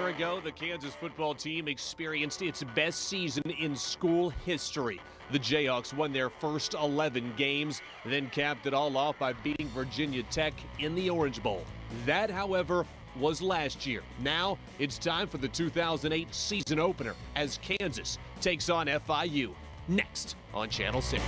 year ago, the Kansas football team experienced its best season in school history. The Jayhawks won their first 11 games, then capped it all off by beating Virginia Tech in the Orange Bowl. That, however, was last year. Now it's time for the 2008 season opener as Kansas takes on FIU. Next on Channel 6.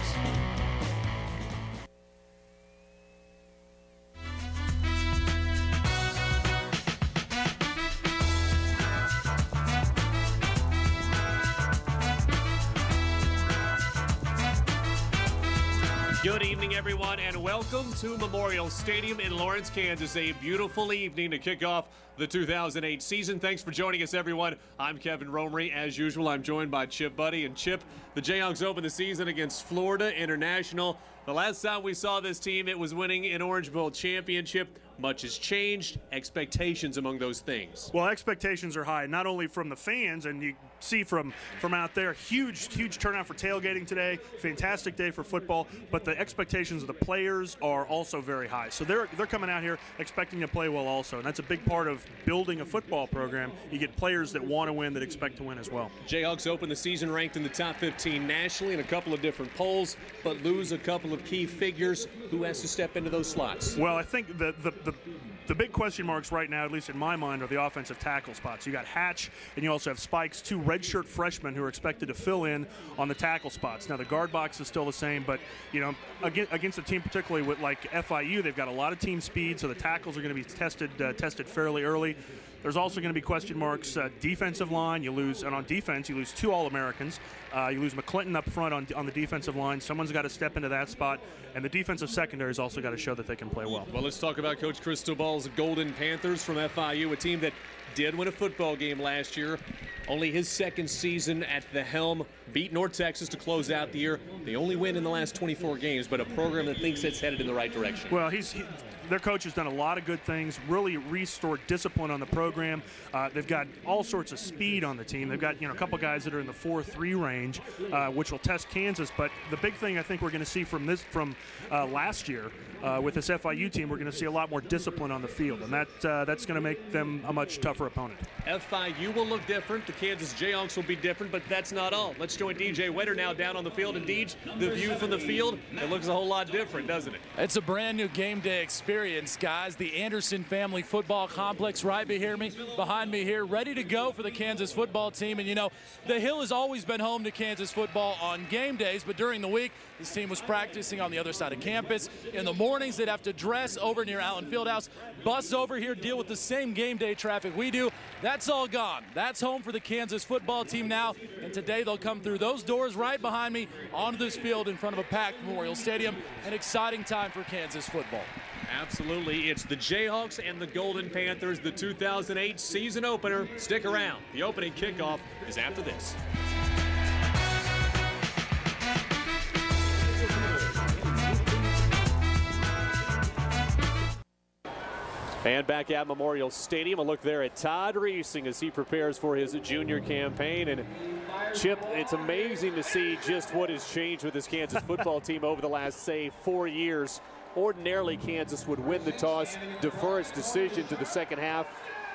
Good evening, everyone, and welcome to Memorial Stadium in Lawrence, Kansas. A beautiful evening to kick off the 2008 season. Thanks for joining us, everyone. I'm Kevin Romery. As usual, I'm joined by Chip Buddy. And Chip, the Jayhawks opened the season against Florida International. The last time we saw this team, it was winning an Orange Bowl championship. Much has changed. Expectations among those things. Well, expectations are high, not only from the fans, and you see from out there, huge turnout for tailgating today, fantastic day for football, but the expectations of the players are also very high. So they're coming out here expecting to play well also, and that's a big part of building a football program. You get players that want to win, that expect to win as well. Jayhawks open the season ranked in the top 15 nationally in a couple of different polls, but lose a couple of key figures. Who has to step into those slots? Well, I think the big question marks right now, at least in my mind, are the offensive tackle spots. You got Hatch, and you also have Spikes, two redshirt freshmen who are expected to fill in on the tackle spots. Now, the guard box is still the same, but, you know, against a team particularly with like FIU, they've got a lot of team speed, so the tackles are going to be tested fairly early. There's also going to be question marks. Defensive line, and on defense, you lose two All-Americans. You lose McClinton up front on the defensive line. Someone's got to step into that spot, and the defensive secondary's also got to show that they can play well. Well, let's talk about Coach Cristobal's Golden Panthers from FIU, a team that did win a football game last year. Only his second season at the helm, beat North Texas to close out the year. They only win in the last 24 games, but a program that thinks it's headed in the right direction. Well, their coach has done a lot of good things, really restored discipline on the program. They've got all sorts of speed on the team. They've got a couple guys that are in the 4.3 range, which will test Kansas. But the big thing I think we're going to see from last year with this FIU team, we're going to see a lot more discipline on the field, and that's going to make them a much tougher opponent. FIU will look different. The Kansas Jayhawks will be different, but that's not all. Let's join DJ Wetter now down on the field. And Deej, the view from the field, it looks a whole lot different, doesn't it? It's a brand new game day experience, guys. The Anderson Family Football Complex right behind me here, ready to go for the Kansas football team. And, you know, the Hill has always been home to Kansas football on game days, but during the week, this team was practicing on the other side of campus. In the mornings, they'd have to dress over near Allen Fieldhouse, bus over here, deal with the same game day traffic we do. That's all gone. That's home for the Kansas football team now, and today they'll come through those doors right behind me onto this field in front of a packed Memorial Stadium. An exciting time for Kansas football. Absolutely. It's the Jayhawks and the Golden Panthers, the 2008 season opener. Stick around. The opening kickoff is after this. And back at Memorial Stadium, a look there at Todd Reesing as he prepares for his junior campaign. And Chip, it's amazing to see just what has changed with this Kansas football team over the last, say, 4 years. Ordinarily, Kansas would win the toss, defer its decision to the second half.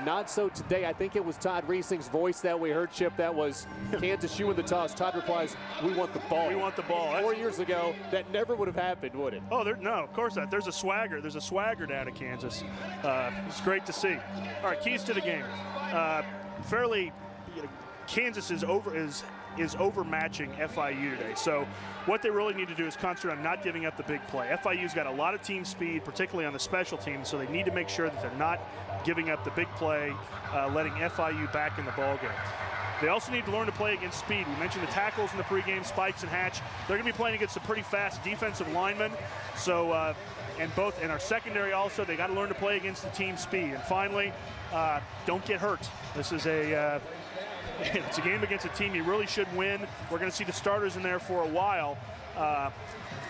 Not so today. I think it was Todd Reesing's voice that we heard, Chip. That was Kansas, you win the toss. Todd replies, we want the ball. We want the ball. 4 years ago, that never would have happened, would it? Oh, no, of course not. There's a swagger. There's a swagger down at Kansas. It's great to see. All right, keys to the game. Kansas is overmatching FIU today. So what they really need to do is concentrate on not giving up the big play. FIU's got a lot of team speed, particularly on the special teams, so they need to make sure that they're not giving up the big play, letting FIU back in the ballgame. They also need to learn to play against speed. We mentioned the tackles in the pregame, Spikes and Hatch. They're going to be playing against some pretty fast defensive linemen. So, and our secondary also, they got to learn to play against the team speed. And finally, don't get hurt. This is it's a game against a team you really should win. We're going to see the starters in there for a while,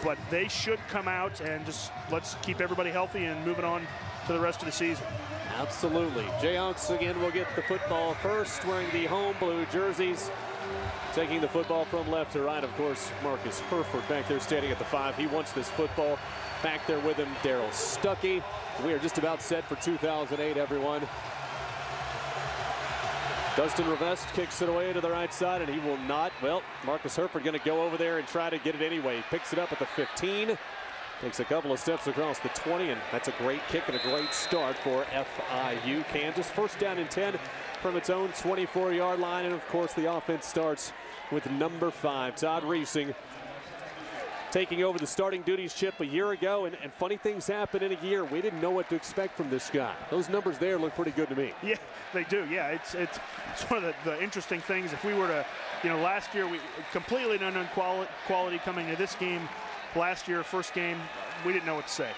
but they should come out and just let's keep everybody healthy and moving on to the rest of the season. Absolutely. Jayhawks again will get the football first, wearing the home blue jerseys. Taking the football from left to right, of course, Marcus Herford back there standing at the 5. He wants this football. Back there with him, Daryl Stuckey. We are just about set for 2008, everyone. Dustin Revest kicks it away to the right side, and he will not. Well, Marcus Herford going to go over there and try to get it anyway. He picks it up at the 15. Takes a couple of steps across the 20, and that's a great kick and a great start for FIU. Kansas first down and 10 from its own 24-yard line, and of course the offense starts with number 5, Todd Reesing, taking over the starting duties, Chip, a year ago, and funny things happen in a year. We didn't know what to expect from this guy. Those numbers there look pretty good to me. Yeah, they do. Yeah, it's one of the interesting things. If we were to, last year we completely unknown quality coming into this game. Last year, first game, we didn't know what to say.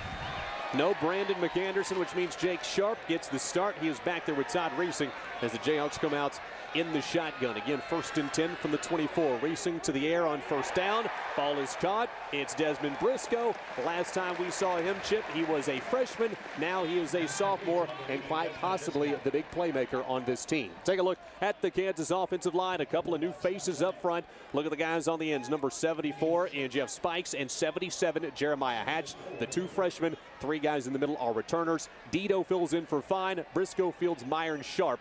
No Brandon McAnderson, which means Jake Sharp gets the start. He is back there with Todd Reesing as the Jayhawks come out in the shotgun. Again, first and 10 from the 24. Reesing to the air on first down. Ball is caught. It's Desmond Briscoe. Last time we saw him, Chip, he was a freshman. Now he is a sophomore and quite possibly the big playmaker on this team. Take a look at the Kansas offensive line. A couple of new faces up front. Look at the guys on the ends. Number 74 in Jeff Spikes and 77 Jeremiah Hatch. The 2 freshmen. 3 guys in the middle are returners. Dito fills in for Fine. Briscoe fields Myron Sharp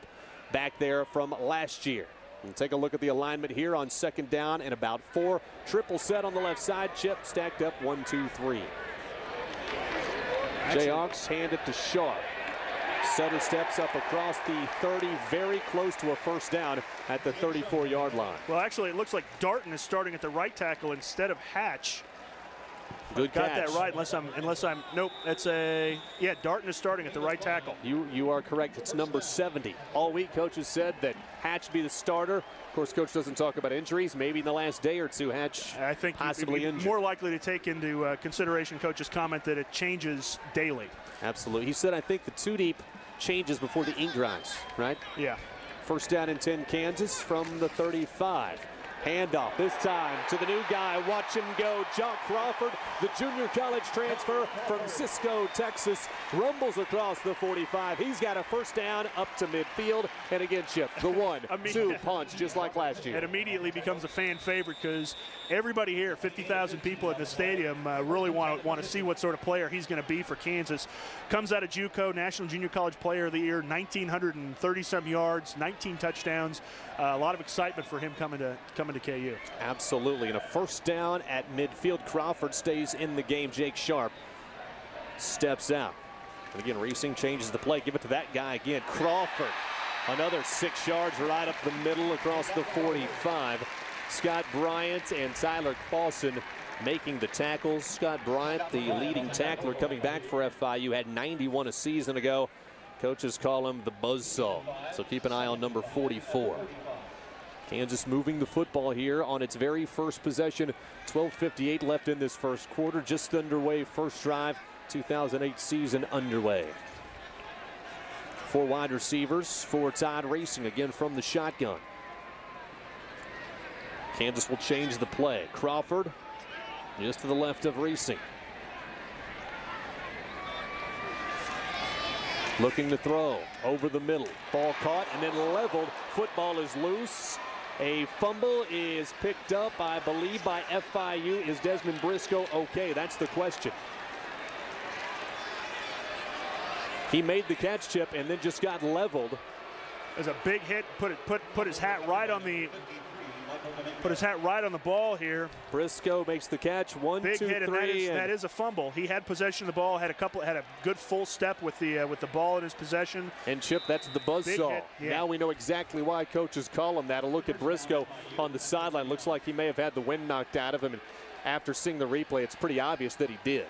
back there from last year. And take a look at the alignment here on second down and about 4. Triple set on the left side. Chip stacked up 1, 2, 3. Jayhawks hand it to Sharp. Sutter steps up across the 30, very close to a first down at the 34-yard line. Well, actually, it looks like Darton is starting at the right tackle instead of Hatch. Good catch. Got that right, unless I'm nope. That's Darton is starting at the right tackle. You are correct. It's number 70. All week, coaches said that Hatch be the starter. Of course, coach doesn't talk about injuries. Maybe in the last day or two, Hatch I think possibly injured. More likely to take into consideration coach's comment that it changes daily. Absolutely. He said, I think the 2 deep changes before the ink dries, right? Yeah. First down and 10, Kansas from the 35. Handoff this time to the new guy. Watch him go. John Crawford, the junior college transfer from Cisco, Texas, rumbles across the 45. He's got a first down up to midfield. And again, Chip, the 1-2 punch just like last year. It immediately becomes a fan favorite because everybody here, 50,000 people at the stadium, really want to see what sort of player he's going to be for Kansas. Comes out of JUCO, National Junior College Player of the Year, 1,930-some yards, 19 touchdowns. A lot of excitement for him coming to KU. Absolutely, and a first down at midfield. Crawford stays in the game. Jake Sharp steps out. And again, Reesing changes the play. Give it to that guy again. Crawford, another 6 yards right up the middle across the 45. Scott Bryant and Tyler Clausen making the tackles. Scott Bryant, the leading tackler coming back for FIU, had 91 a season ago. Coaches call him the buzzsaw, so keep an eye on number 44. Kansas moving the football here on its very first possession. 12:58 left in this first quarter. Just underway, first drive, 2008 season underway. 4 wide receivers for Todd Reesing, again from the shotgun. Kansas will change the play. Crawford just to the left of Reesing. Looking to throw over the middle. Ball caught and then leveled. Football is loose. A fumble is picked up, I believe, by FIU. Is Desmond Briscoe okay? That's the question. He made the catch, Chip, and then just got leveled. There's a big hit. Put his hat right on the ball here. Briscoe makes the catch. 1, big 2, hit, 3. And that is a fumble. He had possession of the ball. Had a good full step with the ball in his possession. And Chip, that's the buzzsaw. Yeah. Now we know exactly why coaches call him that. A look at Briscoe on the sideline. Looks like he may have had the wind knocked out of him. And after seeing the replay, it's pretty obvious that he did.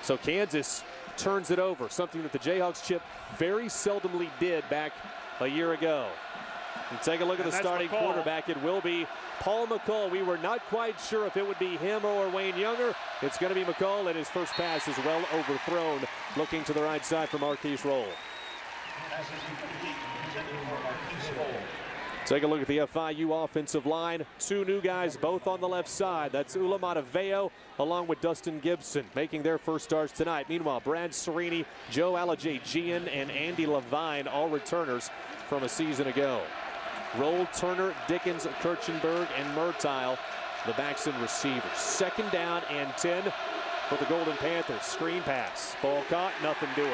So Kansas turns it over, something that the Jayhawks, Chip, very seldomly did back a year ago. And take a look at the starting quarterback. It will be Paul McCall. We were not quite sure if it would be him or Wayne Younger. It's going to be McCall, and his first pass is well overthrown. Looking to the right side for Marquise Roll. Take a look at the FIU offensive line. 2 new guys, both on the left side. That's Ula Mataveo along with Dustin Gibson making their first starts tonight. Meanwhile, Brad Serini, Joe Alajajian, and Andy Levine, all returners from a season ago. Roll, Turner, Dickens, Kirchenberg, and Murtile, the backs and receivers. Second down and 10 for the Golden Panthers. Screen pass. Ball caught, nothing doing.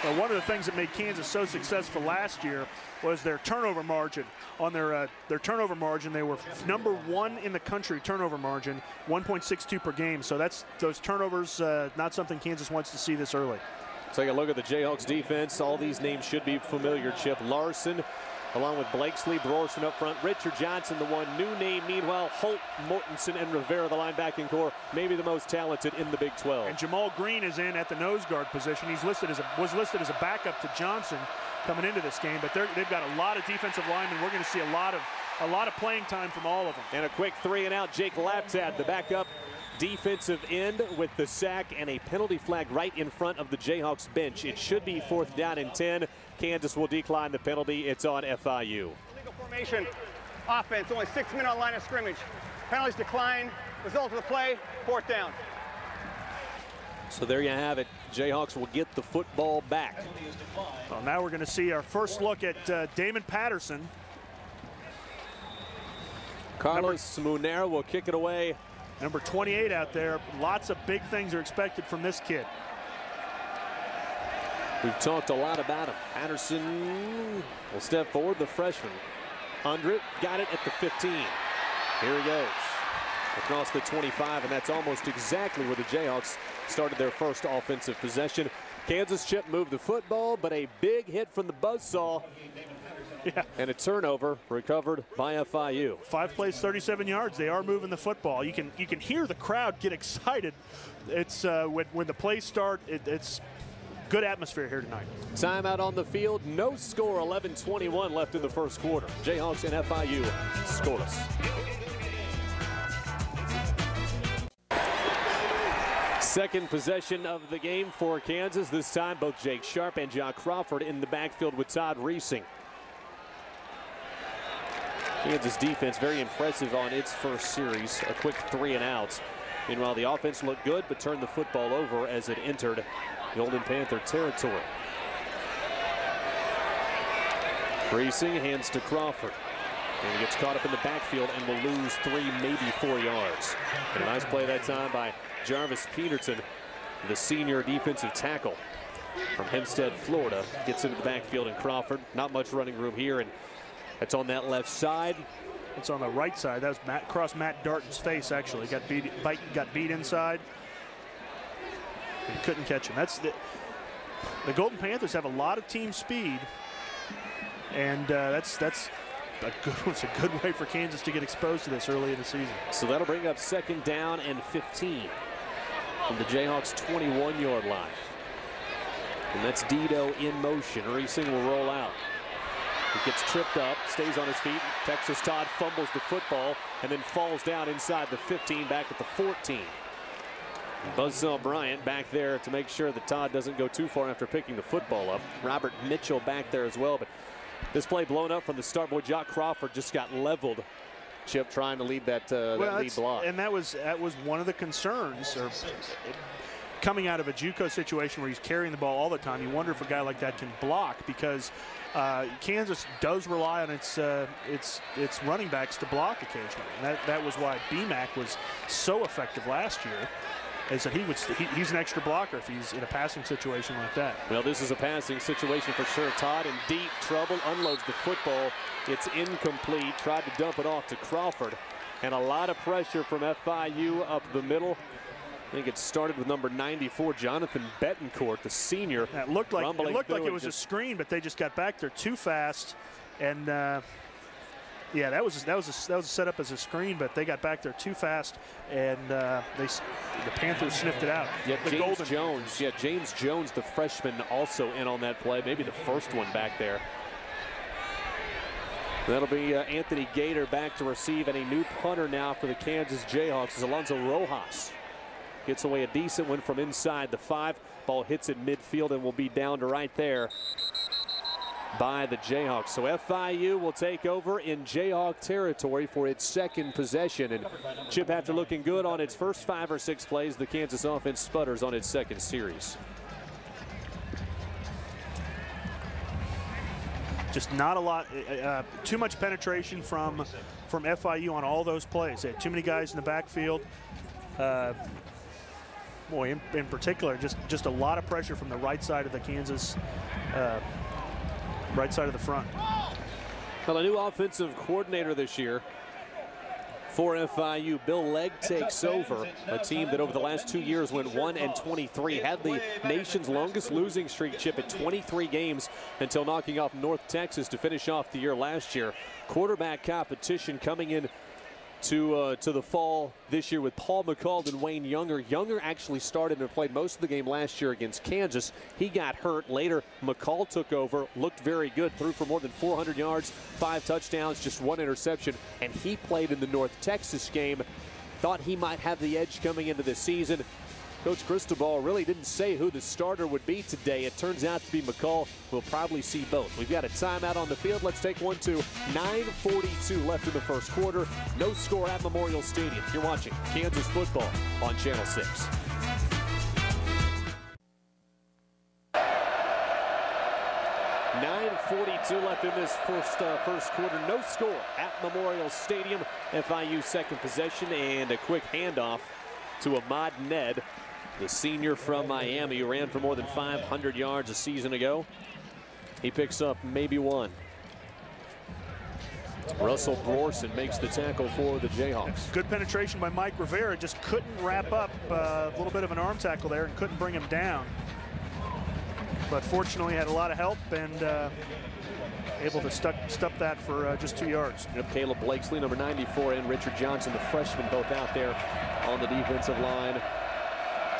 One of the things that made Kansas so successful last year was their turnover margin. On their turnover margin, they were number 1 in the country turnover margin, 1.62 per game. So those turnovers, not something Kansas wants to see this early. Take a look at the Jayhawks defense. All these names should be familiar. Chip Larson, along with Blakesley, Brorson up front. Richard Johnson, the one new name. Meanwhile, Holt, Mortensen, and Rivera, the linebacking core, maybe the most talented in the Big 12. And Jamal Green is in at the nose guard position. He's was listed as a backup to Johnson coming into this game, but they've got a lot of defensive linemen. We're going to see a lot of playing time from all of them. And a quick 3-and-out. Jake Laptad, the backup defensive end, with the sack and a penalty flag right in front of the Jayhawks bench. It should be 4th down and 10. Kansas will decline the penalty. It's on FIU. Illegal formation offense, only 6 men on line of scrimmage. Penalties decline. Result of the play, 4th down. So there you have it. Jayhawks will get the football back. Well, now we're going to see our first look at Damon Patterson. Carlos Munera will kick it away. Number 28 out there. Lots of big things are expected from this kid. We've talked a lot about him. Patterson will step forward, the freshman. Under it, got it at the 15. Here he goes. Across the 25, and that's almost exactly where the Jayhawks started their first offensive possession. Kansas Chip moved the football, but a big hit from the buzzsaw. Yeah. And a turnover recovered by FIU. 5 plays, 37 yards. They are moving the football. You can hear the crowd get excited. It's when the plays start. It's good atmosphere here tonight. Timeout on the field. No score. 11:21 left in the first quarter. Jayhawks and FIU scoreless. Second possession of the game for Kansas. This time both Jake Sharp and John Crawford in the backfield with Todd Reesing. Kansas defense very impressive on its first series. A quick 3-and-out. Meanwhile, the offense looked good but turned the football over as it entered Golden Panther territory. Reesing hands to Crawford. And he gets caught up in the backfield and will lose 3, maybe 4 yards. And a nice play that time by Jarvis Peterson, the senior defensive tackle from Hempstead, Florida. Gets into the backfield, and Crawford, not much running room here, and that's on that left side. It's on the right side. That was across Matt Darton's face, actually. Got beat inside. And couldn't catch him. That's the Golden Panthers have a lot of team speed, and that's it's a good way for Kansas to get exposed to this early in the season. So that'll bring up 2nd down and 15 from the Jayhawks' 21-yard line. And that's Dido in motion. Reesing will roll out. He gets tripped up, stays on his feet. Texas Todd fumbles the football and then falls down inside the 15, back at the 14. Buzzsaw Bryant back there to make sure that Todd doesn't go too far after picking the football up. Robert Mitchell back there as well, but this play blown up from the start. Boy, Jock Crawford just got leveled. Chip trying to lead that lead block. And that was one of the concerns, coming out of a JUCO situation where he's carrying the ball all the time. You wonder if a guy like that can block, because Kansas does rely on its running backs to block occasionally. And that was why BMAC was so effective last year. Is that he's an extra blocker if he's in a passing situation like that. Well, this is a passing situation for sure. Todd in deep trouble, unloads the football. It's incomplete. Tried to dump it off to Crawford. And a lot of pressure from FIU up the middle. I think it started with number 94, Jonathan Betancourt, the senior. It looked like it was a screen, but they just got back there too fast. And yeah, that was a setup as a screen, but they got back there too fast, and the Panthers sniffed it out. Yeah, James Jones, the freshman, also in on that play. Maybe the first one back there. That'll be Anthony Gator back to receive, and a new punter now for the Kansas Jayhawks is Alonzo Rojas. Gets away a decent one from inside the 5. Ball hits it midfield and will be down to right there by the Jayhawks. So FIU will take over in Jayhawk territory for its second possession. And Chip, after looking good on its first 5 or 6 plays, the Kansas offense sputters on its second series. Just not a lot, too much penetration from FIU on all those plays. They had too many guys in the backfield. boy, in particular, just a lot of pressure from the right side of the Kansas, right side of the front. Well, a new offensive coordinator this year for FIU. Bill Legg takes over, a team that over the last 2 years went 1-23, had the nation's longest losing streak, Chip, at 23 games until knocking off North Texas to finish off the year last year. Quarterback competition coming in to the fall this year with Paul McCall and Wayne Younger. Younger actually started and played most of the game last year against Kansas. He got hurt. Later, McCall took over, looked very good, threw for more than 400 yards, 5 touchdowns, just 1 interception, and he played in the North Texas game. Thought he might have the edge coming into this season. Coach Cristobal really didn't say who the starter would be today. It turns out to be McCall. We'll probably see both. We've got a timeout on the field. Let's take one to 9:42 left in the first quarter. No score at Memorial Stadium. You're watching Kansas football on Channel 6. .42 left in this first quarter. No score at Memorial Stadium. FIU second possession and a quick handoff to Ahmad Ned, the senior from Miami, who ran for more than 500 yards a season ago. He picks up maybe 1. Russell Brorson makes the tackle for the Jayhawks. Good penetration by Mike Rivera. Just couldn't wrap up a little bit of an arm tackle there and couldn't bring him down. But fortunately had a lot of help and able to stop that for just 2 yards. Yep, Caleb Blakesley, number 94, and Richard Johnson, the freshman, both out there on the defensive line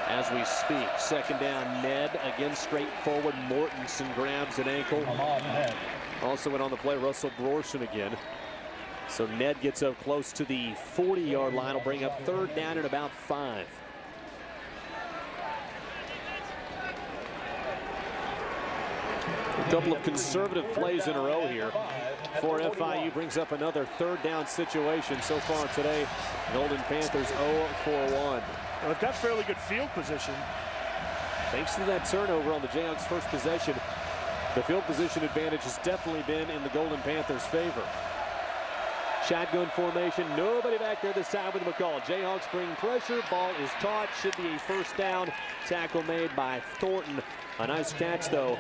as we speak. Second down, Ned again straight forward. Mortensen grabs an ankle. Also went on the play, Russell Brorson again. So Ned gets up close to the 40-yard line. Will bring up third down at about 5. A couple of conservative plays in a row here for FIU. Brings up another third down situation. So far today, Golden Panthers 0 for 1. Well, they've got fairly good field position. Thanks to that turnover on the Jayhawks' first possession, the field position advantage has definitely been in the Golden Panthers' favor. Shotgun formation, nobody back there this time with McCall. Jayhawks bring pressure, ball is caught, should be a first down. Tackle made by Thornton. A nice catch, though,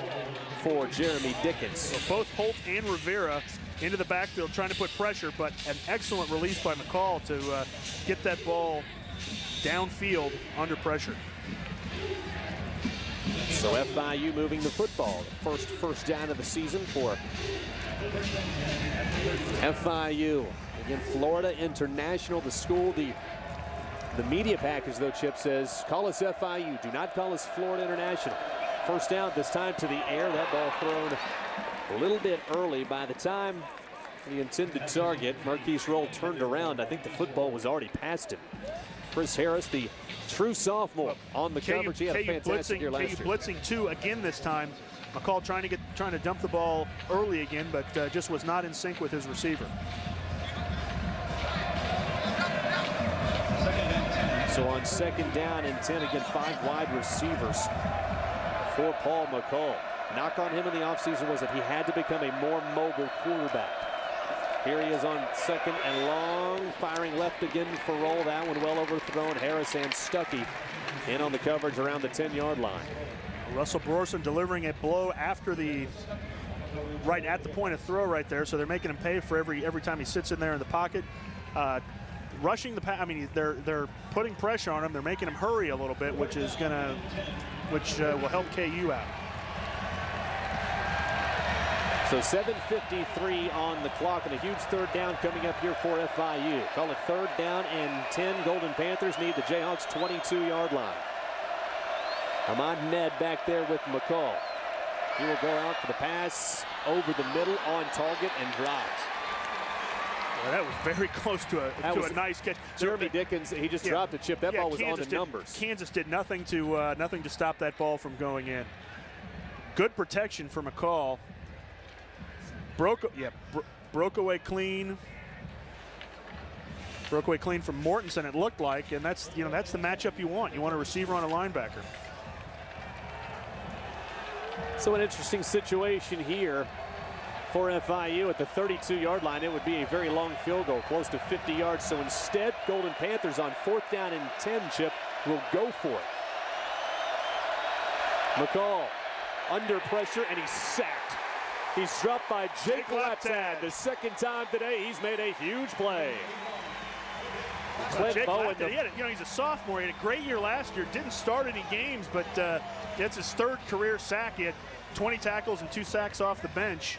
for Jeremy Dickens. So both Holt and Rivera into the backfield trying to put pressure, but an excellent release by McCall to get that ball downfield under pressure. So FIU moving the football. The first down of the season for FIU. Again, Florida International, the school, the media package, though, Chip says, call us FIU, do not call us Florida International. First down, this time to the air. That ball thrown a little bit early. By the time the intended target, Marquise Roll, turned around, I think the football was already past him. Chris Harris, the true sophomore, on the coverage. He had a fantastic year last year. Blitzing 2 again this time. McCall trying to dump the ball early again, but just was not in sync with his receiver. So on second down and 10, again, 5 wide receivers for Paul McCall. Knock on him in the offseason was that he had to become a more mobile quarterback. Here he is on second and long, firing left again for Roll. That one well overthrown. Harris and Stuckey in on the coverage around the 10-yard line. Russell Brorson delivering a blow after right at the point of throw right there. So they're making him pay for every time he sits in there in the pocket. Rushing the pass. I mean, they're putting pressure on him. They're making him hurry a little bit, which will help KU out. So 7:53 on the clock, and a huge third down coming up here for FIU. Call it third down and 10. Golden Panthers need the Jayhawks 22-yard line. Ahmad Ned back there with McCall. He will go out for the pass over the middle, on target, and dropped. Well, that was very close to a nice catch. Jeremy Dickens, he just dropped a chip. That ball was on the numbers. Kansas did nothing to stop that ball from going in. Good protection for McCall. Broke away clean. Broke away clean from Mortensen, it looked like, and that's the matchup you want. You want a receiver on a linebacker. So an interesting situation here for FIU at the 32-yard line. It would be a very long field goal, close to 50 yards. So instead, Golden Panthers on fourth down and 10, Chip, will go for it. McCall under pressure, and he's sacked. He's dropped by Jake Laptad. The second time today, he's made a huge play. Jake Laptad, he's a sophomore. He had a great year last year. Didn't start any games, but that's his third career sack. He had 20 tackles and 2 sacks off the bench.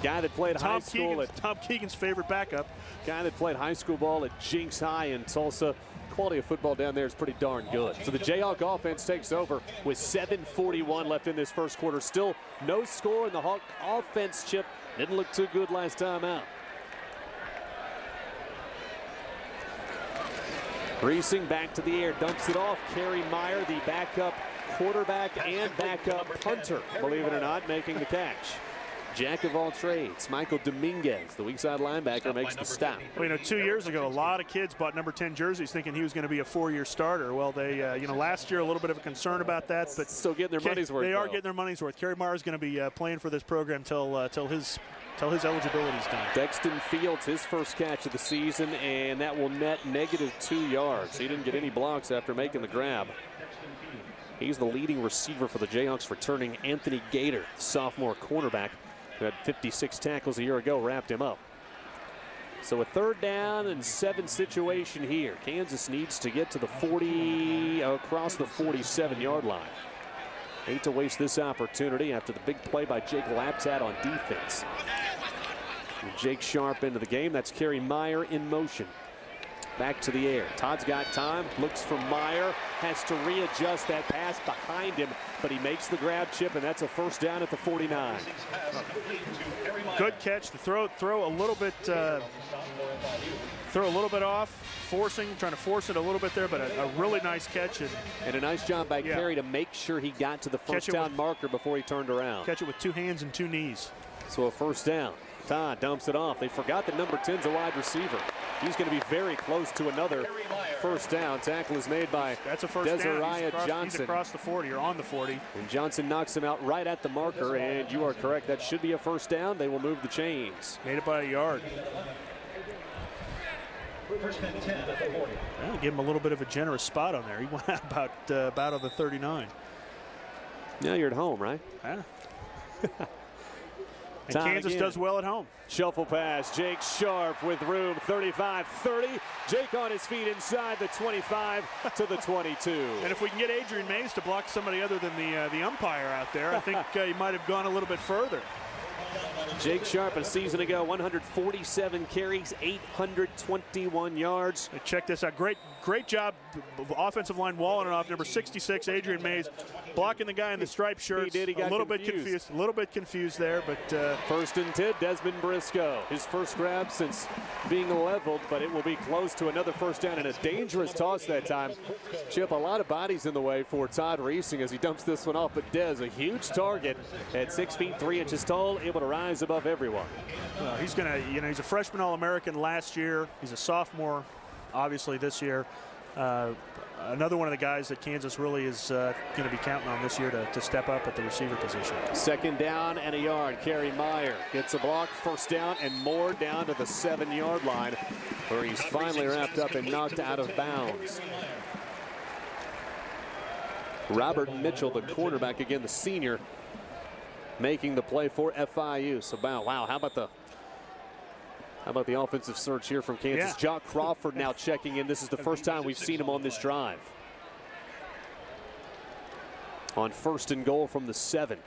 Guy that played high school Tom Keegan's favorite backup. Guy that played high school ball at Jinx High in Tulsa. Quality of football down there is pretty darn good. So the Jayhawk offense takes over with 7:41 left in this first quarter. Still no score, and the Hawk offense, Chip, didn't look too good last time out. Reesing back to the air, dumps it off. Kerry Meyer, the backup quarterback and backup punter, believe it or not, making the catch. Jack of all trades, Michael Dominguez, the weak side linebacker, makes the stop. Well, 2 years ago, a lot of kids bought number 10 jerseys thinking he was going to be a 4-year starter. Well, they, last year a little bit of a concern about that, but still getting their money's worth. They are getting their money's worth. Kerry Meyer is going to be playing for this program till his eligibility's done. Dexton Fields, his first catch of the season, and that will net -2 yards. He didn't get any blocks after making the grab. He's the leading receiver for the Jayhawks, returning Anthony Gator, sophomore cornerback, who had 56 tackles a year ago, wrapped him up. So a 3rd down and 7 situation here. Kansas needs to get to the 40, across the 47-yard line. Hate to waste this opportunity after the big play by Jake Laptad on defense. And Jake Sharp into the game. That's Kerry Meyer in motion. Back to the air. Todd's got time, looks for Meyer, has to readjust that pass behind him, but he makes the grab, Chip, and that's a 1st down at the 49. Good catch. The throw a little bit off, trying to force it a little bit there, but a really nice catch. And a nice job by Kerry to make sure he got to the 1st down marker before he turned around. Catch it with 2 hands and 2 knees. So a 1st down. Todd dumps it off. They forgot that number 10's a wide receiver. He's going to be very close to another 1st down. Tackle is made by Desariah Johnson. He's across the 40 or on the 40. And Johnson knocks him out right at the marker, and you are correct. That should be a 1st down. They will move the chains. Made it by a yard. Well, give him a little bit of a generous spot on there. He went about on the 39. Now you're at home, right? Yeah. And Kansas does well at home. Shuffle pass, Jake Sharp with room, 35-30. Jake on his feet inside the 25 to the 22. And if we can get Adrian Mays to block somebody other than the umpire out there, I think he might have gone a little bit further. Jake Sharp, a season ago, 147 carries, 821 yards. Check this out. Great job, offensive line walling it off. Number 66, Adrian Mays, blocking the guy in the striped shirt. He got a little bit confused there, but 1st and 10, Desmond Briscoe. His first grab since being leveled, but it will be close to another 1st down and a dangerous toss that time. Chip, a lot of bodies in the way for Todd Reesing as he dumps this one off, but Des, a huge target at 6 feet 3 inches tall, able to rise above everyone. Well, he's a freshman All-American last year. He's a sophomore, obviously, this year. Another one of the guys that Kansas really is going to be counting on this year to step up at the receiver position. 2nd down and a yard. Kerry Meyer gets a block, 1st down and more, down to the 7-yard line, where he's finally wrapped up and knocked out of bounds. Robert Mitchell, the cornerback, again the senior, making the play for FIU. So wow, how about the offensive surge here from Kansas? Yeah. Jock Crawford now checking in. This is the 1st time we've seen him on this drive. On 1st and goal from the 7.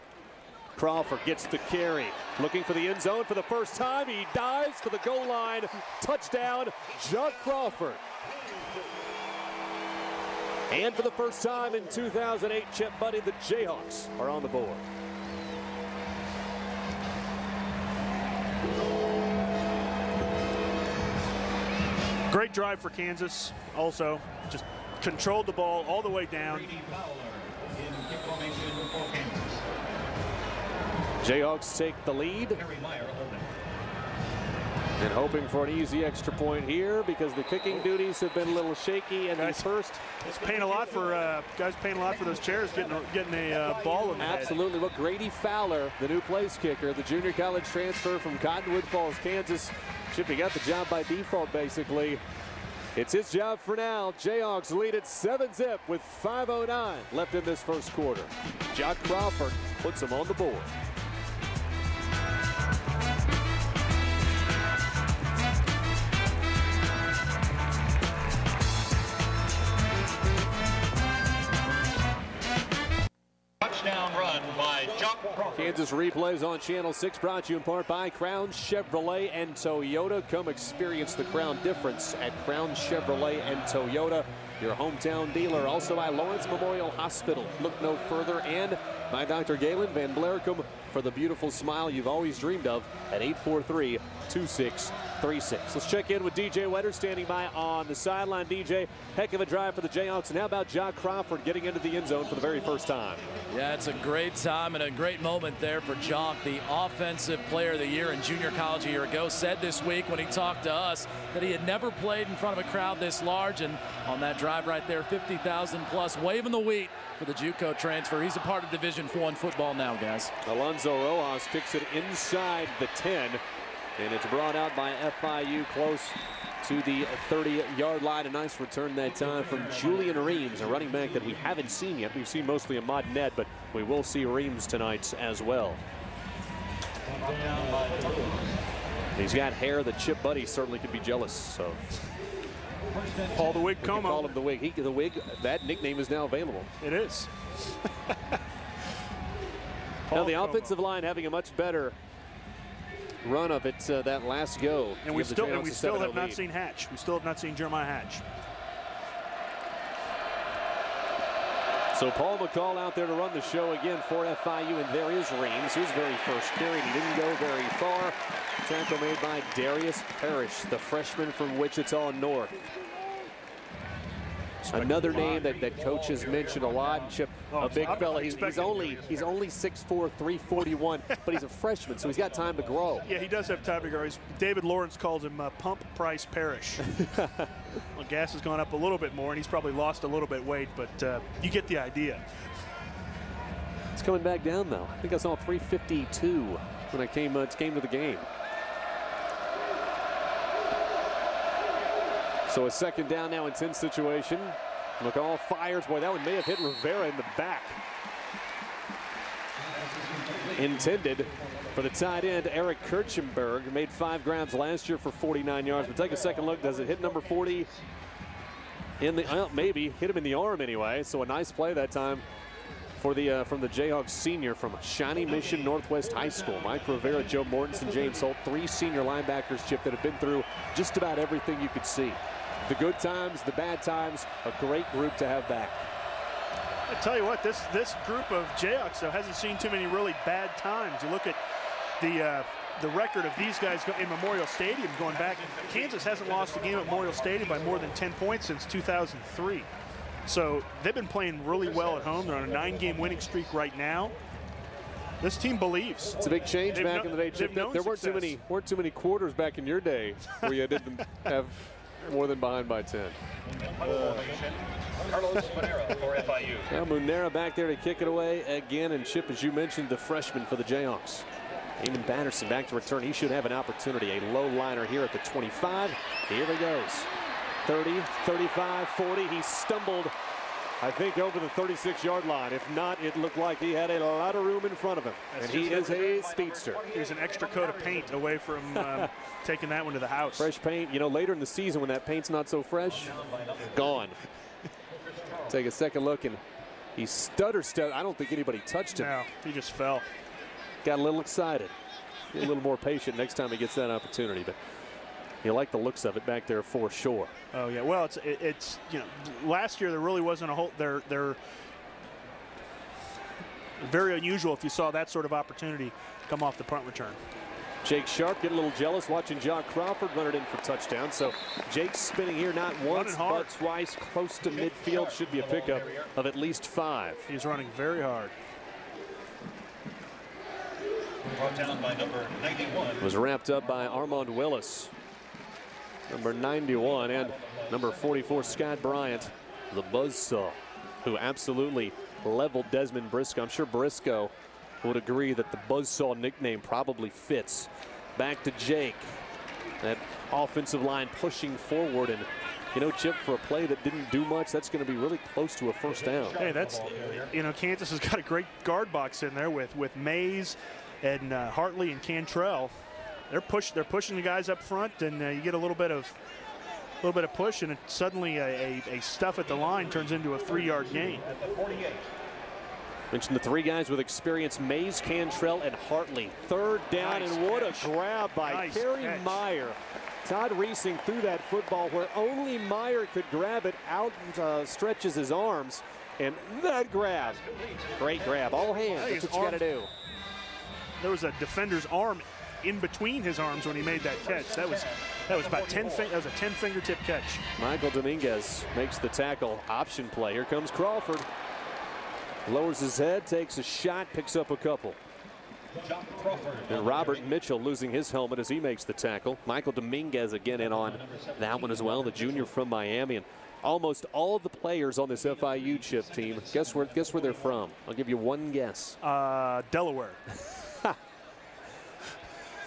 Crawford gets the carry, looking for the end zone for the 1st time. He dives to the goal line. Touchdown, Jock Crawford. And for the 1st time in 2008, Chip Buddy, the Jayhawks are on the board. Great drive for Kansas. Also, just controlled the ball all the way down. Jayhawks take the lead. And hoping for an easy extra point here because the kicking duties have been a little shaky. And guys, it's paying a lot for guys paying a lot for those chairs getting a ball in the head. Absolutely. Look, Grady Fowler, the new place kicker, the junior college transfer from Cottonwood Falls, Kansas. Chip, he got the job by default, basically. It's his job for now. Jayhawks lead it 7-zip with 5:09 left in this first quarter. Jock Crawford puts him on the board. Touchdown run by Jock Crawford. Kansas replays on Channel 6, brought to you in part by Crown Chevrolet and Toyota. Come experience the Crown difference at Crown Chevrolet and Toyota, your hometown dealer. Also by Lawrence Memorial Hospital. Look no further. And by Dr. Galen Van Blaricum for the beautiful smile you've always dreamed of at 843-2636. Let's check in with DJ Wetter standing by on the sideline. DJ, heck of a drive for the Jayhawks. And how about Jock Crawford getting into the end zone for the very first time? Yeah, it's a great time and a great moment there for Jock, the offensive player of the year in junior college a year ago. Said this week when he talked to us that he had never played in front of a crowd this large. And on that drive right there, 50,000 plus, waving the wheat for the JUCO transfer. He's a part of Division I football now, guys. Alonzo Rojas kicks it inside the 10, and it's brought out by FIU close to the 30-yard line. A nice return that time from Julian Reams, a running back that we haven't seen yet. We've seen mostly Ahmad Ned, but we will see Reams tonight as well. He's got hair that Chip Buddy certainly could be jealous of. Paul the Wig Como. Call him the Wig. The Wig, that nickname is now available. It is. Now the offensive line having a much better run of it that last go. And we still have not seen Hatch. We still have not seen Jeremiah Hatch. So Paul McCall out there to run the show again for FIU, and there is Reams. His very first carry. He didn't go very far. Tackle made by Darius Parrish, the freshman from Wichita North. Another name that coach has mentioned a lot. And Chip, a big fella. He's only 6'4", 341, but he's a freshman, so he's got time to grow. Yeah, he does have time to grow. David Lawrence calls him Pump Price Parrish. Well, gas has gone up a little bit more, and he's probably lost a little bit weight, but you get the idea. It's coming back down, though. I think I saw 352 when I came to the game. So a second down now, intense situation. McCall fires. Boy, that one may have hit Rivera in the back. Intended for the tight end, Eric Kirchenberg. Made 5 grabs last year for 49 yards. But take a second look. Does it hit number 40? Maybe. Hit him in the arm anyway. So a nice play that time for the from the Jayhawks senior from Shawnee Mission Northwest High School. Mike Rivera, Joe Mortensen, James Holt. 3 senior linebackers, Chip, that have been through just about everything you could see. The good times, the bad times, a great group to have back. I tell you what, this group of Jayhawks though hasn't seen too many really bad times. You look at the record of these guys in Memorial Stadium going back. Kansas hasn't lost a game at Memorial Stadium by more than 10 points since 2003. So they've been playing really well at home. They're on a 9-game winning streak right now. This team believes. It's a big change back in the day, Chip. There weren't too many quarters back in your day where you didn't have more than behind by 10. Carlos Munera for FIU. Now Munera back there to kick it away again. And Chip, as you mentioned, the freshman for the Jayhawks. Eamon Batterson back to return. He should have an opportunity. A low liner here at the 25. Here he goes. 30, 35, 40. He stumbled, I think, over the 36-yard line. If not, it looked like he had a lot of room in front of him. And he is a speedster. He's an extra coat of paint away from taking that one to the house. Fresh paint. You know, later in the season when that paint's not so fresh, gone. Take a second look, and he stuttered. I don't think anybody touched him. No, he just fell. Got a little excited. Be a little more patient next time he gets that opportunity. But you like the looks of it back there for sure. Oh yeah, well it's you know, last year there really wasn't a whole they're very unusual if you saw that sort of opportunity come off the punt return. Jake Sharp getting a little jealous watching Jock Crawford run it in for touchdown. So Jake's spinning here not once but twice, close to midfield. Should be a pickup of at least 5. He's running very hard. Brought down by number 91. Was wrapped up by Armand Willis. Number 91 and number 44, Scott Bryant, the buzzsaw, who absolutely leveled Desmond Briscoe. I'm sure Briscoe would agree that the buzzsaw nickname probably fits. Back to Jake. That offensive line pushing forward, and You know, Chip, for a play that didn't do much, that's going to be really close to a first down. Hey, that's, you know, Kansas has got a great guard box in there with Mays and Hartley and Cantrell. They're pushing the guys up front, and you get a little bit of push, and it suddenly a stuff at the line turns into a 3-yard gain. Mentioned the 3 guys with experience: Mays, Cantrell, and Hartley. Third down, Nice and what catch. a grab by Nice Kerry catch. Meyer. Todd Reesing threw that football where only Meyer could grab it out and stretches his arms. And that grab, great grab, all hands. Hey, That's his what you got to do. There was a defender's arm in between his arms when he made that catch. That was about 10. That was a 10 fingertip catch. Michael Dominguez makes the tackle. Option play. Here comes Crawford. Lowers his head, takes a shot, picks up a couple. And Robert Mitchell losing his helmet as he makes the tackle. Michael Dominguez again in on that one as well, the junior from Miami. And almost all of the players on this FIU Chip team, guess where they're from? I'll give you one guess. Delaware.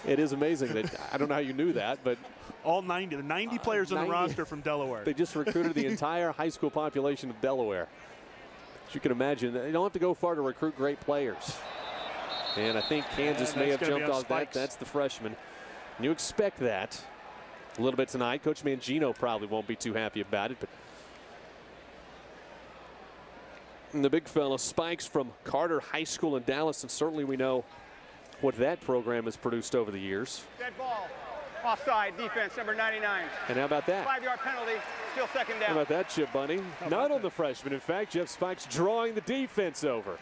It is amazing that I don't know how you knew that, but All 90, the 90 players on the 90. roster from Delaware. they just recruited the entire high school population of Delaware. As you can imagine, you don't have to go far to recruit great players. And I think Kansas may have jumped off that. That's the freshman. And you expect that a little bit tonight. Coach Mangino probably won't be too happy about it. But and the big fella, Spikes from Carter High School in Dallas, and certainly we know what that program has produced over the years. Dead ball. Offside defense, number 99. And how about that? 5-yard penalty, still second How down. about that, Chip Bunny? Not on the freshman. In fact, Jeff Spikes drawing the defense over.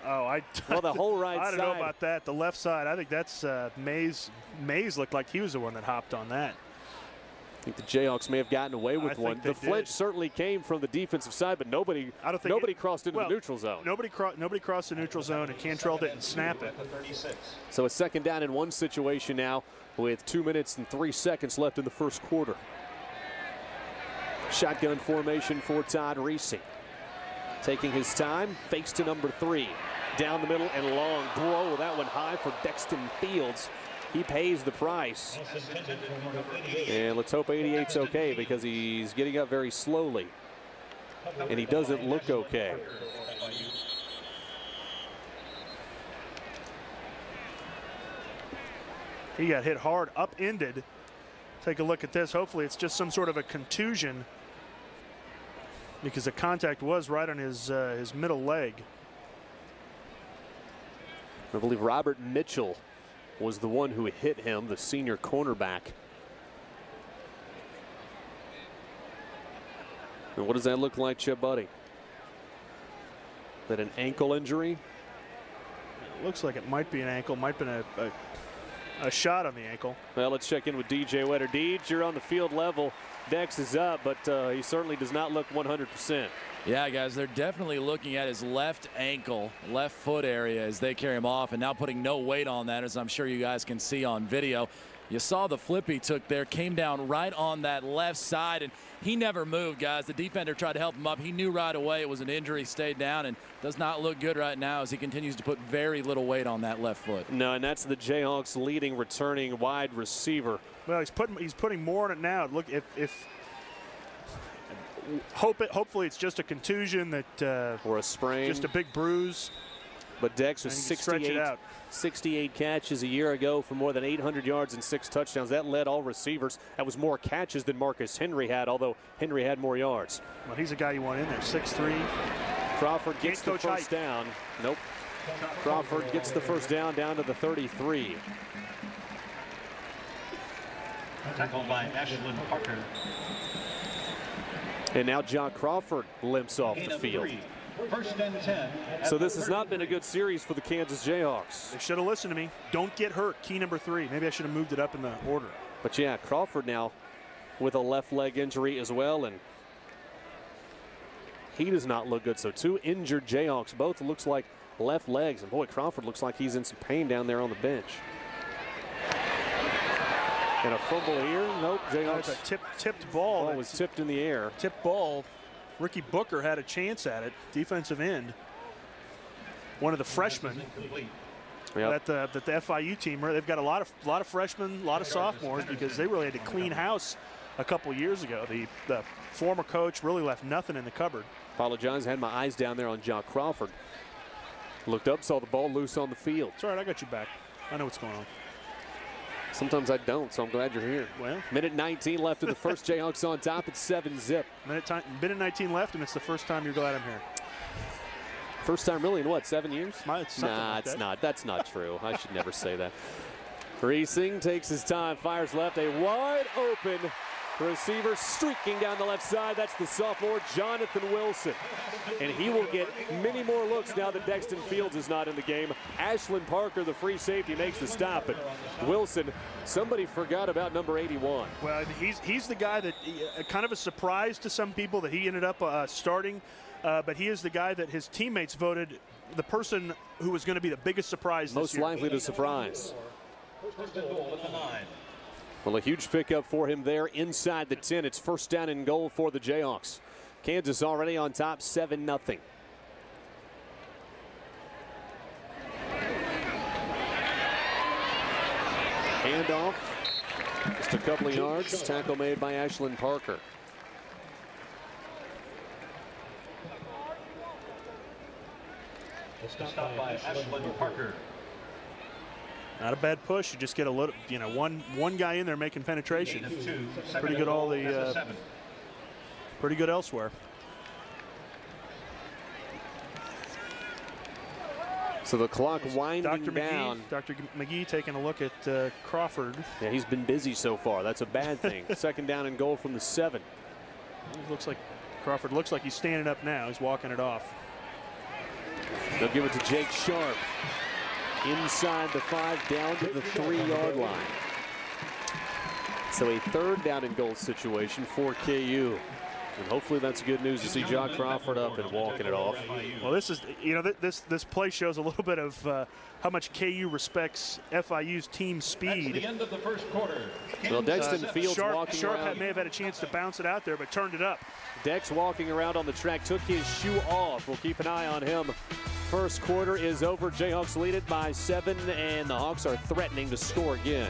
Oh, Well, the whole right I don't side. know about that. The left side, I think that's Mays. Mays looked like he was the one that hopped on that. I think the Jayhawks may have gotten away with I one. think they The flinch did. certainly came from the defensive side, but nobody crossed into the neutral zone. Nobody crossed the neutral zone, and Cantrell didn't snap it. So a second down in one situation now with 2 minutes and 3 seconds left in the first quarter. Shotgun formation for Todd Reesing. Taking his time, fakes to number 3. Down the middle and long. Blow that one high for Dexton Fields. He pays the price. And let's hope 88's okay, because he's getting up very slowly. And he doesn't look okay. He got hit hard, upended. Take a look at this. Hopefully it's just some sort of a contusion, because the contact was right on his middle leg. I believe Robert Mitchell was the one who hit him, the senior cornerback. And what does that look like, Chip Buddy? That an ankle injury? It looks like it might be an ankle, might have been a shot on the ankle. Well, let's check in with DJ Wetter. Deej, you're on the field level. Dex is up, but he certainly does not look 100%. Yeah, guys, they're definitely looking at his left ankle, left foot area as they carry him off, and now putting no weight on that, as I'm sure you guys can see on video. You saw the flip he took there, came down right on that left side, and he never moved, guys. The defender tried to help him up. He knew right away it was an injury, stayed down, and does not look good right now as he continues to put very little weight on that left foot. No, and that's the Jayhawks' leading returning wide receiver. Well, he's putting more on it now. Look, hopefully it's just a contusion that or a sprain, just a big bruise. But Dex was And you can stretch it out. 68 catches a year ago for more than 800 yards and 6 touchdowns. That led all receivers. That was more catches than Marcus Henry had, although Henry had more yards. Well, he's a guy you want in there, 6'3". Crawford gets the coach first height. down. Nope. Crawford gets the first down to the 33. Tackled by Ashlyn Parker. And now John Crawford limps off the field. First and 10. So this has not been a good series for the Kansas Jayhawks. They should have listened to me. Don't get hurt. Key number 3. Maybe I should have moved it up in the order. But yeah, Crawford now with a left leg injury as well, and he does not look good. So 2 injured Jayhawks, both looks like left legs. And boy, Crawford looks like he's in some pain down there on the bench. And a fumble here. Nope, Jayhawks. It's a tipped ball. Ball was tipped in the air. Tipped ball. Ricky Booker had a chance at it. Defensive end. One of the freshmen. Yep. That the FIU team, they've got a lot of freshmen, a lot of sophomores, because they really had to clean house a couple years ago. The former coach really left nothing in the cupboard. Apologize, had my eyes down there on Jock Crawford. Looked up, saw the ball loose on the field. It's all right, I got you back. I know what's going on. Sometimes I don't, so I'm glad you're here. Well, minute 19 left in the first. Jayhawks on top. It's 7-zip. Minute 19 left, and it's the first time you're glad I'm here. First time really in what, 7 years? Nah, it's not. That's not true. I should never say that. Reesing takes his time, fires left. A wide open receiver streaking down the left side. That's the sophomore, Jonathan Wilson. And he will get many more looks now that Dexton Fields is not in the game. Ashlyn Parker, the free safety, makes the stop. But Wilson, somebody forgot about number 81. Well, he's the guy that, kind of a surprise to some people that he ended up starting. But he is the guy that his teammates voted the person who was going to be the biggest surprise most this year. likely to surprise. Well, a huge pickup for him there inside the 10. It's first down and goal for the Jayhawks. Kansas already on top, 7-0. Handoff, just a couple of yards. Tackle made by Ashlyn Parker. Stop by Ashlyn Parker. Not a bad push. You just get a little, one guy in there making penetration. Pretty good pretty good elsewhere. So the clock winding down. Dr. McGee taking a look at Crawford. Yeah, he's been busy so far. That's a bad thing. Second down and goal from the 7. Looks like Crawford looks like he's standing up now. He's walking it off. They'll give it to Jake Sharp. Inside the 5, down to the 3-yard line. So a third down and goal situation for KU. And hopefully that's good news to see Jock Crawford up and walking it off. Well, this is, this play shows a little bit of how much KU respects FIU's team speed. That's the end of the first quarter. Well, Dexton Fields walking around. Sharp may have had a chance to bounce it out there, but turned it up. Dex walking around on the track, took his shoe off. We'll keep an eye on him. First quarter is over. Jayhawks lead it by 7, and the Hawks are threatening to score again.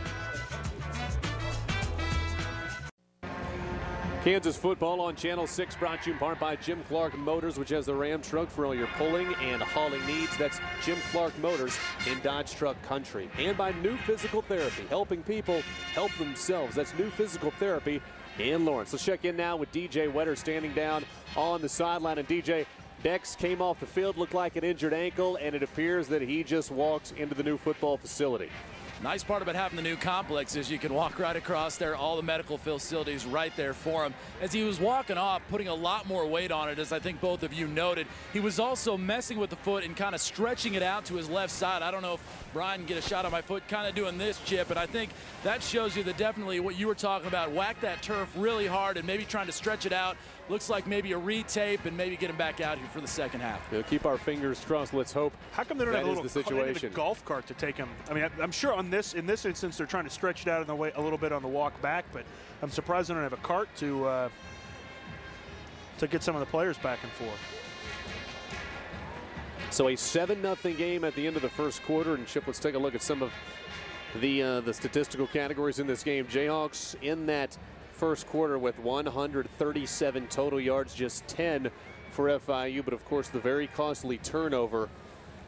Kansas football on Channel 6, brought to you in part by Jim Clark Motors, which has the Ram truck for all your pulling and hauling needs. That's Jim Clark Motors in Dodge Truck Country. And by New Physical Therapy, helping people help themselves. That's New Physical Therapy in Lawrence. Let's check in now with DJ Wetter standing down on the sideline. And DJ, Dex came off the field, looked like an injured ankle, and it appears that he just walked into the new football facility. Nice part about having the new complex is you can walk right across there, all the medical facilities right there for him. As he was walking off, putting a lot more weight on it, as I think both of you noted, he was also messing with the foot and kind of stretching it out to his left side. I don't know if Brian can get a shot on my foot, kind of doing this, Chip, and I think that shows you that definitely what you were talking about, whack that turf really hard and maybe trying to stretch it out. Looks like maybe a retape and maybe get him back out here for the second half. We'll keep our fingers crossed. Let's hope. How come they don't have a little golf cart to take him? I mean, I'm sure in this instance they're trying to stretch it out in the way a little bit on the walk back, but I'm surprised they don't have a cart to get some of the players back and forth. So a 7-0 game at the end of the first quarter. And Chip, let's take a look at some of the statistical categories in this game. Jayhawks in that first quarter with 137 total yards, just 10 for FIU, but of course the very costly turnover.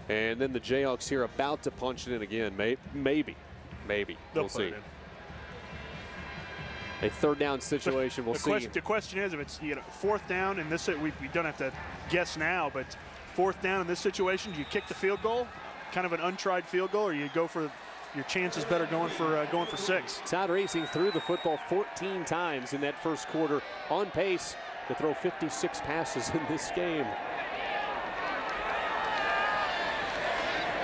And then the Jayhawks here about to punch it in again. Maybe. We'll see. A third down situation, we'll see. The question is, if it's fourth down, and this we don't have to guess now, but fourth down in this situation, do you kick the field goal, kind of an untried field goal, or you go for your chances better going for 6? Todd Reesing threw the football 14 times in that first quarter, on pace to throw 56 passes in this game.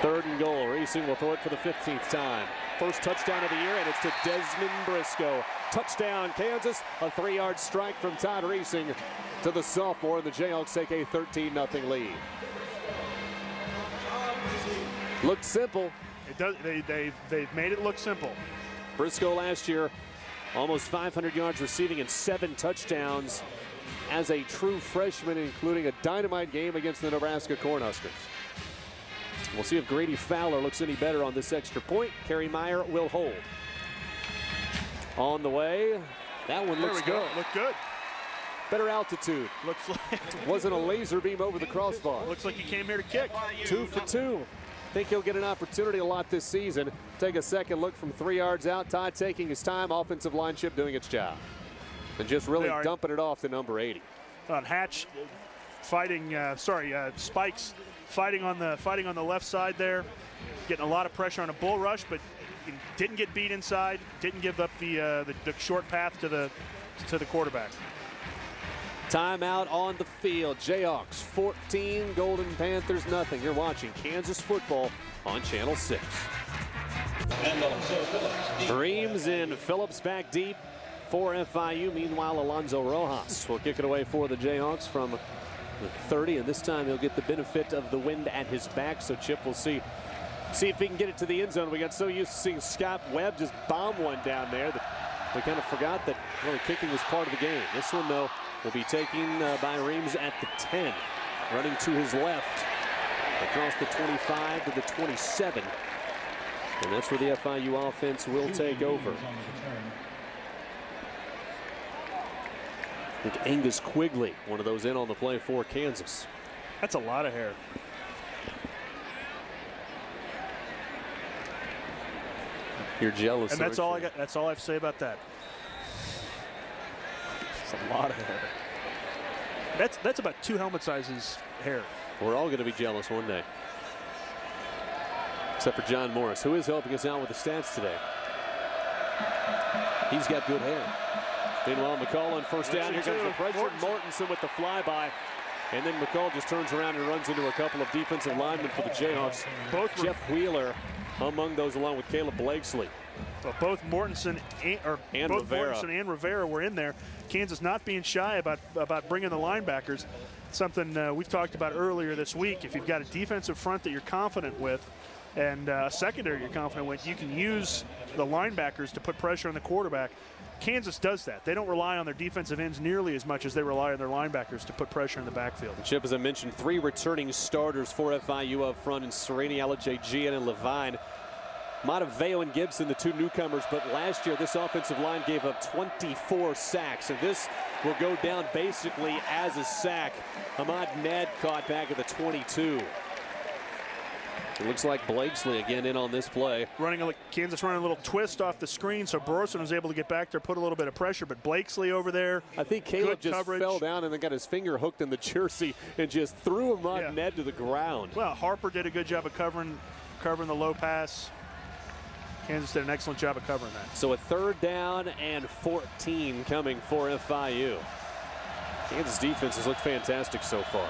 Third and goal. Reesing will throw it for the 15th time. First touchdown of the year, and it's to Desmond Briscoe. Touchdown, Kansas. A 3-yard strike from Todd Reesing to the sophomore, and the Jayhawks take a 13-0 lead. Looked simple. It does. They've made it look simple. Briscoe last year, almost 500 yards receiving and 7 touchdowns as a true freshman, including a dynamite game against the Nebraska Cornhuskers. We'll see if Grady Fowler looks any better on this extra point. Kerry Meyer will hold. On the way, That one looks good. Look good. Better altitude. Looks like Wasn't a laser beam over the crossbar. looks like he came here to kick. 2 for 2. Think he'll get an opportunity a lot this season. Take a second look from 3 yards out. Todd taking his time. Offensive line chip doing its job. And just really dumping it off to number 80. On Hatch fighting, Spikes fighting on the left side there. Getting a lot of pressure on a bull rush, but didn't get beat inside. Didn't give up the short path to the quarterback. Timeout on the field. Jayhawks 14, Golden Panthers nothing. You're watching Kansas football on Channel 6. Reams and Phillips back deep for FIU. Meanwhile, Alonzo Rojas will kick it away for the Jayhawks from the 30, and this time he'll get the benefit of the wind at his back. So Chip will see if he can get it to the end zone. We got so used to seeing Scott Webb just bomb one down there that we kind of forgot that really kicking was part of the game. This one, though, will be taken by Reams at the 10. Running to his left across the 25 to the 27. And that's where the FIU offense will take over. I think Angus Quigley, one of those in on the play for Kansas. That's a lot of hair. You're jealous. And that's all I got. That's all I have to say about that. It's a lot of hair. That's about 2 helmet sizes hair. We're all going to be jealous one day. Except for John Morris, who is helping us out with the stats today. He's got good hair. Meanwhile, McCall on first down. Here comes the pressure. Mortensen with the flyby. And then McCall just turns around and runs into a couple of defensive linemen for the Jayhawks. Both Jeff Wheeler among those, along with Caleb Blakesley. Well, both Mortensen and Rivera were in there. Kansas not being shy about bringing the linebackers. Something we've talked about earlier this week. If you've got a defensive front that you're confident with and a secondary you're confident with, you can use the linebackers to put pressure on the quarterback. Kansas does that. They don't rely on their defensive ends nearly as much as they rely on their linebackers to put pressure in the backfield. Chip, as I mentioned, 3 returning starters for FIU up front in Sereni, Alajian, and Levine. Mataveo and Gibson, the 2 newcomers, but last year this offensive line gave up 24 sacks, and this will go down basically as a sack. Ahmad Ned caught back at the 22. It looks like Blakesley again in on this play. Kansas running a little twist off the screen, so Burleson was able to get back there, put a little bit of pressure, but Blakesley over there. I think Caleb just fell down and then got his finger hooked in the jersey and just threw him on Ned to the ground. Well, Harper did a good job of covering the low pass. Kansas did an excellent job of covering that. So a 3rd down and 14 coming for FIU. Kansas defense has looked fantastic so far.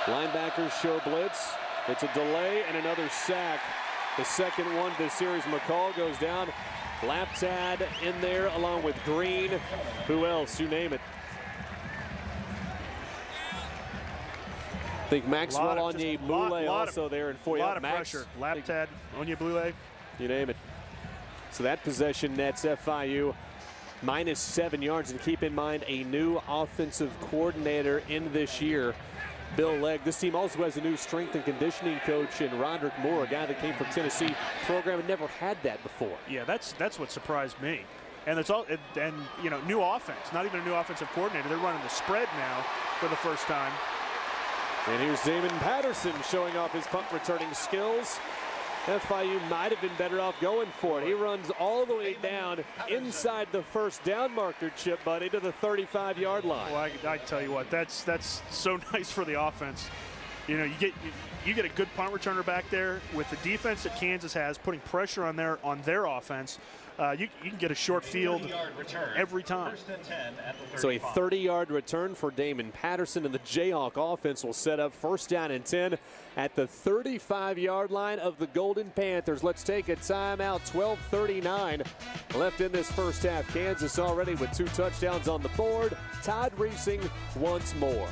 Linebackers show blitz. It's a delay and another sack. The second one this series. McCall goes down. Laptad in there along with Green. Who else? You name it. I think Maxwell Onye-Boulay also there. And for you, a lot of pressure. Laptad, Onye-Boulay. You name it. So that possession nets FIU -7 yards. And keep in mind, a new offensive coordinator in this year, Bill Legg. This team also has a new strength and conditioning coach in Roderick Moore, a guy that came from Tennessee program and never had that before. Yeah, that's what surprised me. And it's all new offense, not even a new offensive coordinator. They're running the spread now for the first time. And here's Damon Patterson showing off his punt returning skills. FIU might have been better off going for it. He runs all the way down inside the first down marker, Chip Buddy, to the 35-yard line. Well, I tell you what, that's so nice for the offense. You know, you get a good punt returner back there with the defense that Kansas has, putting pressure on their offense. You can get a short field every time. So a 30-yard return for Damon Patterson, and the Jayhawk offense will set up 1st down and 10 at the 35-yard line of the Golden Panthers. Let's take a timeout. 12:39 left in this first half. Kansas already with 2 touchdowns on the board. Todd Reesing once more.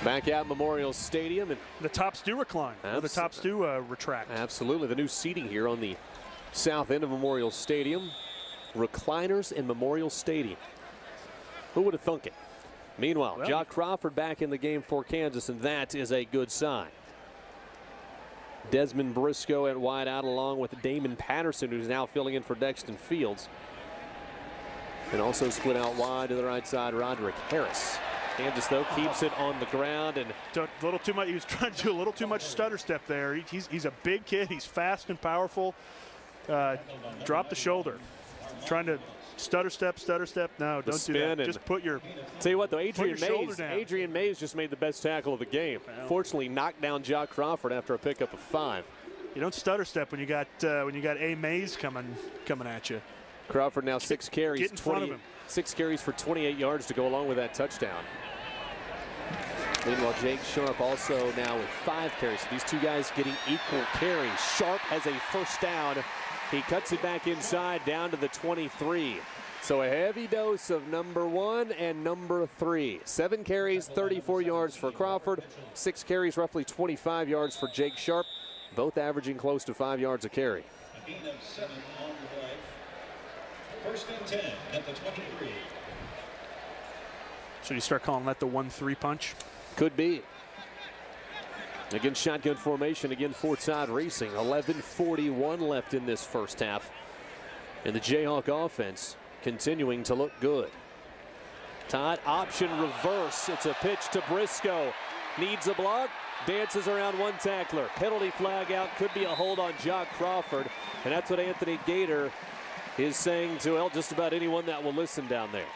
Back at Memorial Stadium. And the tops do recline. The tops do retract. Absolutely. The new seating here on the south end of Memorial Stadium. Recliners in Memorial Stadium. Who would have thunk it? Meanwhile, Jock Crawford back in the game for Kansas, and that is a good sign. Desmond Briscoe at wide out along with Damon Patterson, who's now filling in for Dexton Fields. And also split out wide to the right side, Roderick Harris. Kansas, though, keeps it on the ground. And a little too much. He was trying to do a little too much stutter step there. He's a big kid. He's fast and powerful. Drop the shoulder. Trying to stutter step. No, don't do that. Just put your. Tell you what, though, Adrian Mays just made the best tackle of the game. Wow. Fortunately, knocked down Jock Crawford after a pickup of 5. You don't stutter step when you got A. Mays coming at you. Crawford now 6 carries, Get in front of him. 6 carries for 28 yards to go along with that touchdown. Meanwhile, Jake Sharp also now with 5 carries. So these two guys getting equal carries. Sharp has a first down. He cuts it back inside down to the 23. So a heavy dose of number 1 and number 3. 7 carries, 34 yards for Crawford. 6 carries, roughly 25 yards for Jake Sharp. Both averaging close to 5 yards a carry. A gain of 7 on the play. First and 10 at the 23. Should you start calling that the 1-3 punch? Could be. Again, shotgun formation again for Todd Racing. 11:41 left in this first half. And the Jayhawk offense continuing to look good. Todd, option reverse. It's a pitch to Briscoe. Needs a block. Dances around one tackler. Penalty flag out. Could be a hold on Jock Crawford. And that's what Anthony Gator is saying to, well, just about anyone that will listen down there.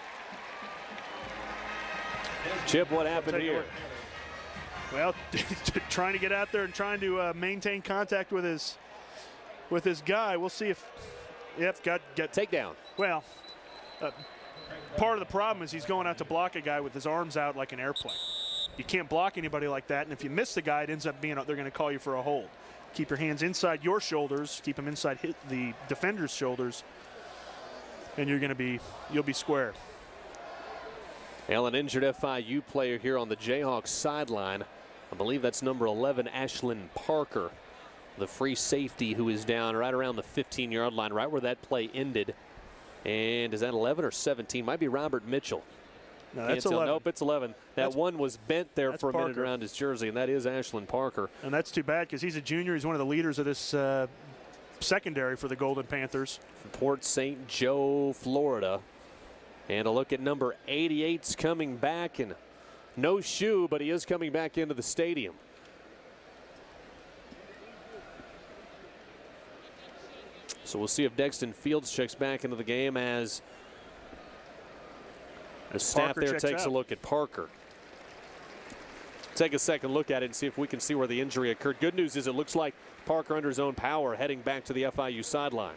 Chip, what happened here? Well, trying to get out there and trying to maintain contact with his guy. We'll see if got takedown. Well, part of the problem is he's going out to block a guy with his arms out like an airplane. You can't block anybody like that, and if you miss the guy, it ends up being they're going to call you for a hold. Keep your hands inside your shoulders. Keep them inside the defender's shoulders, and you'll be square. Well, an injured FIU player here on the Jayhawks sideline. I believe that's number 11, Ashlyn Parker, the free safety, who is down right around the 15-yard line, right where that play ended. And is that 11 or 17? Might be Robert Mitchell. No, that's 11. Nope, it's 11. That one was bent there for a minute around his jersey, and that is Ashlyn Parker. And that's too bad because he's a junior. He's one of the leaders of this secondary for the Golden Panthers. From Port St. Joe, Florida. And a look at number 88's coming back, and no shoe, but he is coming back into the stadium. So we'll see if Dexton Fields checks back into the game as the staff there takes a look at Parker. Take a second look at it and see if we can see where the injury occurred. Good news is it looks like Parker under his own power heading back to the FIU sideline.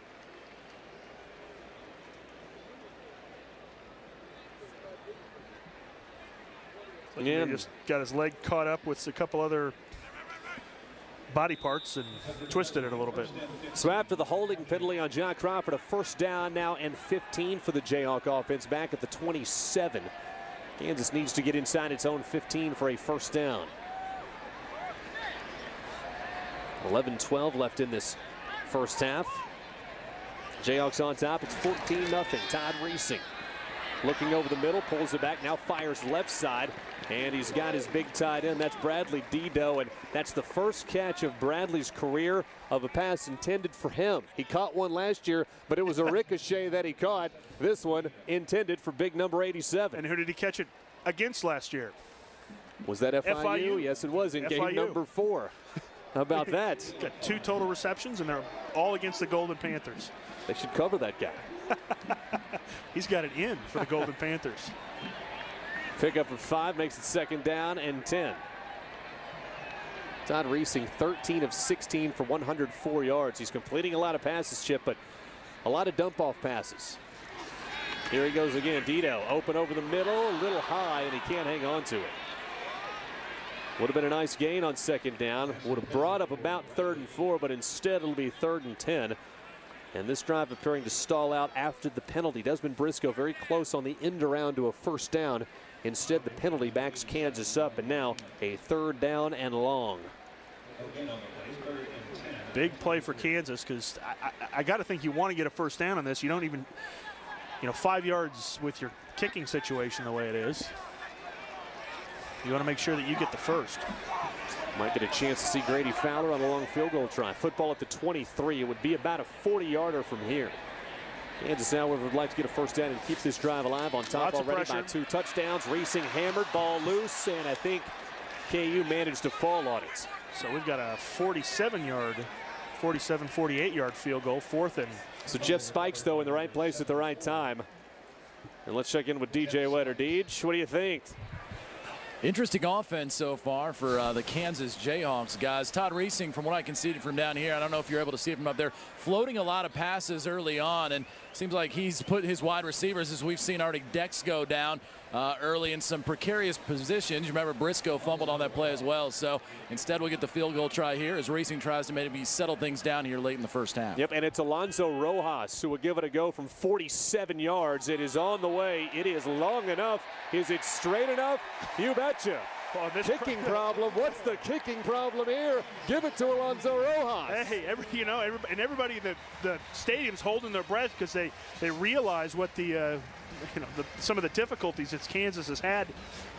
He just got his leg caught up with a couple other body parts and twisted it a little bit. So after the holding penalty on John Crawford, a first down now and 15 for the Jayhawk offense back at the 27. Kansas needs to get inside its own 15 for a first down. 11-12 left in this first half. Jayhawks on top. It's 14-0. Todd Racing looking over the middle, pulls it back, now fires left side, and he's got his big tight end. That's Bradley Dido, and that's the first catch of Bradley's career of a pass intended for him. He caught one last year, but it was a ricochet that he caught. This one intended for big number 87. And who did he catch it against last year? Was that FIU? Yes, it was in game number 4. How about that? Got 2 total receptions, and they're all against the Golden Panthers. They should cover that guy. He's got it in for the Golden Panthers. Pickup of 5 makes it second down and 10. Todd Racing 13 of 16 for 104 yards. He's completing a lot of passes, Chip, but a lot of dump-off passes. Here he goes again. Dido open over the middle, a little high, and he can't hang on to it. Would have been a nice gain on second down. Would have brought up about 3rd and 4, but instead it'll be 3rd and 10. And this drive appearing to stall out after the penalty. Desmond Briscoe very close on the end around to a first down. Instead, the penalty backs Kansas up, and now a 3rd down and long. Big play for Kansas, because I got to think you want to get a first down on this. You don't even, 5 yards with your kicking situation the way it is. You want to make sure that you get the first. Might get a chance to see Grady Fowler on the long field goal try. Football at the 23. It would be about a 40-yarder from here. Kansas, however, would like to get a first down and keep this drive alive. On top already by 2 touchdowns. Racing hammered, ball loose, and I think KU managed to fall on it. So we've got a 48-yard field goal, 4th and. So Jeff Spikes, though, in the right place at the right time. And let's check in with DJ Wetter. Deej, what do you think? Interesting offense so far for the Kansas Jayhawks, guys. Todd Reesing, from what I can see from down here, I don't know if you're able to see it from up there, floating a lot of passes early on, and seems like he's put his wide receivers, as we've seen already, decks go down early in some precarious positions. You remember Briscoe fumbled on that play as well, so instead we'll get the field goal try here as Reesing tries to maybe settle things down here late in the first half. Yep, and it's Alonzo Rojas who will give it a go from 47 yards. It is on the way. It is long enough. Is it straight enough? You betcha. Well, kicking problem. What's the kicking problem here? Give it to Alonzo Rojas. Hey, everybody in the stadium's holding their breath because they realize what some of the difficulties that Kansas has had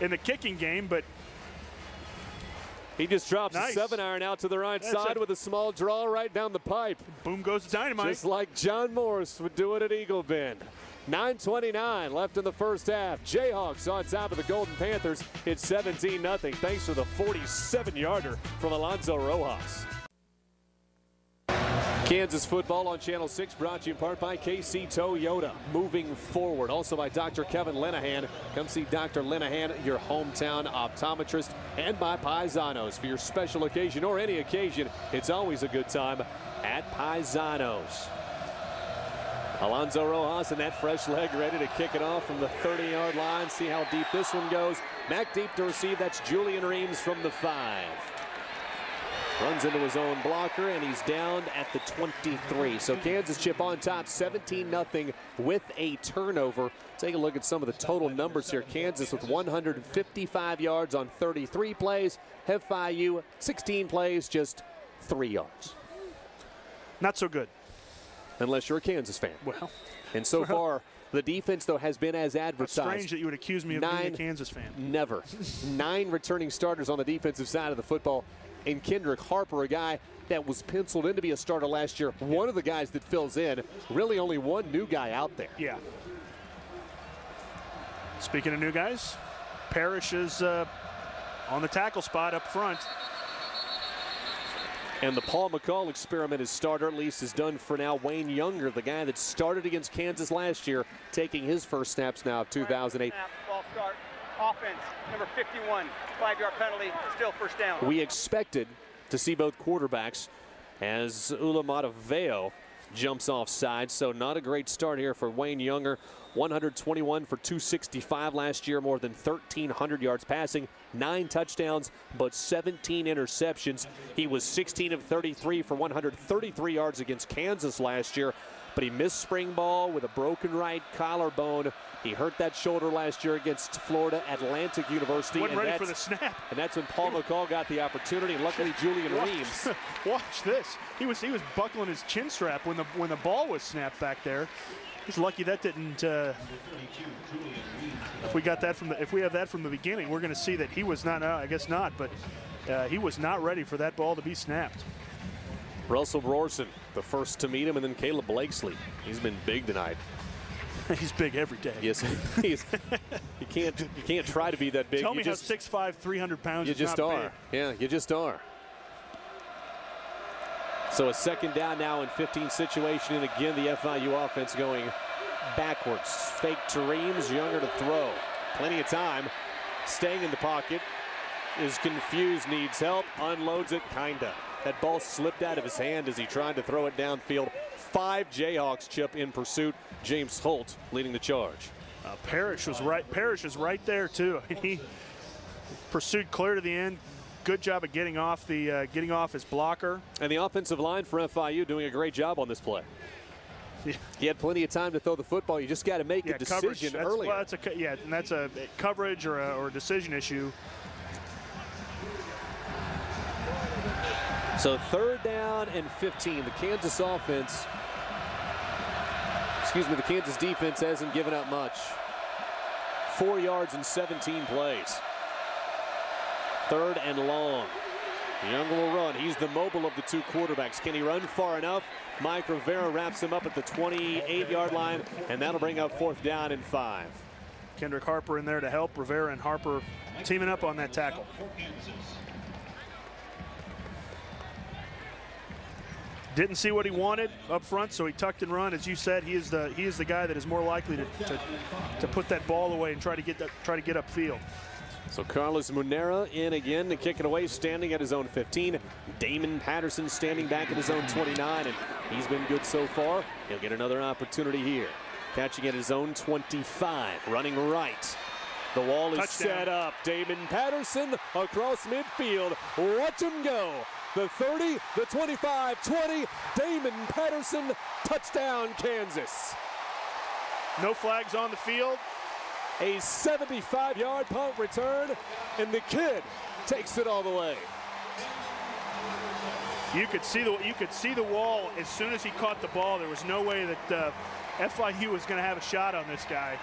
in the kicking game, but he just drops nice. a 7-iron out to the right side with a small draw right down the pipe. Boom goes the dynamite. Just like John Morris would do it at Eagle Bend. 9:29 left in the first half. Jayhawks on top of the Golden Panthers. It's 17-0 thanks to the 47-yarder from Alonzo Rojas. Kansas football on Channel 6, brought to you in part by KC Toyota. Moving forward, also by Dr. Kevin Linehan. Come see Dr. Linehan, your hometown optometrist, and by Paisanos. For your special occasion or any occasion, it's always a good time at Paisanos. Alonzo Rojas and that fresh leg ready to kick it off from the 30-yard line. See how deep this one goes. Back deep to receive. That's Julian Reams from the 5. Runs into his own blocker, and he's down at the 23. So Kansas chip on top, 17-0 with a turnover. Take a look at some of the total numbers here. Kansas with 155 yards on 33 plays. FIU, 16 plays, just 3 yards. Not so good. Unless you're a Kansas fan. Well, and so far, the defense, though, has been as advertised. Strange that you would accuse me of being a Kansas fan. Never. 9 returning starters on the defensive side of the football. And Kendrick Harper, a guy that was penciled in to be a starter last year, one of the guys that fills in. Really only one new guy out there. Yeah. Speaking of new guys, Parrish is on the tackle spot up front. And the Paul McCall experiment as starter, at least, is done for now. Wayne Younger, the guy that started against Kansas last year, taking his first snaps now of 2008. Ball start. Offense, number 51, 5-yard penalty, still first down. We expected to see both quarterbacks as Ulamata Veo jumps offside, so not a great start here for Wayne Younger. 121 for 265 last year, more than 1,300 yards passing, 9 touchdowns, but 17 interceptions. He was 16 of 33 for 133 yards against Kansas last year, but he missed spring ball with a broken right collarbone. He hurt that shoulder last year against Florida Atlantic University. Wasn't ready for the snap. And that's when Paul McCall got the opportunity. And luckily, Julian Reams. Watch this. He was buckling his chin strap when the ball was snapped back there. He's lucky that didn't. If we have that from the beginning, we're going to see that he was not. I guess not, but he was not ready for that ball to be snapped. Russell Brorson, the first to meet him, and then Caleb Blakesley. He's been big tonight. He's big every day. Yes, you can't try to be that big. Tell me how 6'5", 300 pounds. You just are. Yeah, you just are. So a second down now in 15 situation, and again the FIU offense going backwards. Fake to Reams, Younger to throw. Plenty of time. Staying in the pocket. Is confused, needs help, unloads it, kinda. That ball slipped out of his hand as he tried to throw it downfield. 5 Jayhawks chip in pursuit. James Holt leading the charge. Parrish was right. Parrish is right there too. He pursued clear to the end. Good job of getting off his blocker. And the offensive line for FIU doing a great job on this play. Yeah. He had plenty of time to throw the football. You just got to make a decision earlier. Well, and that's a coverage or a decision issue. So 3rd down and 15. The Kansas defense hasn't given up much. 4 yards in 17 plays. 3rd and long. Younger will run. He's the mobile of the two quarterbacks. Can he run far enough? Mike Rivera wraps him up at the 28-yard line, and that'll bring up 4th down and 5. Kendrick Harper in there to help. Rivera and Harper teaming up on that tackle. Didn't see what he wanted up front, so he tucked and run. As you said, he is the guy that is more likely to put that ball away and try to get upfield. So Carlos Munera in again to kick it away, standing at his own 15. Damon Patterson standing back at his own 29, and he's been good so far. He'll get another opportunity here. Catching at his own 25, running right. The wall is set up. Damon Patterson across midfield. Watch him go. The 30, the 25, 20. Damon Patterson, touchdown, Kansas. No flags on the field. A 75-yard punt return, and the kid takes it all the way. You could see the wall as soon as he caught the ball. There was no way that FIU was going to have a shot on this guy.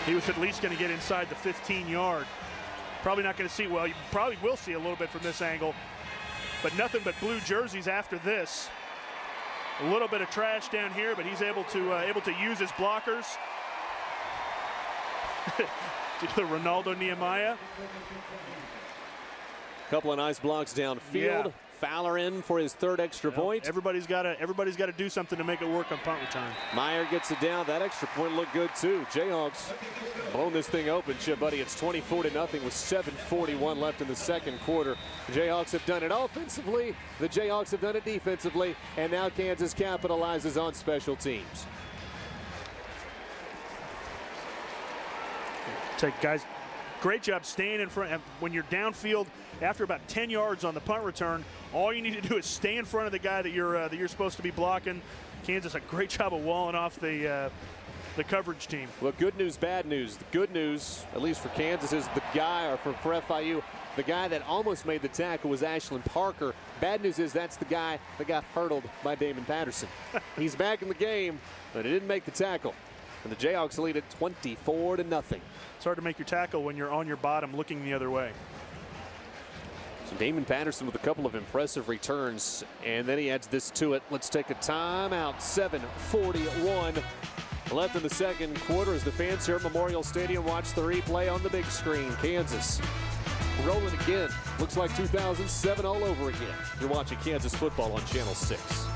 He was at least going to get inside the 15-yard. Probably not going to see, well, you probably will see a little bit from this angle, but nothing but blue jerseys after this. A little bit of trash down here, but he's able to use his blockers. The Ronaldo Nehemiah. Couple of nice blocks downfield. Yeah. Fowler in for his 3rd extra point. Everybody's got to do something to make it work on punt return. Meyer gets it down. That extra point looked good too. Jayhawks blown this thing open, Chip Buddy. It's 24-0 with 7:41 left in the second quarter. The Jayhawks have done it offensively. The Jayhawks have done it defensively, and now Kansas capitalizes on special teams. Guys, great job staying in front. When you're downfield after about 10 yards on the punt return, all you need to do is stay in front of the guy that you're supposed to be blocking. Kansas, a great job of walling off the coverage team. Well, good news, bad news. The good news, at least for Kansas, is the guy, or for FIU, the guy that almost made the tackle was Ashlyn Parker. Bad news is that's the guy that got hurdled by Damon Patterson. He's back in the game, but he didn't make the tackle. And the Jayhawks lead it 24-0. It's hard to make your tackle when you're on your bottom looking the other way. So Damon Patterson with a couple of impressive returns, and then he adds this to it. Let's take a timeout. 7:41 left in the second quarter as the fans here at Memorial Stadium watch the replay on the big screen. Kansas rolling again. Looks like 2007 all over again. You're watching Kansas football on Channel 6.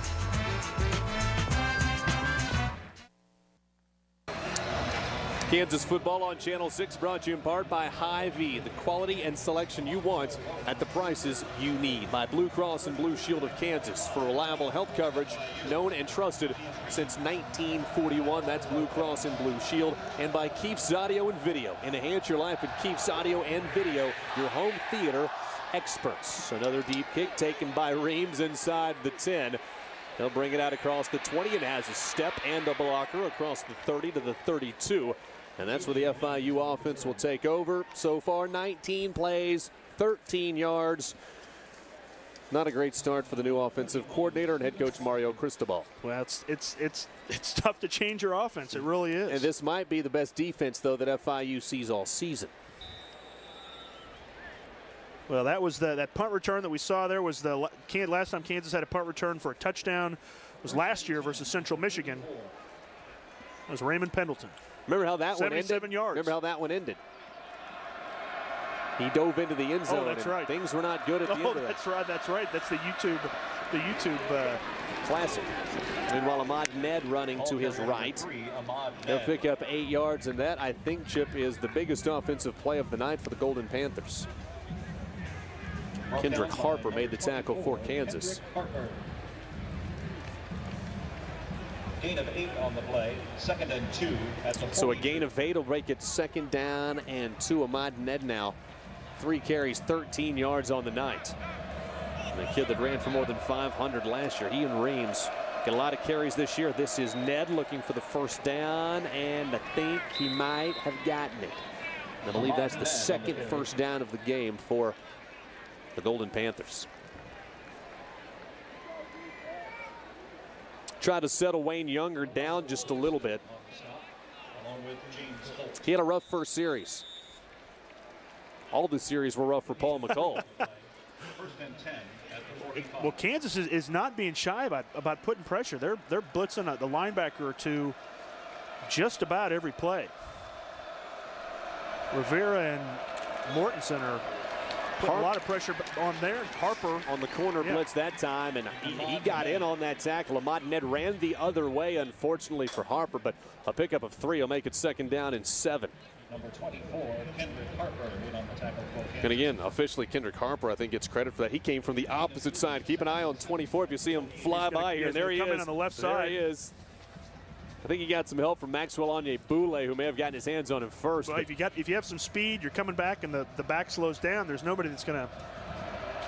Kansas football on Channel 6, brought to you in part by Hy-Vee, the quality and selection you want at the prices you need. By Blue Cross and Blue Shield of Kansas for reliable health coverage known and trusted since 1941. That's Blue Cross and Blue Shield. And by Keefe's Audio and Video. Enhance your life with Keefe's Audio and Video, your home theater experts. Another deep kick taken by Reams inside the 10. He'll bring it out across the 20 and has a step and a blocker across the 30 to the 32. And that's where the FIU offense will take over. So far, 19 plays, 13 yards. Not a great start for the new offensive coordinator and head coach Mario Cristobal. Well, it's tough to change your offense. It really is. And this might be the best defense, though, that FIU sees all season. Well, that was that punt return that we saw there was the last time Kansas had a punt return for a touchdown was last year versus Central Michigan. It was Raymond Pendleton. Remember how that one ended? 77 yards. Remember how that one ended? He dove into the end zone. Oh, that's right. Things were not good at the end of that. That's right. That's right. That's the YouTube classic. Meanwhile, Ahmad Ned running to his right. He'll pick up 8 yards, and that, I think, Chip, is the biggest offensive play of the night for the Golden Panthers. Kendrick Harper made the tackle for Kansas. Gain of 8 on the play, 2nd and 2 at the 40. So a gain of 8 will make it 2nd down and 2. Ahmad Ned now 3 carries, 13 yards on the night. The kid that ran for more than 500 last year, he and Reams get a lot of carries this year. This is Ned looking for the 1st down, and I think he might have gotten it. I believe that's the 2nd 1st down of the game for the Golden Panthers. Try to settle Wayne Younger down just a little bit. He had a rough first series. all the series were rough for Paul McCall. First and 10 at the 45. Well, Kansas is not being shy about putting pressure. They're blitzing the linebacker or two just about every play. Rivera and Mortensen are putting a lot of pressure on there. Harper on the corner blitz that time, and he got in on that tackle. Ahmad Ned ran the other way, unfortunately for Harper, but a pickup of 3 will make it 2nd down and 7. Number 24, Kendrick Harper, in on the tackle for Kansas. And again, officially Kendrick Harper, I think, gets credit for that. He came from the opposite side. Keep an eye on 24 if you see him fly by here. There he is. Come in on the left side. There he is. I think he got some help from Maxwell Onyebule, who may have gotten his hands on him first. Well, if you have some speed, you're coming back and the back slows down, there's nobody that's going to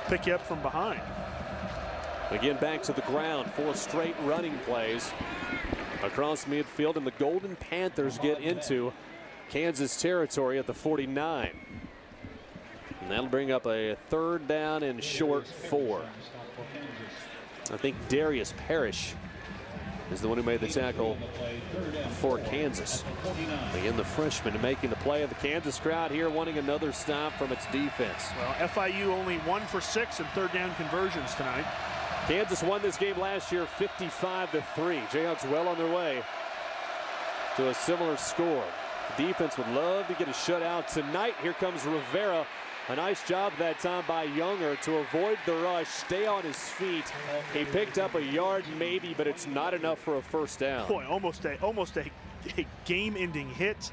pick you up from behind. Again, back to the ground. 4 straight running plays across midfield, and the Golden Panthers get into Kansas territory at the 49. And that'll bring up a 3rd down and short 4. I think Darius Parrish is the one who made the tackle for Kansas. Again, the freshman making the play of the Kansas crowd here, wanting another stop from its defense. Well, FIU only 1 for 6 in 3rd down conversions tonight. Kansas won this game last year 55-3. Jayhawks well on their way to a similar score. The defense would love to get a shutout tonight. Here comes Rivera. A nice job that time by Younger to avoid the rush, stay on his feet. He picked up a yard maybe, but it's not enough for a 1st down. Boy, almost a game-ending hit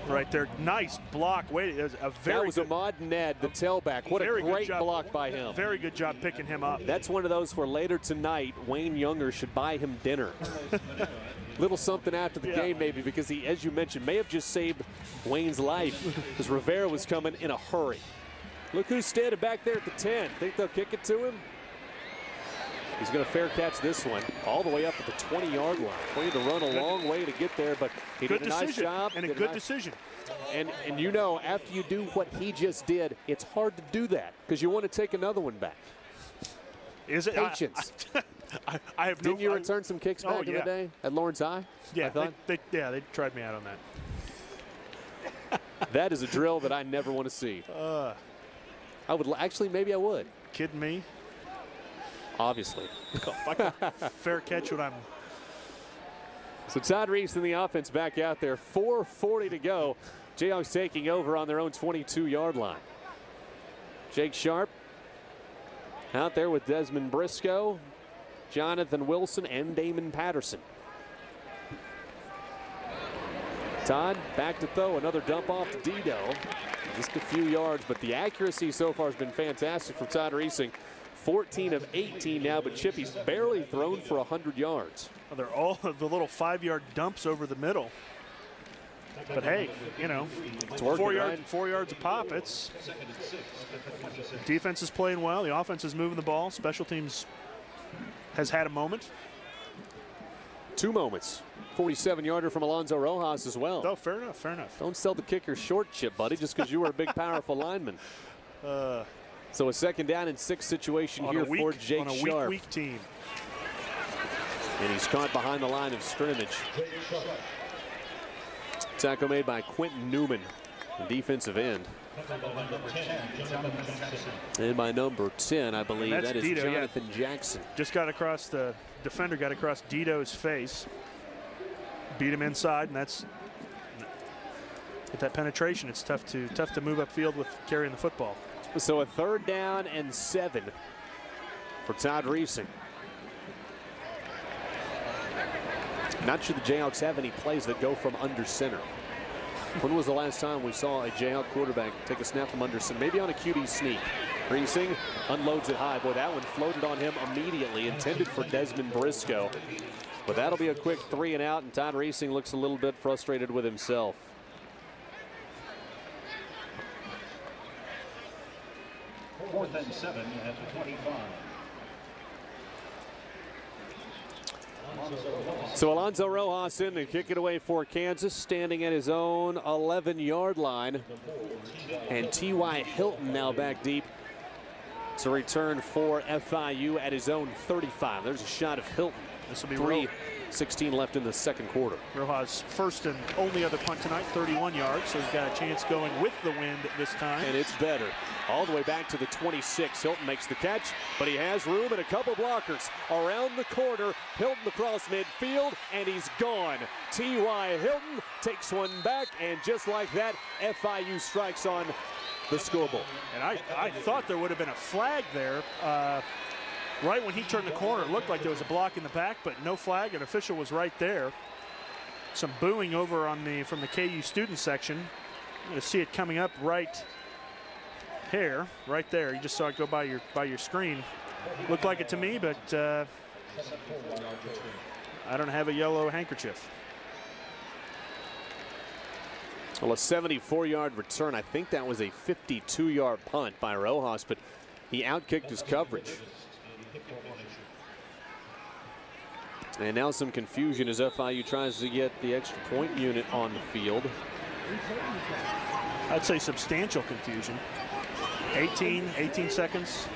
right there. Nice block. Wait, it was a very that was Ahmad Ned, the tailback. What a great block by him. Very good job picking him up. That's one of those where later tonight, Wayne Younger should buy him dinner. Little something after the game maybe, because he, as you mentioned, may have just saved Wayne's life because Rivera was coming in a hurry. Look who's standing back there at the 10. Think they'll kick it to him? He's going to fair catch this one all the way up at the 20-yard line. Wayne to run a long way to get there, but he did a nice job. And a good decision. And you know, after you do what he just did, it's hard to do that because you want to take another one back. Is it? Patience. I have Didn't you return some kicks back in the day at Lawrence High? Yeah, they tried me out on that. That is a drill that I never want to see. I would actually, maybe I would. Kidding me? Obviously. If I can fair catch what I'm. So Todd Reese in the offense back out there. 4:40 to go. Jayhawks taking over on their own 22-yard line. Jake Sharp out there with Desmond Briscoe, Jonathan Wilson, and Damon Patterson. Todd back to throw. Another dump off to Dido. Just a few yards, but the accuracy so far has been fantastic from Todd Reesing. 14 of 18 now, but Chippy's barely thrown for 100 yards. Well, they're all the little 5-yard dumps over the middle. But hey, you know, it's working, 4 yards a pop. It's defense is playing well. The offense is moving the ball. Special teams has had a moment. 2 moments. 47-yarder from Alonzo Rojas as well. Oh, fair enough, fair enough. Don't sell the kicker short, Chip, buddy, just because you were a big, powerful lineman. So a 2nd down and 6 situation here for Jake Sharp. On a weak team. And he's caught behind the line of scrimmage. Tackle made by Quentin Newman, the defensive end. And by number 10, I believe that is Dido, Jonathan Jackson. Just got across the defender, got across Dido's face. Beat him inside, and that's with that penetration. It's tough to move upfield with carrying the football. So a 3rd down and 7 for Todd Reesing. Not sure the Jayhawks have any plays that go from under center. When was the last time we saw a Jayhawk quarterback take a snap from under center? Maybe on a QB sneak. Reesing unloads it high. Boy, that one floated on him immediately, intended for Desmond Briscoe. But that'll be a quick 3 and out, and Todd Reesing looks a little bit frustrated with himself. Fourth and 7 at the 25. So Alonzo Rojas in to kick it away for Kansas, standing at his own 11-yard line. And T.Y. Hilton now back deep to return for FIU at his own 35. There's a shot of Hilton This will be 3:16 left in the second quarter. Rojas' first and only other punt tonight, 31 yards, so he's got a chance going with the wind this time. And it's better. All the way back to the 26. Hilton makes the catch, but he has room and a couple blockers around the corner. Hilton across midfield, and he's gone. T.Y. Hilton takes one back, and just like that, FIU strikes on the scoreboard. And I thought there would have been a flag there. Right when he turned the corner, it looked like there was a block in the back, but no flag. An official was right there. Some booing over from the KU student section. I'm going to see it coming up right here, right there. You just saw it go by your screen. Looked like it to me, but I don't have a yellow handkerchief. Well, a 74-yard return. I think that was a 52-yard punt by Rojas, but he outkicked his coverage. And now some confusion as FIU tries to get the extra point unit on the field. I'd say substantial confusion. 18 seconds.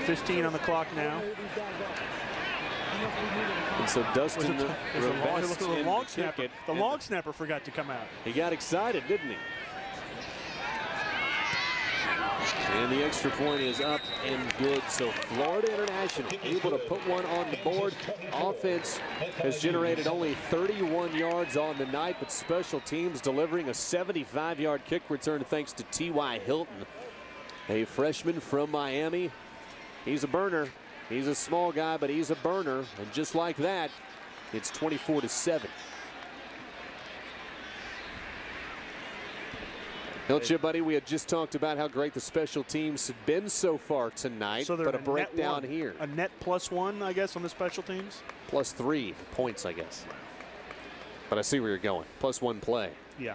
15 on the clock now. And so Dustin, the long snapper forgot to come out. He got excited, didn't he? And the extra point is up and good. So Florida International able to put one on the board. Offense has generated only 31 yards on the night, but special teams delivering a 75-yard kick return thanks to T.Y. Hilton, a freshman from Miami. He's a burner. He's a small guy, but he's a burner. And just like that, it's 24-7. Don't you, buddy? We had just talked about how great the special teams had been so far tonight, so but a breakdown here. A net +1, I guess, on the special teams? +3 points, I guess. But I see where you're going. +1 play. Yeah.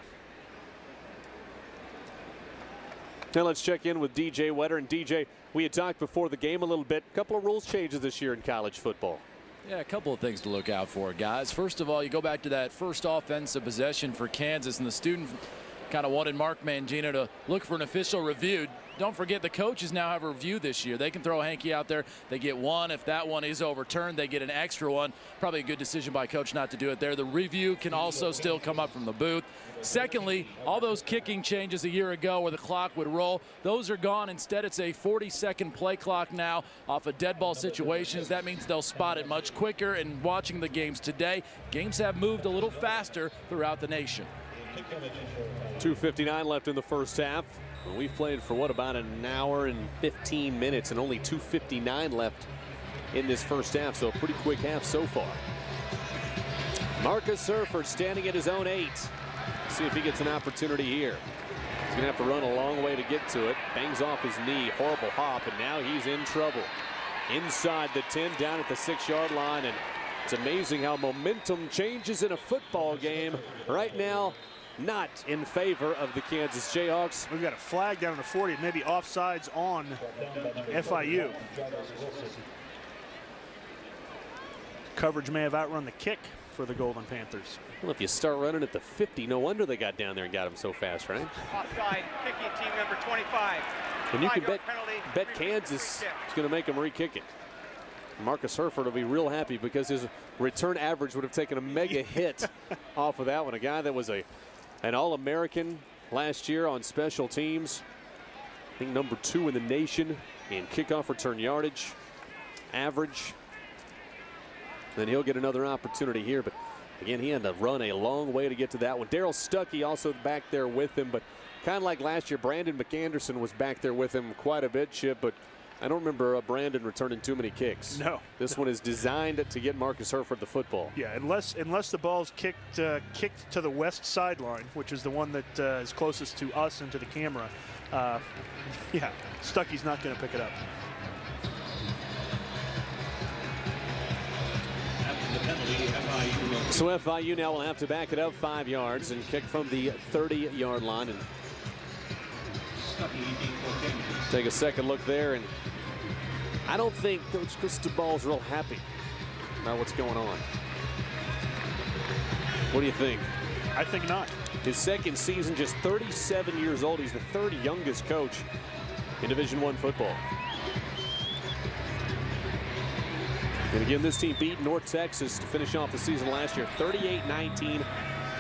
Now let's check in with DJ Wetter. And DJ, we had talked before the game a little bit. A couple of rules changes this year in college football. Yeah, a couple of things to look out for, guys. First of all, you go back to that first offensive possession for Kansas, and the student kind of wanted Mark Mangino to look for an official review. Don't forget the coaches now have a review this year. They can throw Hanky out there. They get one. If that one is overturned, they get an extra one. Probably a good decision by coach not to do it there. The review can also still come up from the booth. Secondly, all those kicking changes a year ago where the clock would roll, those are gone. Instead, it's a 40-second play clock now off of dead ball situations. That means they'll spot it much quicker. And watching the games today, games have moved a little faster throughout the nation. 2:59 left in the first half. We've played for what, about an hour and 15 minutes, and only 2:59 left in this first half, so a pretty quick half so far. Marcus Surford standing at his own 8. See if he gets an opportunity here. He's going to have to run a long way to get to it. Bangs off his knee, horrible hop, and now he's in trouble. Inside the 10, down at the 6-yard line, and it's amazing how momentum changes in a football game. Right now, not in favor of the Kansas Jayhawks. We've got a flag down to 40, maybe offsides on FIU. Coverage may have outrun the kick for the Golden Panthers. Well, if you start running at the 50, no wonder they got down there and got him so fast, right? Offside, kicking team number 25. And you can bet Kansas is going to make him re-kick it. Marcus Herford will be real happy because his return average would have taken a mega hit off of that one. A guy that was an All-American last year on special teams. I think number 2 in the nation in kickoff return yardage average. Then he'll get another opportunity here, but again, he had to run a long way to get to that one. Darryl Stuckey also back there with him, but kind of like last year, Brandon McAnderson was back there with him quite a bit, Chip, but I don't remember Brandon returning too many kicks. No. This one is designed to get Marcus Herford the football. Yeah, unless the ball's kicked to the west sideline, which is the one that is closest to us and to the camera. Yeah, Stuckey's not going to pick it up. So FIU now will have to back it up 5 yards and kick from the 30-yard line. And take a second look there, and I don't think Coach Cristobal's real happy about what's going on. What do you think? I think not. His second season, just 37 years old. He's the 3rd youngest coach in Division I football. And again, this team beat North Texas to finish off the season last year, 38-19.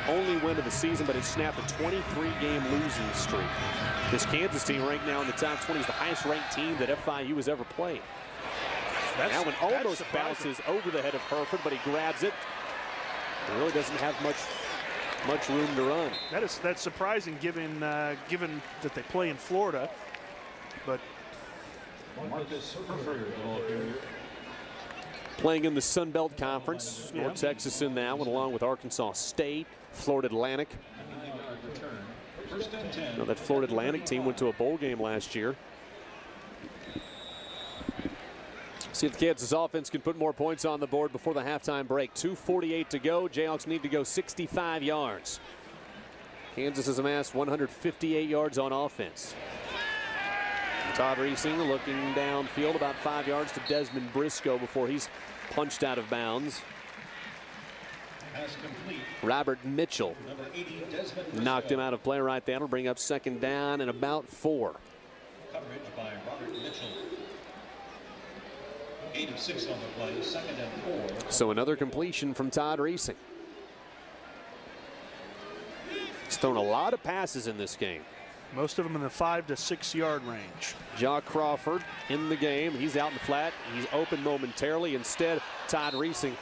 Only win of the season, but it snapped a 23-game losing streak. This Kansas team ranked now in the top 20 is the highest-ranked team that FIU has ever played. That one almost bounces over the head of Herford, but he grabs it. He really doesn't have much room to run. That's surprising given given that they play in Florida, but playing in the Sun Belt Conference, North Texas in that one, along with Arkansas State, Florida Atlantic. Now that Florida Atlantic team went to a bowl game last year. See if the Kansas offense can put more points on the board before the halftime break. 2:48 to go. Jayhawks need to go 65 yards. Kansas has amassed 158 yards on offense. Todd Reesing looking downfield about 5 yards to Desmond Briscoe before he's punched out of bounds. Robert Mitchell knocked him out of play right there. That'll bring up second down and about 4. Coverage by Robert Mitchell. 8 of 6 on the play, second and 4. So another completion from Todd Reesing. He's thrown a lot of passes in this game. most of them in the 5 to 6 yard range. Jaw Crawford in the game. He's out in the flat. He's open momentarily. Instead, Todd Reesing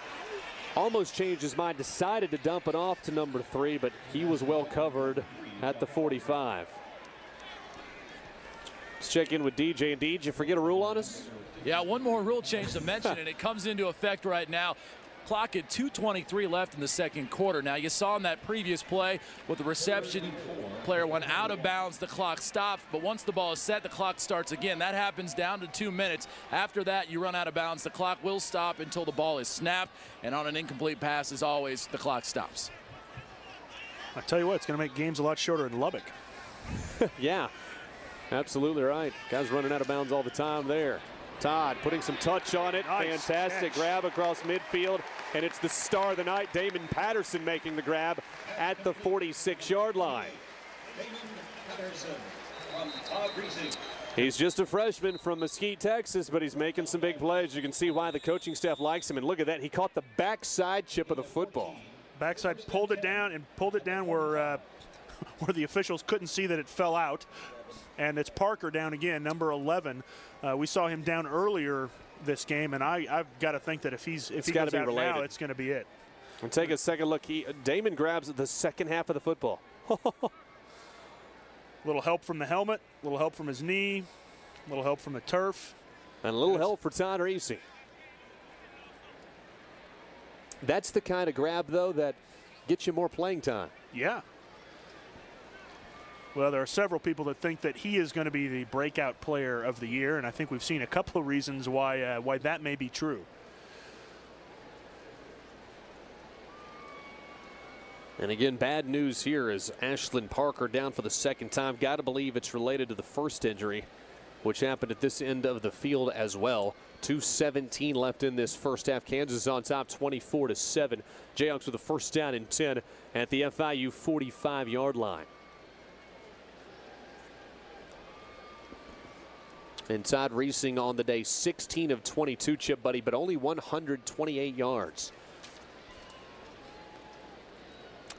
almost changed his mind, decided to dump it off to number 3, but he was well covered at the 45. Let's check in with DJ. And DJ, you forget a rule on us? Yeah, one more rule change to mention, and it comes into effect right now. Clock at 2:23 left in the second quarter. Now, you saw in that previous play with the reception, player went out of bounds, the clock stopped, but once the ball is set, the clock starts again. That happens down to 2 minutes. After that, you run out of bounds. The clock will stop until the ball is snapped, and on an incomplete pass, as always, the clock stops. I tell you what, it's going to make games a lot shorter in Lubbock. Yeah, absolutely right. Guys running out of bounds all the time there. Todd putting some touch on it. Nice Fantastic catch. grab across midfield, and it's the star of the night, Damon Patterson, making the grab at the 46-yard line. Damon Patterson from Todd Reesing. He's just a freshman from Mesquite, Texas, but he's making some big plays. You can see why the coaching staff likes him, and look at that. He caught the backside chip of the football. Backside pulled it down where where the officials couldn't see that it fell out. And it's Parker down again, number 11. We saw him down earlier this game, and I've got to think that if he goes out now, it's going to be it. And take a second look. Damon grabs the second half of the football. Little help from the helmet, little help from his knee, little help from the turf. And a little help for Todd Reesing. That's the kind of grab, though, that gets you more playing time. Yeah. Well, there are several people that think that he is going to be the breakout player of the year, and I think we've seen a couple of reasons why that may be true. And again, bad news here is Ashlyn Parker down for the second time. Got to believe it's related to the first injury, which happened at this end of the field as well. 2:17 left in this first half. Kansas is on top 24-7. Jayhawks with a first down and 10 at the FIU 45-yard line. And Todd Reesing on the day, 16 of 22, Chip Buddy, but only 128 yards.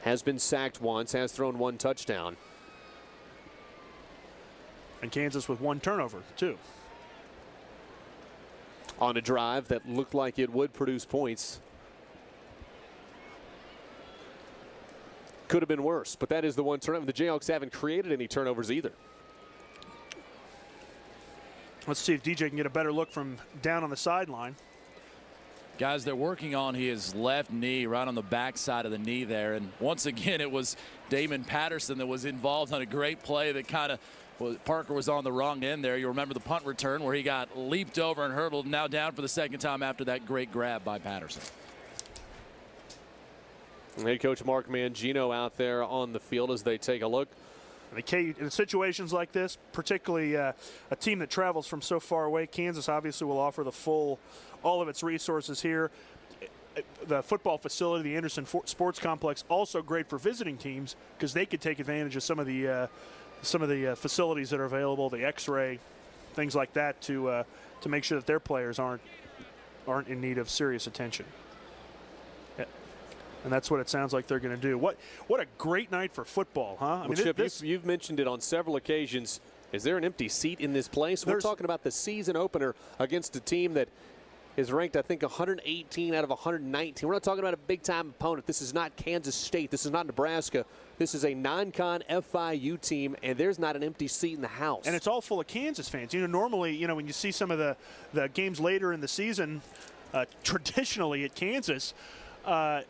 Has been sacked once, has thrown one touchdown. And Kansas with one turnover, too. On a drive that looked like it would produce points. Could have been worse, but that is the one turnover. The Jayhawks haven't created any turnovers either. Let's see if DJ can get a better look from down on the sideline. Guys, they're working on his left knee, right on the backside of the knee there. And once again, it was Damon Patterson that was involved on a great play that kind of, well, Parker was on the wrong end there. You remember the punt return where he got leaped over and hurdled, now down for the second time after that great grab by Patterson. Head coach Mark Mangino out there on the field as they take a look. In situations like this, particularly a team that travels from so far away, Kansas obviously will offer all of its resources here. The football facility, the Anderson Sports Complex, also great for visiting teams because they could take advantage of some of the facilities that are available, the X-ray, things like that, to make sure that their players aren't aren't in need of serious attention. Yeah. And that's what it sounds like they're going to do. What a great night for football, huh? I mean, Chip, you've mentioned it on several occasions. Is there an empty seat in this place? We're talking about the season opener against a team that is ranked, I think, 118 out of 119. We're not talking about a big-time opponent. This is not Kansas State. This is not Nebraska. This is a non-con FIU team, and there's not an empty seat in the house. And it's all full of Kansas fans. Normally, when you see some of the games later in the season, traditionally at Kansas, there's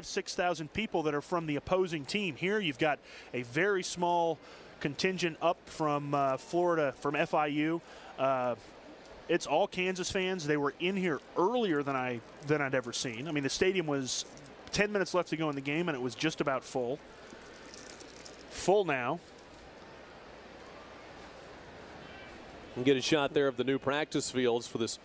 6,000 people that are from the opposing team. Here you've got a very small contingent up from Florida, from FIU. It's all Kansas fans. They were in here earlier than I'd ever seen. I mean, the stadium was 10 minutes left to go in the game, and it was just about full. Full now. And get a shot there of the new practice fields for this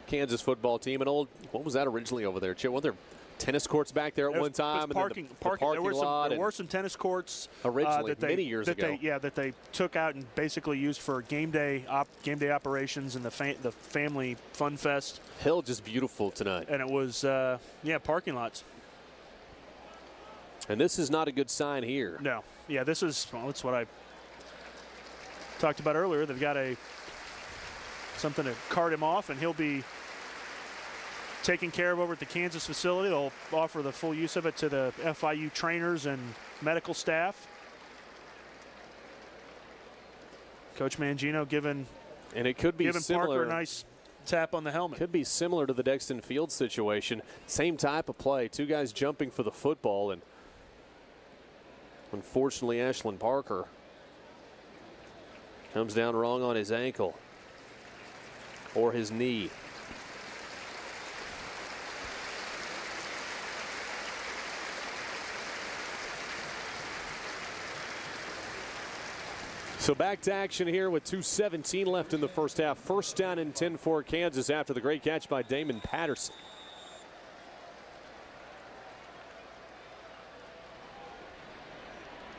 Kansas football team. An old, what was that originally over there, Chip? Weren't there tennis courts back there at one time? Parking, and the parking lot. There were some tennis courts originally, many years ago. That they took out and basically used for game day operations and the family fun fest. Hill just beautiful tonight. And it was parking lots. And this is not a good sign here. No. Yeah, this is, that's what I talked about earlier. They've got something to cart him off, and he'll be taken care of over at the Kansas facility. They'll offer the full use of it to the FIU trainers and medical staff. Coach Mangino giving Parker a nice tap on the helmet. Could be similar to the Dexton Field situation. Same type of play. Two guys jumping for the football, and unfortunately Ashlyn Parker comes down wrong on his ankle or his knee. So back to action here with 2:17 left in the first half. First down and 10 for Kansas after the great catch by Damon Patterson.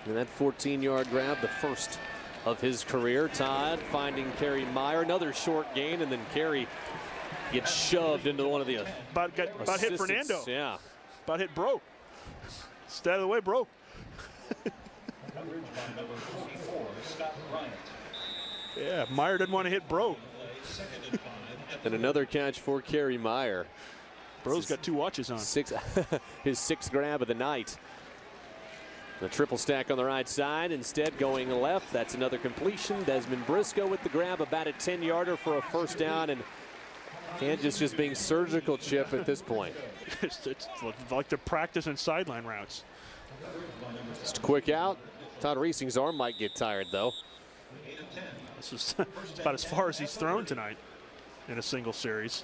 And that 14-yard grab, the first of his career. Todd finding Kerry Meyer. Another short gain, and then Kerry gets shoved into one of the about hit Fernando. Yeah. About hit Bro. Stay out of the way, Bro. Yeah, Meyer didn't want to hit Bro. And another catch for Kerry Meyer. Bro's got 2 watches on. His sixth grab of the night. The triple stack on the right side, instead going left. That's another completion. Desmond Briscoe with the grab, about a 10-yarder for a first down, and Kansas just being surgical, Chip, at this point. It's like they're practicing sideline routes. Just a quick out. Todd Reesing's arm might get tired, though. This is about as far as he's thrown tonight in a single series.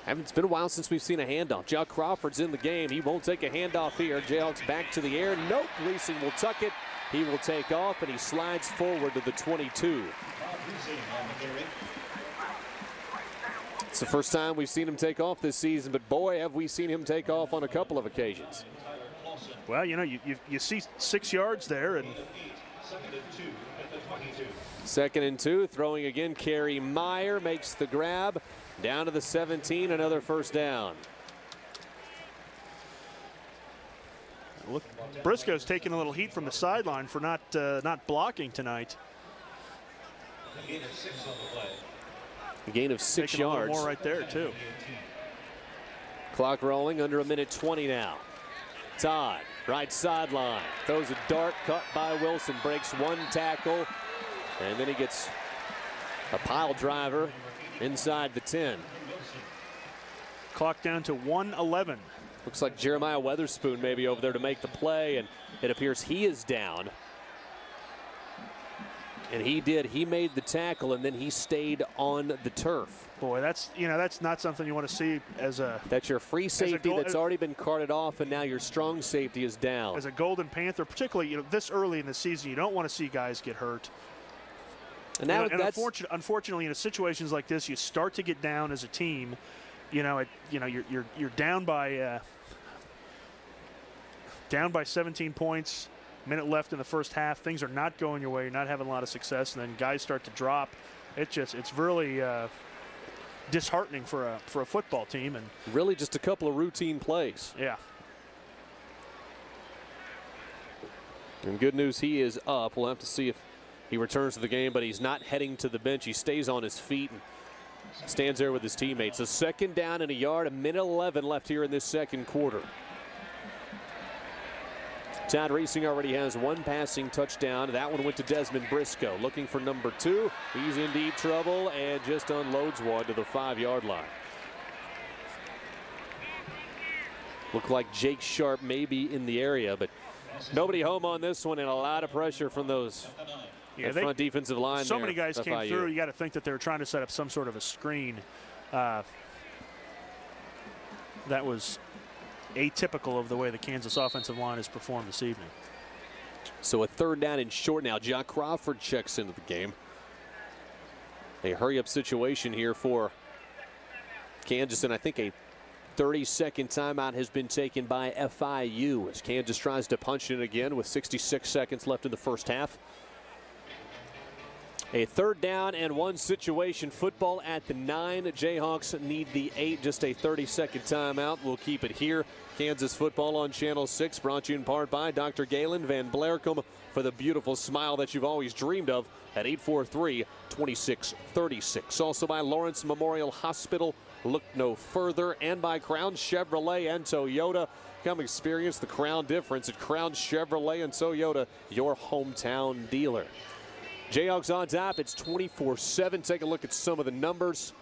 It's been a while since we've seen a handoff. Joe Crawford's in the game. He won't take a handoff here. Jayhawks back to the air. Nope. Reesing will tuck it. He will take off, and he slides forward to the 22. It's the first time we've seen him take off this season, but boy, have we seen him take off on a couple of occasions. Well, you see 6 yards there, and second and 2, throwing again. Kerry Meyer makes the grab down to the 17. Another first down. Look, Briscoe's taking a little heat from the sideline for not blocking tonight. A gain of 6 yards. A little more right there too. Clock rolling, under a minute 20 now. Todd, right sideline, throws a dart, cut by Wilson, breaks one tackle, and then he gets a pile driver inside the 10. Clock down to 1:11. Looks like Jeremiah Weatherspoon maybe over there to make the play, and it appears he is down. And he did. He made the tackle, and then he stayed on the turf. Boy, that's not something you want to see as a. That's your free safety that's already been carted off, and now your strong safety is down. As a Golden Panther, particularly this early in the season, you don't want to see guys get hurt. And now unfortunately, in situations like this, you start to get down as a team. You're down by 17 points. Minute left in the first half. Things are not going your way. You're not having a lot of success, and then guys start to drop. It's really disheartening for a football team, and really just a couple of routine plays. Yeah. And good news, he is up. We'll have to see if he returns to the game, but he's not heading to the bench. He stays on his feet and stands there with his teammates. A 2nd down and a yard, a minute 11 left here in this second quarter. Todd Reesing already has 1 passing touchdown. That one went to Desmond Briscoe. Looking for number 2. He's in deep trouble and just unloads one to the 5-yard line. Looked like Jake Sharp may be in the area, but nobody home on this one, and a lot of pressure from those front defensive line. So many guys came through. You got to think that they were trying to set up some sort of a screen. That was atypical of the way the Kansas offensive line has performed this evening. So a 3rd down and short now. John Crawford checks into the game. A hurry-up situation here for Kansas, and I think a 30-second timeout has been taken by FIU as Kansas tries to punch it again with 66 seconds left in the first half. A 3rd down and 1 situation. Football at the 9. Jayhawks need the 8. Just a 30-second timeout. We'll keep it here. Kansas football on Channel 6, brought to you in part by Dr. Galen Van Blerkum for the beautiful smile that you've always dreamed of at 843-2636. Also by Lawrence Memorial Hospital. Look no further. And by Crown Chevrolet and Toyota. Come experience the Crown difference at Crown Chevrolet and Toyota, your hometown dealer. Jayhawks on top. It's 24-7. Take a look at some of the numbers.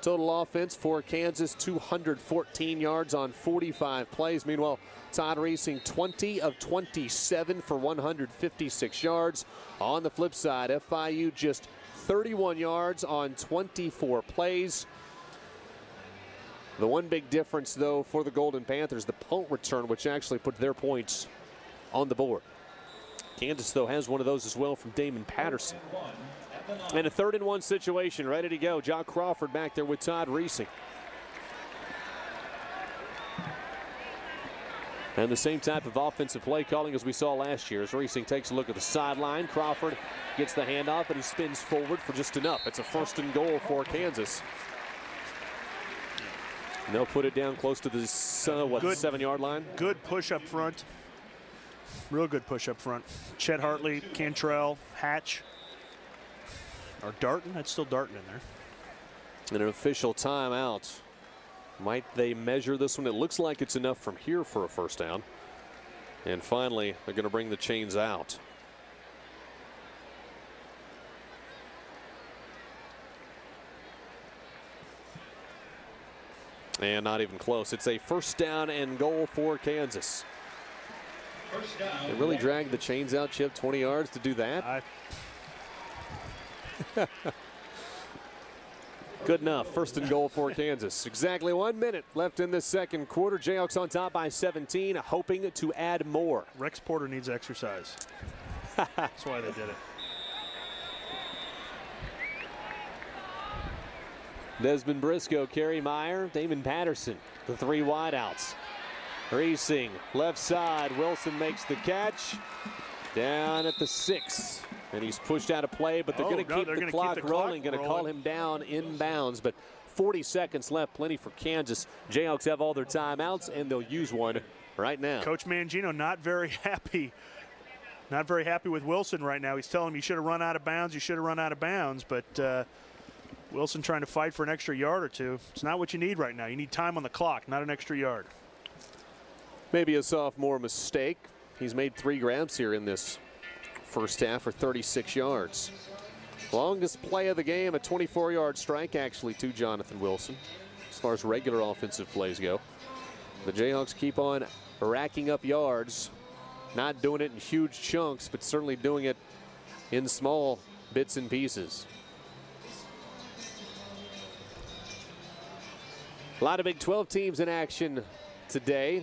Total offense for Kansas, 214 yards on 45 plays. Meanwhile, Todd Reesing, 20 of 27 for 156 yards. On the flip side, FIU just 31 yards on 24 plays. The one big difference, though, for the Golden Panthers, the punt return, which actually put their points on the board. Kansas, though, has one of those as well from Damon Patterson. And a 3rd and 1 situation, ready to go. John Crawford back there with Todd Reesing. And the same type of offensive play calling as we saw last year as Reesing takes a look at the sideline. Crawford gets the handoff, and he spins forward for just enough. It's a 1st and goal for Kansas. And they'll put it down close to the 7-yard line. Good push up front. Real good push up front. Chet Hartley, Cantrell, Hatch, or Darton. That's still Darton in there. And an official timeout. Might they measure this one? It looks like it's enough from here for a 1st down. And finally, they're going to bring the chains out. And not even close. It's a 1st down and goal for Kansas. They really dragged the chains out, Chip, 20 yards to do that. Good enough. 1st and goal for Kansas. Exactly 1 minute left in this second quarter. Jayhawks on top by 17, hoping to add more. Rex Porter needs exercise. That's why they did it. Desmond Briscoe, Kerry Meyer, Damon Patterson, the 3 wideouts. Reesing, left side. Wilson makes the catch. Down at the 6. And he's pushed out of play, but they're going to keep the clock rolling. Going to call him down inbounds. But 40 seconds left, plenty for Kansas. Jayhawks have all their timeouts, and they'll use one right now. Coach Mangino not very happy. Not very happy with Wilson right now. He's telling him you should have run out of bounds. You should have run out of bounds. But Wilson trying to fight for an extra yard or 2. It's not what you need right now. You need time on the clock, not an extra yard. Maybe a sophomore mistake. He's made 3 grabs here in this first half for 36 yards. Longest play of the game, a 24-yard strike actually to Jonathan Wilson as far as regular offensive plays go. The Jayhawks keep on racking up yards, not doing it in huge chunks, but certainly doing it in small bits and pieces. A lot of Big 12 teams in action today.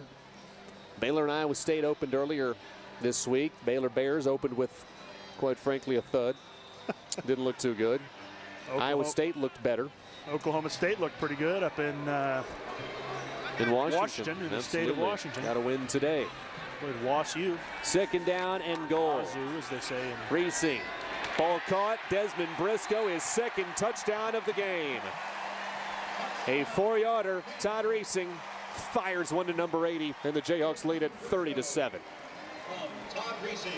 Baylor and Iowa State opened earlier this week. Baylor Bears opened with, quite frankly, a thud. Didn't look too good. Iowa State looked better. Oklahoma State looked pretty good up in Washington. In the state of Washington. Got to win today. With WashU. 2nd down and goal. Wazoo, as they say. Reesing Ball caught. Desmond Briscoe, his second touchdown of the game. A 4-yarder. Todd Reesing fires one to number 80, and the Jayhawks lead it 30-7. Todd Reesing.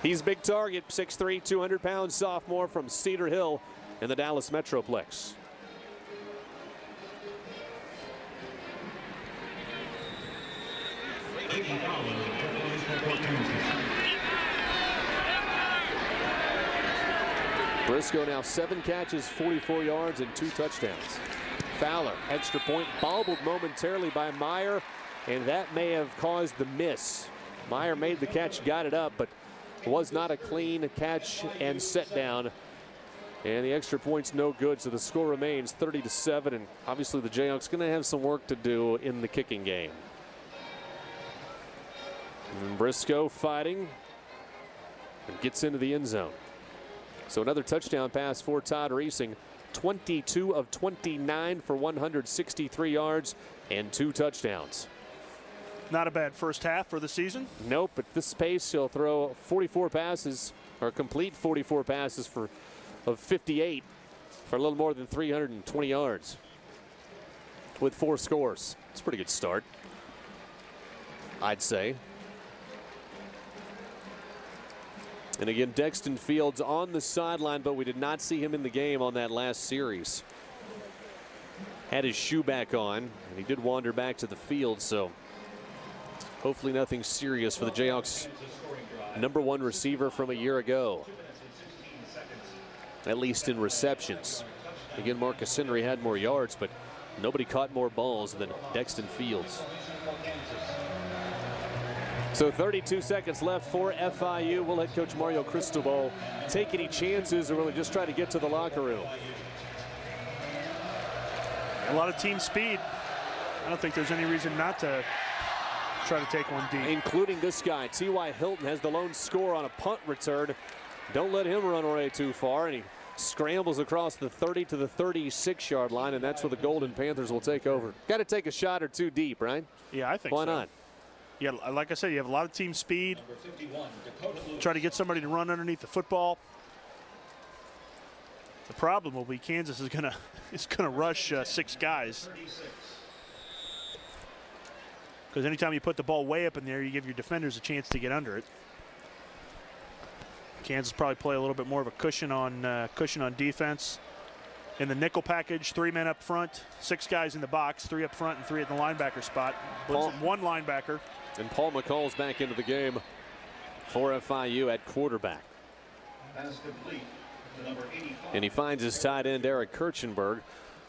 He's big target, 6'3", 200-pound sophomore from Cedar Hill in the Dallas Metroplex. Briscoe now 7 catches, 44 yards, and 2 touchdowns. Fowler, extra point, bobbled momentarily by Meyer, and that may have caused the miss. Meyer made the catch, got it up, but was not a clean catch and set down. And the extra point's no good, so the score remains 30-7, and obviously the Jayhawks going to have some work to do in the kicking game. And Briscoe fighting and gets into the end zone. So another touchdown pass for Todd Reesing. 22 of 29 for 163 yards and 2 touchdowns. Not a bad first half for the season. Nope, at this pace he'll throw 44 passes, or complete 44 passes of 58 for a little more than 320 yards with 4 scores. It's a pretty good start, I'd say. And again, Dexton Fields on the sideline, but we did not see him in the game on that last series. Had his shoe back on, and he did wander back to the field, so hopefully nothing serious for the Jayhawks' #1 receiver from a year ago, at least in receptions. Again, Marcus Henry had more yards, but nobody caught more balls than Dexton Fields. So 32 seconds left for FIU. Will head coach Mario Cristobal take any chances, or will he just try to get to the locker room? A lot of team speed. I don't think there's any reason not to try to take one deep. Including this guy. T.Y. Hilton has the lone score on a punt return. Don't let him run away too far, and he scrambles across the 30 to the 36-yard line, and that's where the Golden Panthers will take over. Got to take a shot or two deep, right? Yeah, I think so. Why not? Yeah, like I said, you have a lot of team speed. Try to get somebody to run underneath the football. The problem will be Kansas is gonna rush 6 guys. Because anytime you put the ball way up in there, you give your defenders a chance to get under it. Kansas probably play a little bit more of a cushion on defense. In the nickel package, 3 men up front, 6 guys in the box, 3 up front and 3 at the linebacker spot. Blitzing 1 linebacker. And Paul McCall's back into the game for FIU at quarterback. And he finds his tight end, Eric Kirchenberg.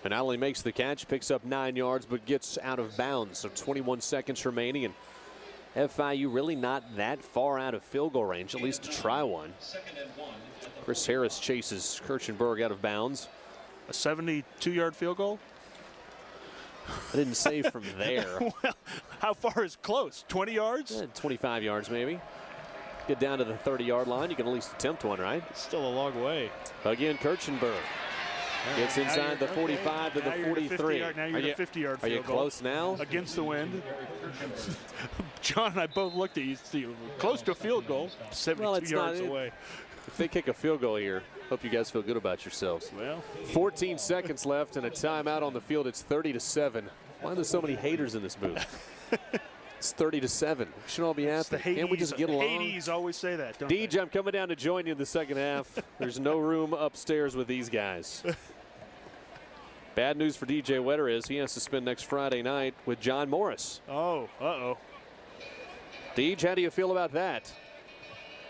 And not only makes the catch, picks up 9 yards, but gets out of bounds. So 21 seconds remaining, and FIU really not that far out of field goal range, at least to try one. Chris Harris chases Kirchenberg out of bounds. A 72-yard field goal? I didn't say from there. Well, how far is close? 20 yards? 25 yards maybe. Get down to the 30-yard line. You can at least attempt one, right? It's still a long way. Again, Kirchenberg gets inside the 45 to the 43. Now you're the 50-yard field goal. Are you close now? Against the wind. John and I both looked at you. Close to a field goal. 72 yards away. If they kick a field goal here, hope you guys feel good about yourselves. Well, 14 seconds left and a timeout on the field. It's 30-7. Why are there so many haters in this booth? It's 30-7. We should all be happy. Can't we just get along? The Hades always say that, don't Deej, I'm coming down to join you in the second half. There's no room upstairs with these guys. Bad news for DJ Wetter is he has to spend next Friday night with John Morris. Oh, uh-oh. Deej, how do you feel about that?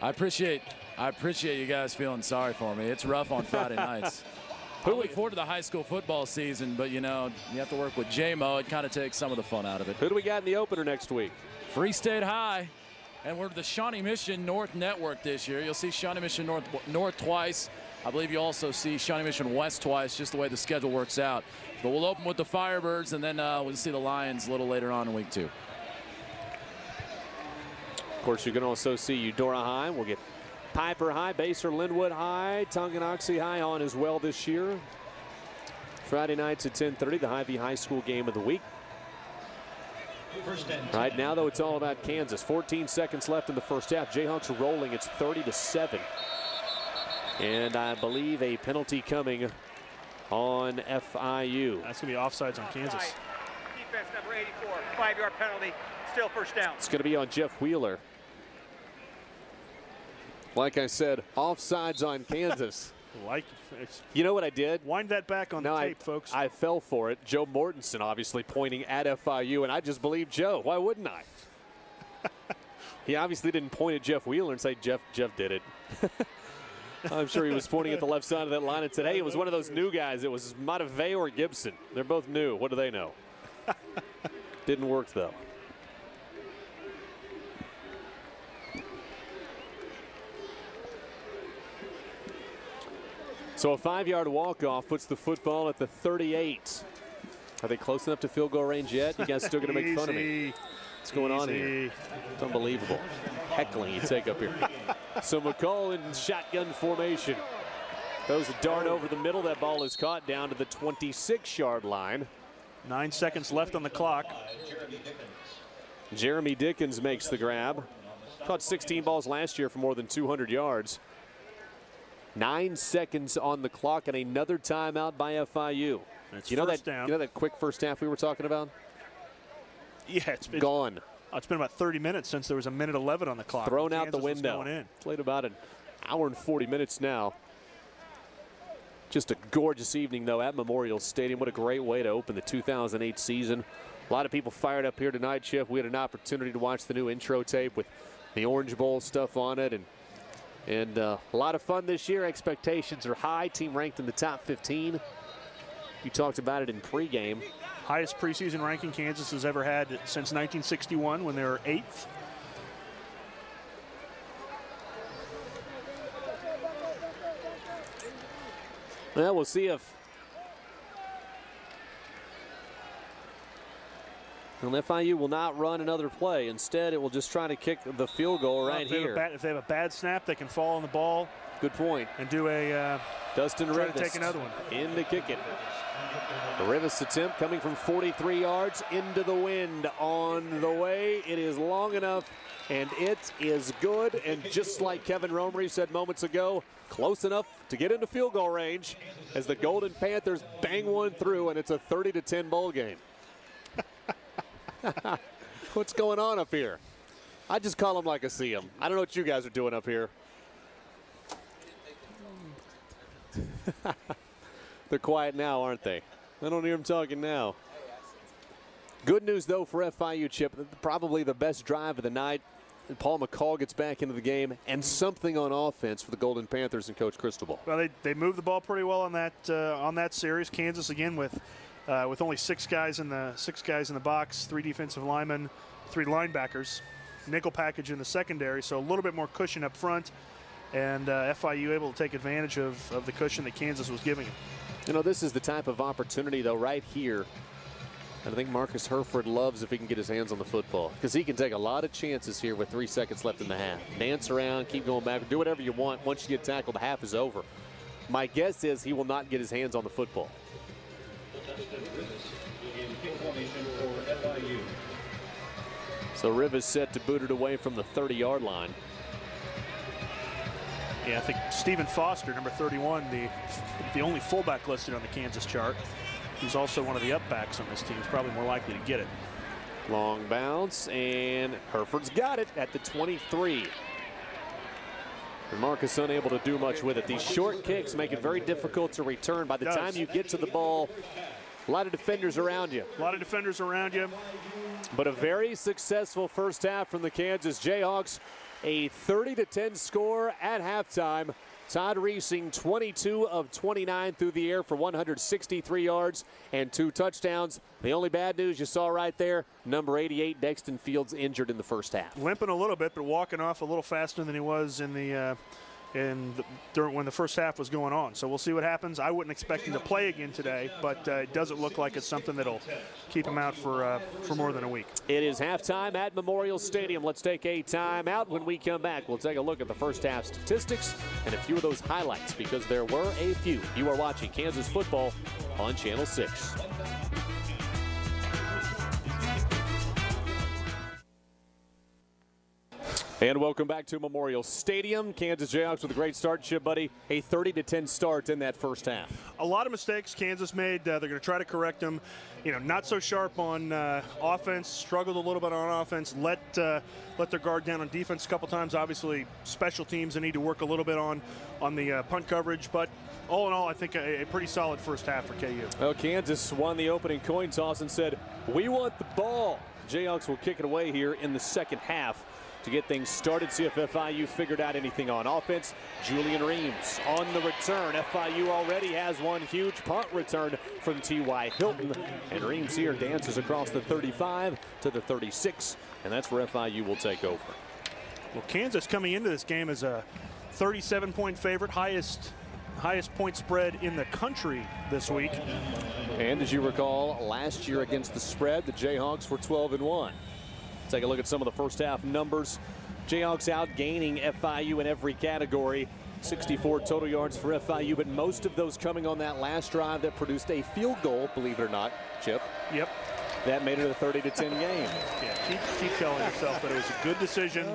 I appreciate you guys feeling sorry for me. It's rough on Friday nights. I look forward to the high school football season, but, you know, you have to work with JMO. It kind of takes some of the fun out of it. Who do we got in the opener next week? Free State High. And we're the Shawnee Mission North Network this year. You'll see Shawnee Mission North twice. I believe you also see Shawnee Mission West twice, just the way the schedule works out. But we'll open with the Firebirds, and then we'll see the Lions a little later on in week 2. Of course, you can also see Eudora High. We'll get Piper High, Baser, Linwood High, Tonganoxie High on as well this year. Friday nights at 10:30, the Hy-Vee High School game of the week. Right now, though, it's all about Kansas. 14 seconds left in the first half. Jayhawks are rolling. It's 30-7. And I believe a penalty coming on FIU. That's going to be offsides on Kansas. Defense number 84, 5-yard penalty, still first down. It's going to be on Jeff Wheeler. Like I said, offsides on Kansas. You know what I did? Wind that back on the tape, folks. I fell for it. Joe Mortensen obviously pointing at FIU, and I just believed Joe. Why wouldn't I? He obviously didn't point at Jeff Wheeler and say, Jeff did it. I'm sure he was pointing at the left side of that line and said, hey, it was one of those new guys. It was Matavei or Gibson. They're both new. What do they know? Didn't work, though. So a 5-yard walk-off puts the football at the 38. Are they close enough to field goal range yet? You guys still going to make fun of me? What's going on here? It's unbelievable. Heckling you take up here. So McCall in shotgun formation. Throws a dart over the middle. That ball is caught down to the 26-yard line. 9 seconds left on the clock. Jeremy Dickens makes the grab. Caught 16 balls last year for more than 200 yards. 9 seconds on the clock and another timeout by FIU. That's you know down. that quick first half we were talking about? Yeah, it's been gone. It's been about 30 minutes since there was a minute 11 on the clock. Thrown out the window. Played about an hour and 40 minutes now. Just a gorgeous evening, though, at Memorial Stadium. What a great way to open the 2008 season. A lot of people fired up here tonight, Chip. We had an opportunity to watch the new intro tape with the Orange Bowl stuff on it. And a lot of fun this year. Expectations are high. Team ranked in the top 15. You talked about it in pregame. Highest preseason ranking Kansas has ever had since 1961 when they were 8th. Well, we'll see if FIU will not run another play. Instead, it will just try to kick the field goal right here. If they have a bad snap, they can fall on the ball. Good point. And do a Dustin try Rivas to take another one. In to kick it. The Rivas attempt coming from 43 yards into the wind on the way. It is long enough, and it is good. And just like Kevin Romery said moments ago, close enough to get into field goal range as the Golden Panthers bang one through, and it's a 30-10 bowl game. What's going on up here? I just call them like I see them. I don't know what you guys are doing up here. They're quiet now, aren't they? I don't hear them talking now. Good news, though, for FIU, Chip. Probably the best drive of the night. Paul McCall gets back into the game, and something on offense for the Golden Panthers and Coach Cristobal. Well, they moved the ball pretty well on that series. Kansas again with only six guys in the box, 3 defensive linemen, 3 linebackers, nickel package in the secondary, so a little bit more cushion up front, and FIU able to take advantage of the cushion that Kansas was giving them. You know, this is the type of opportunity, though, right here. And I think Marcus Herford loves if he can get his hands on the football, because he can take a lot of chances here with 3 seconds left in the half. Dance around, keep going back, do whatever you want. Once you get tackled, the half is over. My guess is he will not get his hands on the football. So Rivas set to boot it away from the 30-yard line. Yeah, I think Stephen Foster, number 31, the only fullback listed on the Kansas chart, who's also one of the upbacks on this team, is probably more likely to get it. Long bounce, and Herford's got it at the 23. And Marcus unable to do much with it. These short kicks make it very difficult to return. By the time you get to the ball, a lot of defenders around you. But a very successful first half from the Kansas Jayhawks. A 30-10 score at halftime. Todd Reesing, 22 of 29 through the air for 163 yards and 2 touchdowns. The only bad news you saw right there, number 88, Dexton Fields, injured in the first half. Limping a little bit, but walking off a little faster than he was during when the first half was going on. So we'll see what happens. I wouldn't expect him to play again today, but it doesn't look like it's something that'll keep him out for more than a week. It is halftime at Memorial Stadium. Let's take a timeout. When we come back, we'll take a look at the first half statistics and a few of those highlights, because there were a few. You are watching Kansas football on Channel 6. And welcome back to Memorial Stadium. Kansas Jayhawks with a great start, Chip, buddy. A 30-10 start in that first half. A lot of mistakes Kansas made. They're going to try to correct them. You know, not so sharp on offense. Struggled a little bit on offense. Let their guard down on defense a couple times. Obviously, special teams they need to work a little bit on the punt coverage. But all in all, I think a pretty solid first half for KU. Well, Kansas won the opening coin toss and said, "We want the ball." Jayhawks will kick it away here in the second half to get things started. See if FIU figured out anything on offense. Julian Reams on the return. FIU already has one huge punt return from T.Y. Hilton. And Reams here dances across the 35 to the 36. And that's where FIU will take over. Well, Kansas coming into this game as a 37-point favorite, highest point spread in the country this week. And as you recall, last year against the spread, the Jayhawks were 12-1. Take a look at some of the first half numbers. Jayhawks outgaining FIU in every category. 64 total yards for FIU, but most of those coming on that last drive that produced a field goal, believe it or not, Chip. Yep. That made it a 30-10 game. Yeah, keep telling yourself that it was a good decision,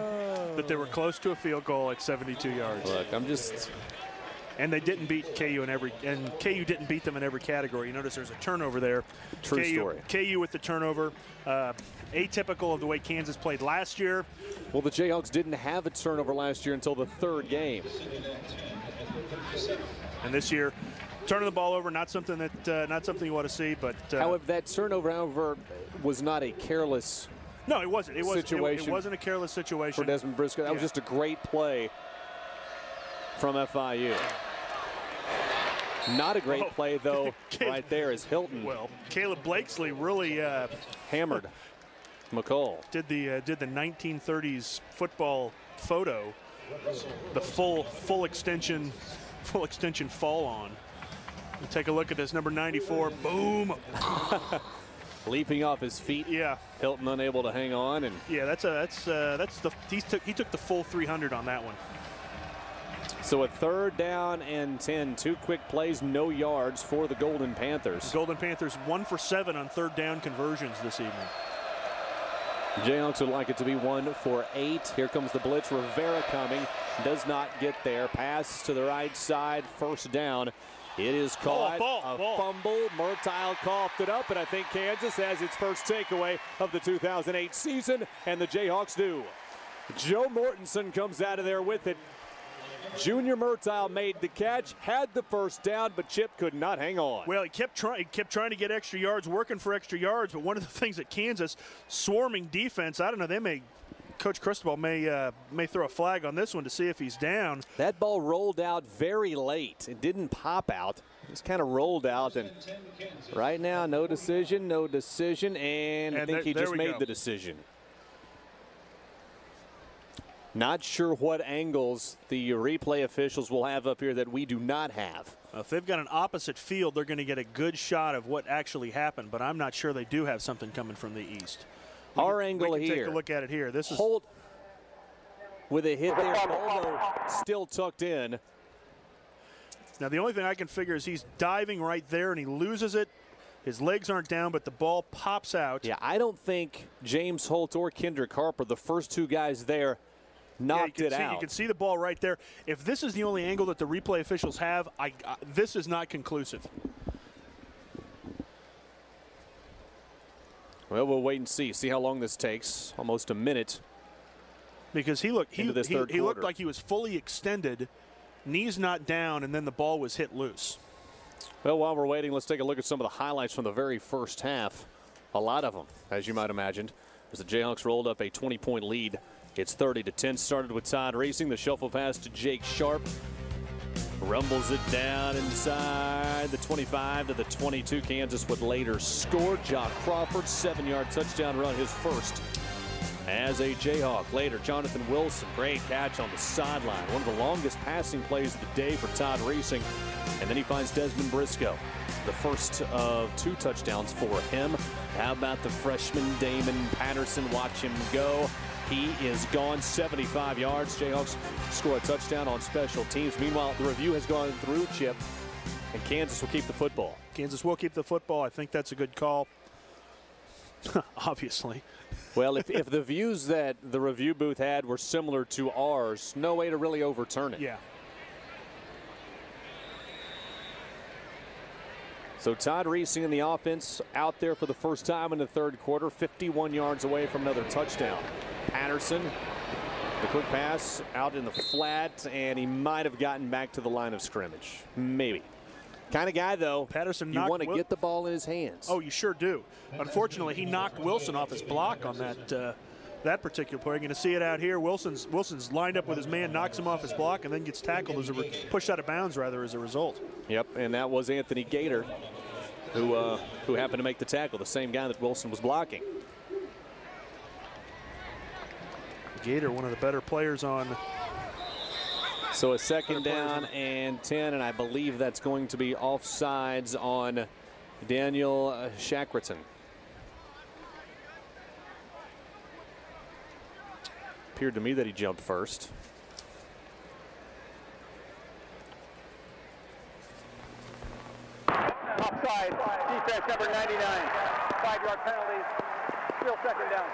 that they were close to a field goal at 72 yards. Look, I'm just... And they didn't beat KU KU didn't beat them in every category. You notice there's a turnover there. True story. KU with the turnover. Atypical of the way Kansas played last year. Well, the Jayhawks didn't have a turnover last year until the third game. And this year, turning the ball over, not something you want to see. But however, that turnover, however, was not a careless. No, it wasn't. It wasn't a careless situation for Desmond Briscoe. That was just a great play from FIU. Not a great play, though, right there is Hilton. Well, Caleb Blakesley really hammered McCall. Did the 1930s football photo, the full extension fall on. We'll take a look at this, number 94. Boom. Leaping off his feet. Yeah. Hilton unable to hang on, and yeah, he took the full 300 on that one. So a 3rd down and 10. 2 quick plays, no yards for the Golden Panthers. The Golden Panthers 1 for 7 on 3rd down conversions this evening. Jayhawks would like it to be 1 for 8. Here comes the blitz. Rivera coming. Does not get there. Pass to the right side. 1st down. It is caught. Ball. Fumble. Murtile coughed it up, and I think Kansas has its first takeaway of the 2008 season, and the Jayhawks do. Joe Mortensen comes out of there with it. Junior Murtile made the catch, had the 1st down, but Chip could not hang on. Well, he kept trying to get extra yards, working for extra yards. But one of the things that Kansas swarming defense, I don't know, Coach Cristobal may throw a flag on this one to see if he's down. That ball rolled out very late. It didn't pop out. It just kind of rolled out, and right now, no decision, and I think he just made the decision. Not sure what angles the replay officials will have up here that we do not have. If they've got an opposite field, they're going to get a good shot of what actually happened, but I'm not sure they do have something coming from the east. Our angle here. Take a look at it here. This is Holt with a hit there, although still tucked in. Now the only thing I can figure is he's diving right there and he loses it. His legs aren't down, but the ball pops out. Yeah, I don't think James Holt or Kendrick Harper, the first 2 guys there, knocked it out. You can see the ball right there. If this is the only angle that the replay officials have, this is not conclusive. Well, we'll wait and see how long this takes. Almost a minute. Because he looked like he was fully extended, knees not down, and then the ball was hit loose. Well, while we're waiting, let's take a look at some of the highlights from the very first half. A lot of them, as you might imagine, as the Jayhawks rolled up a 20-point lead. It's 30-10. Started with Todd Racing. The shuffle pass to Jake Sharp. Rumbles it down inside the 25 to the 22. Kansas would later score. Jock Crawford, 7-yard touchdown run, his first as a Jayhawk. Later, Jonathan Wilson, great catch on the sideline. One of the longest passing plays of the day for Todd Racing. And then he finds Desmond Briscoe, the first of 2 touchdowns for him. How about the freshman Damon Patterson? Watch him go. He is gone 75 yards. Jayhawks score a touchdown on special teams. Meanwhile, the review has gone through, Chip, and Kansas will keep the football. Kansas will keep the football. I think that's a good call. Obviously. Well, if the views that the review booth had were similar to ours, no way to really overturn it. Yeah. So Todd Reesing in the offense out there for the first time in the third quarter, 51 yards away from another touchdown. Patterson, the quick pass out in the flat, and he might have gotten back to the line of scrimmage. Maybe. Kind of guy, though, Patterson you want to get the ball in his hands. Oh, you sure do. Unfortunately, he knocked Wilson off his block on that particular play. You're going to see it out here. Wilson's lined up with his man, knocks him off his block, and then gets tackled pushed out of bounds rather as a result. Yep, and that was Anthony Gator, who happened to make the tackle, the same guy that Wilson was blocking. Gator, one of the better players on. So a second down and 10, and I believe that's going to be offsides on Daniel Shackleton. Appeared to me that he jumped first. Offside, defense number 99. 5-yard penalty, still second down.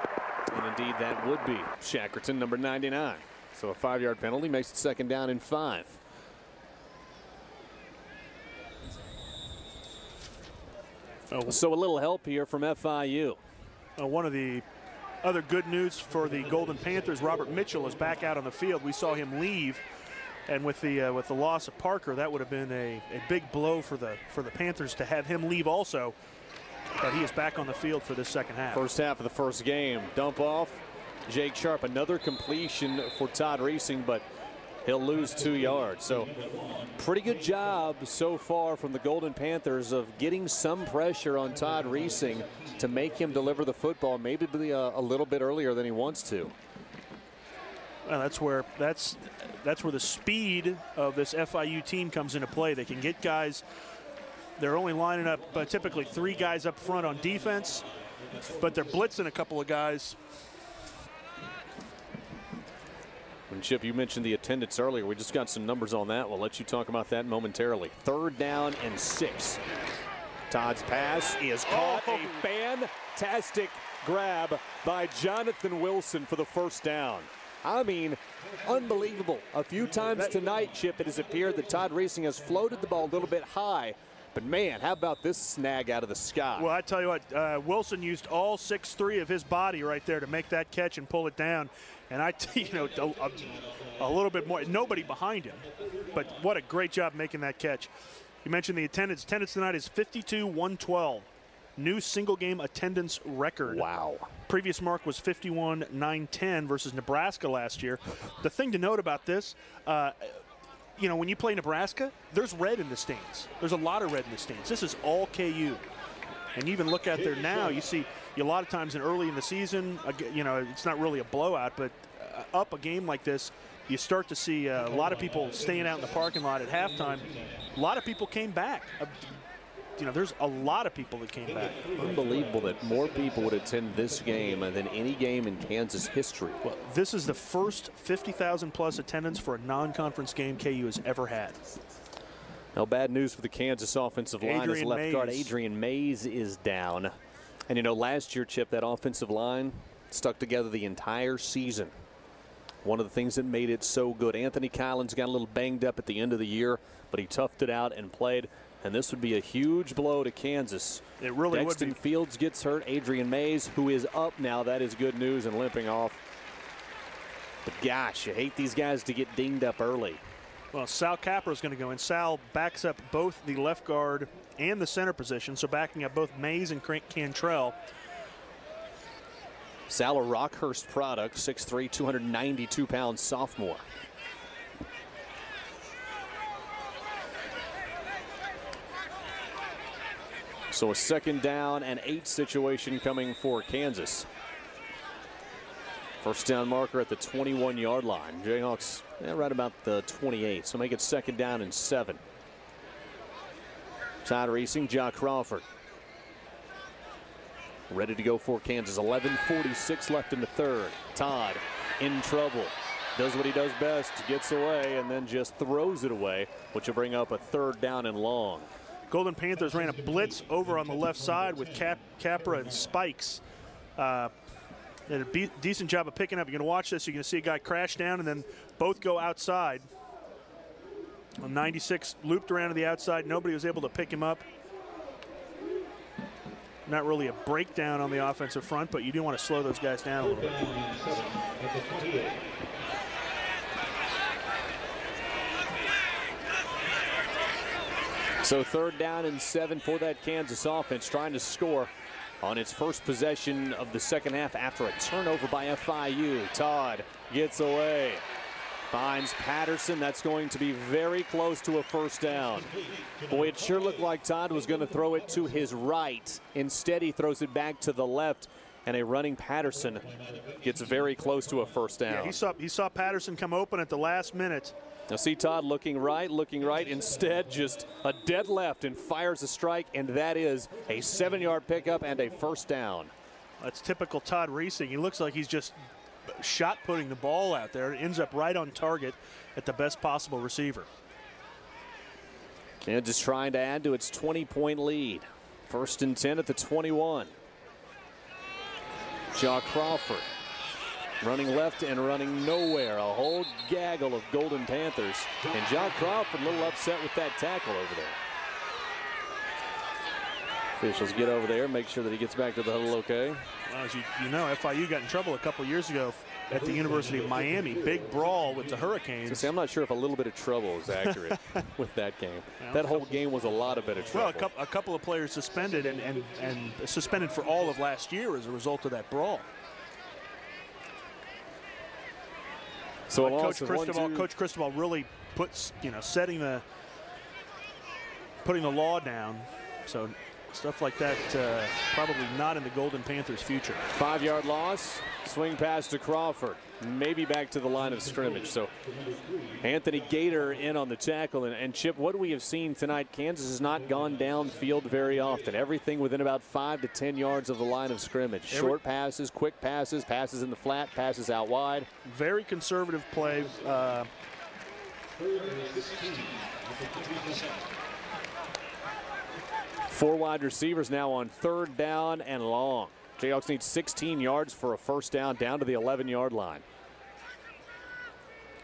And indeed, that would be Shackleton, number 99. So a 5-yard penalty makes it second down and 5. So a little help here from FIU. One of the other good news for the Golden Panthers, Robert Mitchell is back out on the field. We saw him leave, and with the loss of Parker, that would have been a big blow for the Panthers to have him leave also. But he is back on the field for this second half. First half of the first game. Dump off. Jake Sharp, another completion for Todd Reesing, but he'll lose 2 yards. So pretty good job so far from the Golden Panthers of getting some pressure on Todd Reesing to make him deliver the football, maybe a little bit earlier than he wants to. Well, that's where the speed of this FIU team comes into play. They can get guys. They're only lining up typically 3 guys up front on defense, but they're blitzing a couple of guys. And Chip, you mentioned the attendance earlier. We just got some numbers on that. We'll let you talk about that momentarily. 3rd down and 6. Todd's pass is caught. A fantastic grab by Jonathan Wilson for the first down. I mean, unbelievable. A few times tonight, Chip, it has appeared that Todd Reesing has floated the ball a little bit high. But, man, how about this snag out of the sky? Well, I tell you what, Wilson used all 6'3" of his body right there to make that catch and pull it down. And a little bit more, nobody behind him. But what a great job making that catch. You mentioned the attendance. Attendance tonight is 52,112. New single-game attendance record. Wow. Previous mark was 51,910 versus Nebraska last year. The thing to note about this, when you play Nebraska, there's red in the stands. There's a lot of red in the stands. This is all KU. And you even look out there now, you see a lot of times early in the season, it's not really a blowout, but up a game like this, you start to see a lot of people staying out in the parking lot at halftime. A lot of people came back. There's a lot of people that came back. Unbelievable that more people would attend this game than any game in Kansas history. Well, this is the first 50,000-plus attendance for a non-conference game KU has ever had. Now, bad news for the Kansas offensive line as left guard Adrian Mays is down. And, last year, Chip, that offensive line stuck together the entire season. One of the things that made it so good. Anthony Collins got a little banged up at the end of the year, but he toughed it out and played. And this would be a huge blow to Kansas. It really would be. Dexton Fields gets hurt. Adrian Mays, who is up now, that is good news, and limping off. But gosh, you hate these guys to get dinged up early. Well, Sal Capra is going to go in. Sal backs up both the left guard and the center position, so backing up both Mays and Cantrell. Sal, a Rockhurst product, 6'3", 292-pound sophomore. So a 2nd down and 8 situation coming for Kansas. First down marker at the 21-yard line. Jayhawks right about the 28, so make it 2nd down and 7. Todd Reesing, Jock Crawford. Ready to go for Kansas. 11:46 left in the 3rd. Todd in trouble. Does what he does best, gets away, and then just throws it away, which will bring up a 3rd down and long. Golden Panthers ran a blitz over on the left side with Capra and Spikes. did a decent job of picking up. You're going to watch this. You're going to see a guy crash down and then both go outside. On 96, looped around to the outside. Nobody was able to pick him up. Not really a breakdown on the offensive front, but you do want to slow those guys down a little bit. So 3rd down and 7 for that Kansas offense, trying to score on its first possession of the second half after a turnover by FIU. Todd gets away, finds Patterson. That's going to be very close to a first down. Boy, it sure looked like Todd was going to throw it to his right. Instead, he throws it back to the left, and a running Patterson gets very close to a first down. Yeah, he saw Patterson come open at the last minute. Now see Todd looking right. Instead, just a dead left and fires a strike, and that is a 7-yard pickup and a first down. That's typical Todd Reesing. He looks like he's just shot putting the ball out there. It ends up right on target at the best possible receiver. Kansas trying to add to its 20-point lead. 1st and 10 at the 21. Jaw Crawford running left and running nowhere. A whole gaggle of Golden Panthers. And Jaw Crawford a little upset with that tackle over there. Officials get over there, make sure that he gets back to the huddle okay. Well, as you know, FIU got in trouble a couple years ago at the University of Miami. Big brawl with the Hurricanes. So see, I'm not sure if a little bit of trouble is accurate with that game. Well, that whole game was a lot of bit of trouble. Well, a couple of players suspended and suspended for all of last year as a result of that brawl. So Coach Cristobal really puts, putting the law down. So stuff like that probably not in the Golden Panthers' future. 5-yard loss, swing pass to Crawford, maybe back to the line of scrimmage. So Anthony Gator in on the tackle. And Chip, what we have seen tonight, Kansas has not gone downfield very often. Everything within about 5 to 10 yards of the line of scrimmage. Short passes, quick passes, passes in the flat, passes out wide. Very conservative play. 4 wide receivers now on 3rd down and long. Jayhawks need 16 yards for a first down to the 11-yard line.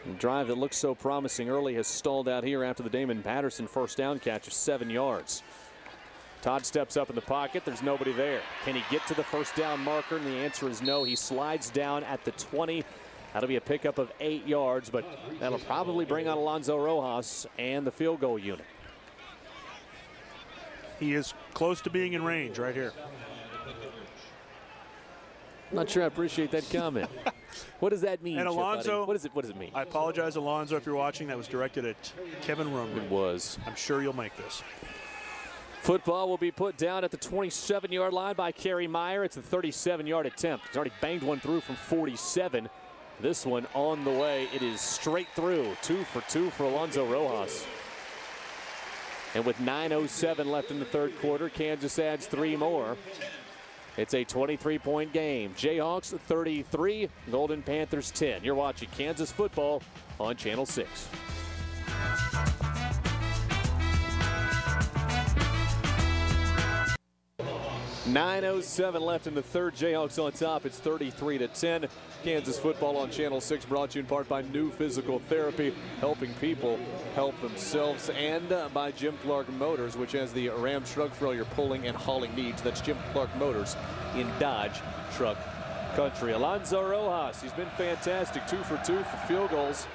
The drive that looked so promising early has stalled out here after the Damon Patterson first down catch of 7 yards. Todd steps up in the pocket. There's nobody there. Can he get to the first down marker? And the answer is no. He slides down at the 20. That'll be a pickup of 8 yards, but that'll probably bring on Alonzo Rojas and the field goal unit. He is close to being in range right here. Not sure I appreciate that comment. What does that mean, and Alonzo, what does it mean? I apologize, Alonzo, if you're watching. That was directed at Kevin Rumley. It was. I'm sure you'll make this. Football will be put down at the 27-yard line by Kerry Meyer. It's a 37-yard attempt. He's already banged one through from 47. This one on the way. It is straight through. 2 for 2 for Alonzo Rojas. And with 9:07 left in the 3rd quarter, Kansas adds 3 more. It's a 23-point game. Jayhawks 33, Golden Panthers 10. You're watching Kansas football on Channel 6. .907 left in the 3rd. Jayhawks on top. It's 33-10. Kansas football on Channel 6, brought to you in part by New Physical Therapy, helping people help themselves, and by Jim Clark Motors, which has the Ram truck for all your pulling and hauling needs. That's Jim Clark Motors in Dodge Truck Country. Alonzo Rojas, he's been fantastic. 2 for 2 for field goals.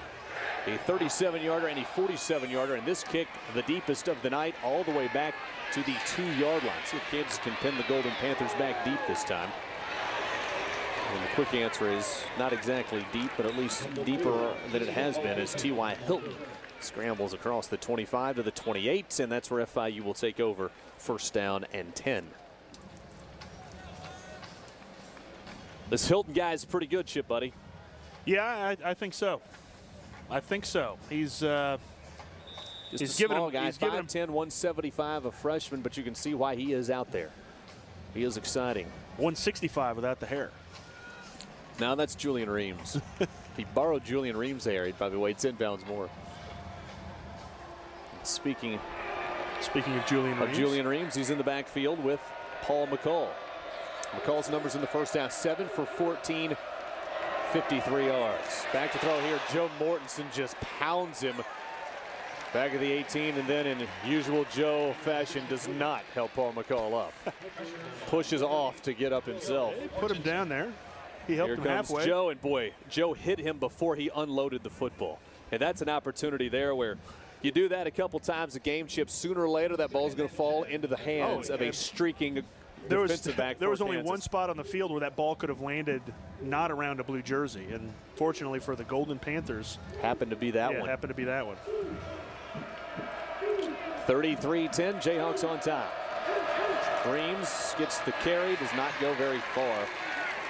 A 37-yarder and a 47-yarder, and this kick the deepest of the night all the way back to the 2-yard line. See if Kansas can pin the Golden Panthers back deep this time. And the quick answer is not exactly deep, but at least deeper than it has been, as T.Y. Hilton scrambles across the 25 to the 28, and that's where FIU will take over 1st down and 10. This Hilton guy is pretty good, Chip, buddy. Yeah, I think so. I think so. He's just a small guy, 5'10", 175, a freshman, but you can see why he is out there. He is exciting. 165 without the hair. Now that's Julian Reams. If he borrowed Julian Reams' hair, he'd probably weigh 10 pounds more. Speaking of Julian Reams. He's in the backfield with Paul McCall. McCall's numbers in the first half, 7 for 14, 53 yards. Back to throw here. Joe Mortensen just pounds him back of the 18, and then in usual Joe fashion does not help Paul McCall up. Pushes off to get up himself. Put him down there. He helped him halfway. Joe, and boy, Joe hit him before he unloaded the football. And that's an opportunity there where you do that a couple times a game, Chip. Sooner or later, that ball's going to fall into the hands of a streaking defensive back. There was only one spot on the field where that ball could have landed not around a blue jersey. And fortunately for the Golden Panthers, happened to be that one. Happened to be that one. 33-10, Jayhawks on top. Reams gets the carry, does not go very far.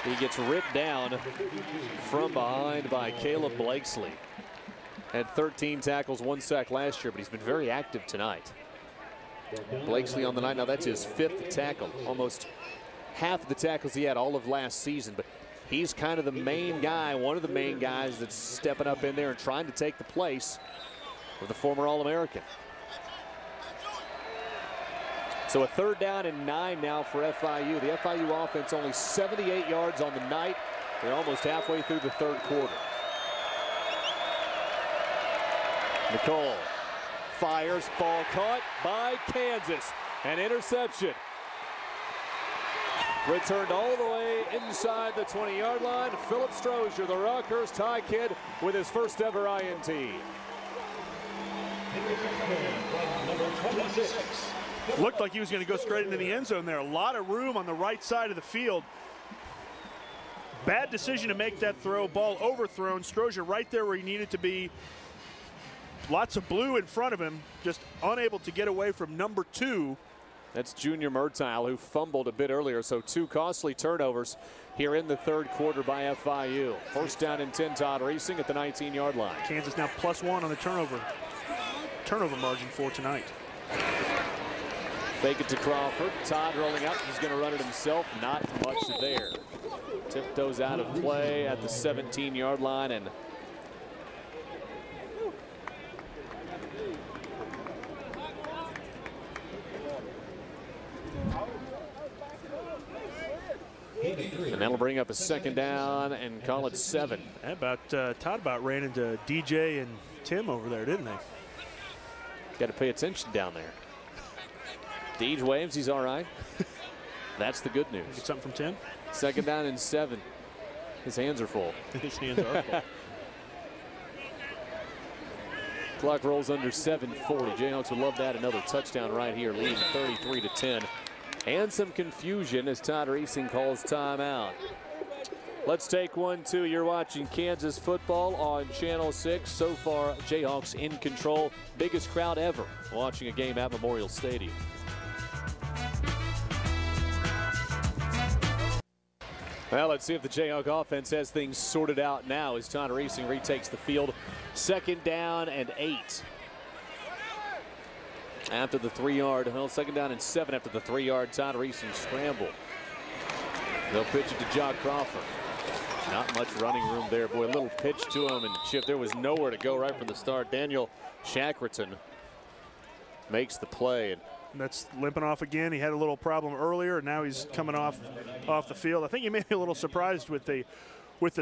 He gets ripped down from behind by Caleb Blakesley. Had 13 tackles, 1 sack last year, but he's been very active tonight. Blakesley on the night. Now that's his 5th tackle. Almost half of the tackles he had all of last season, but he's kind of the main guy, one of the main guys that's stepping up in there and trying to take the place of the former All-American. So a 3rd down and 9 now for FIU. The FIU offense only 78 yards on the night. They're almost halfway through the 3rd quarter. McCall fires, ball caught by Kansas. An interception. Returned all the way inside the 20-yard line. Philip Strozier, the Rockhurst High kid, with his first ever INT. Number 26. Looked like he was going to go straight into the end zone there. A lot of room on the right side of the field. Bad decision to make that throw. Ball overthrown. Strozier right there where he needed to be. Lots of blue in front of him. Just unable to get away from number 2. That's Junior Murtile, who fumbled a bit earlier. So 2 costly turnovers here in the 3rd quarter by FIU. 1st down and 10, Todd Reesing at the 19-yard line. Kansas now +1 on the turnover margin for tonight. Fake it to Crawford. Todd rolling up. He's going to run it himself. Not much there. Tiptoes out of play at the 17-yard line. And that'll bring up a 2nd down and call it 7. Todd about ran into DJ and Tim over there, didn't they? Got to pay attention down there. Deej waves, he's all right. That's the good news. Get something from Tim? 2nd down and 7. His hands are full. His hands are full. Clock rolls under 7:40. Jayhawks would love to add another touchdown right here, leading 33-10. And some confusion as Todd Reesing calls timeout. Let's take 1-2. You're watching Kansas football on Channel 6. So far, Jayhawks in control. Biggest crowd ever watching a game at Memorial Stadium. Well, let's see if the Jayhawk offense has things sorted out now as Todd Reesing retakes the field. 2nd down and 8. After the 3-yard, 2nd down and 7 after the 3-yard Todd Reesing scramble. They'll pitch it to Jock Crawford. Not much running room there. Boy, a little pitch to him, and Chip, there was nowhere to go right from the start. Daniel Shackleton makes the play. And that's limping off again. He had a little problem earlier, and now he's coming off the field. I think he may be a little surprised with the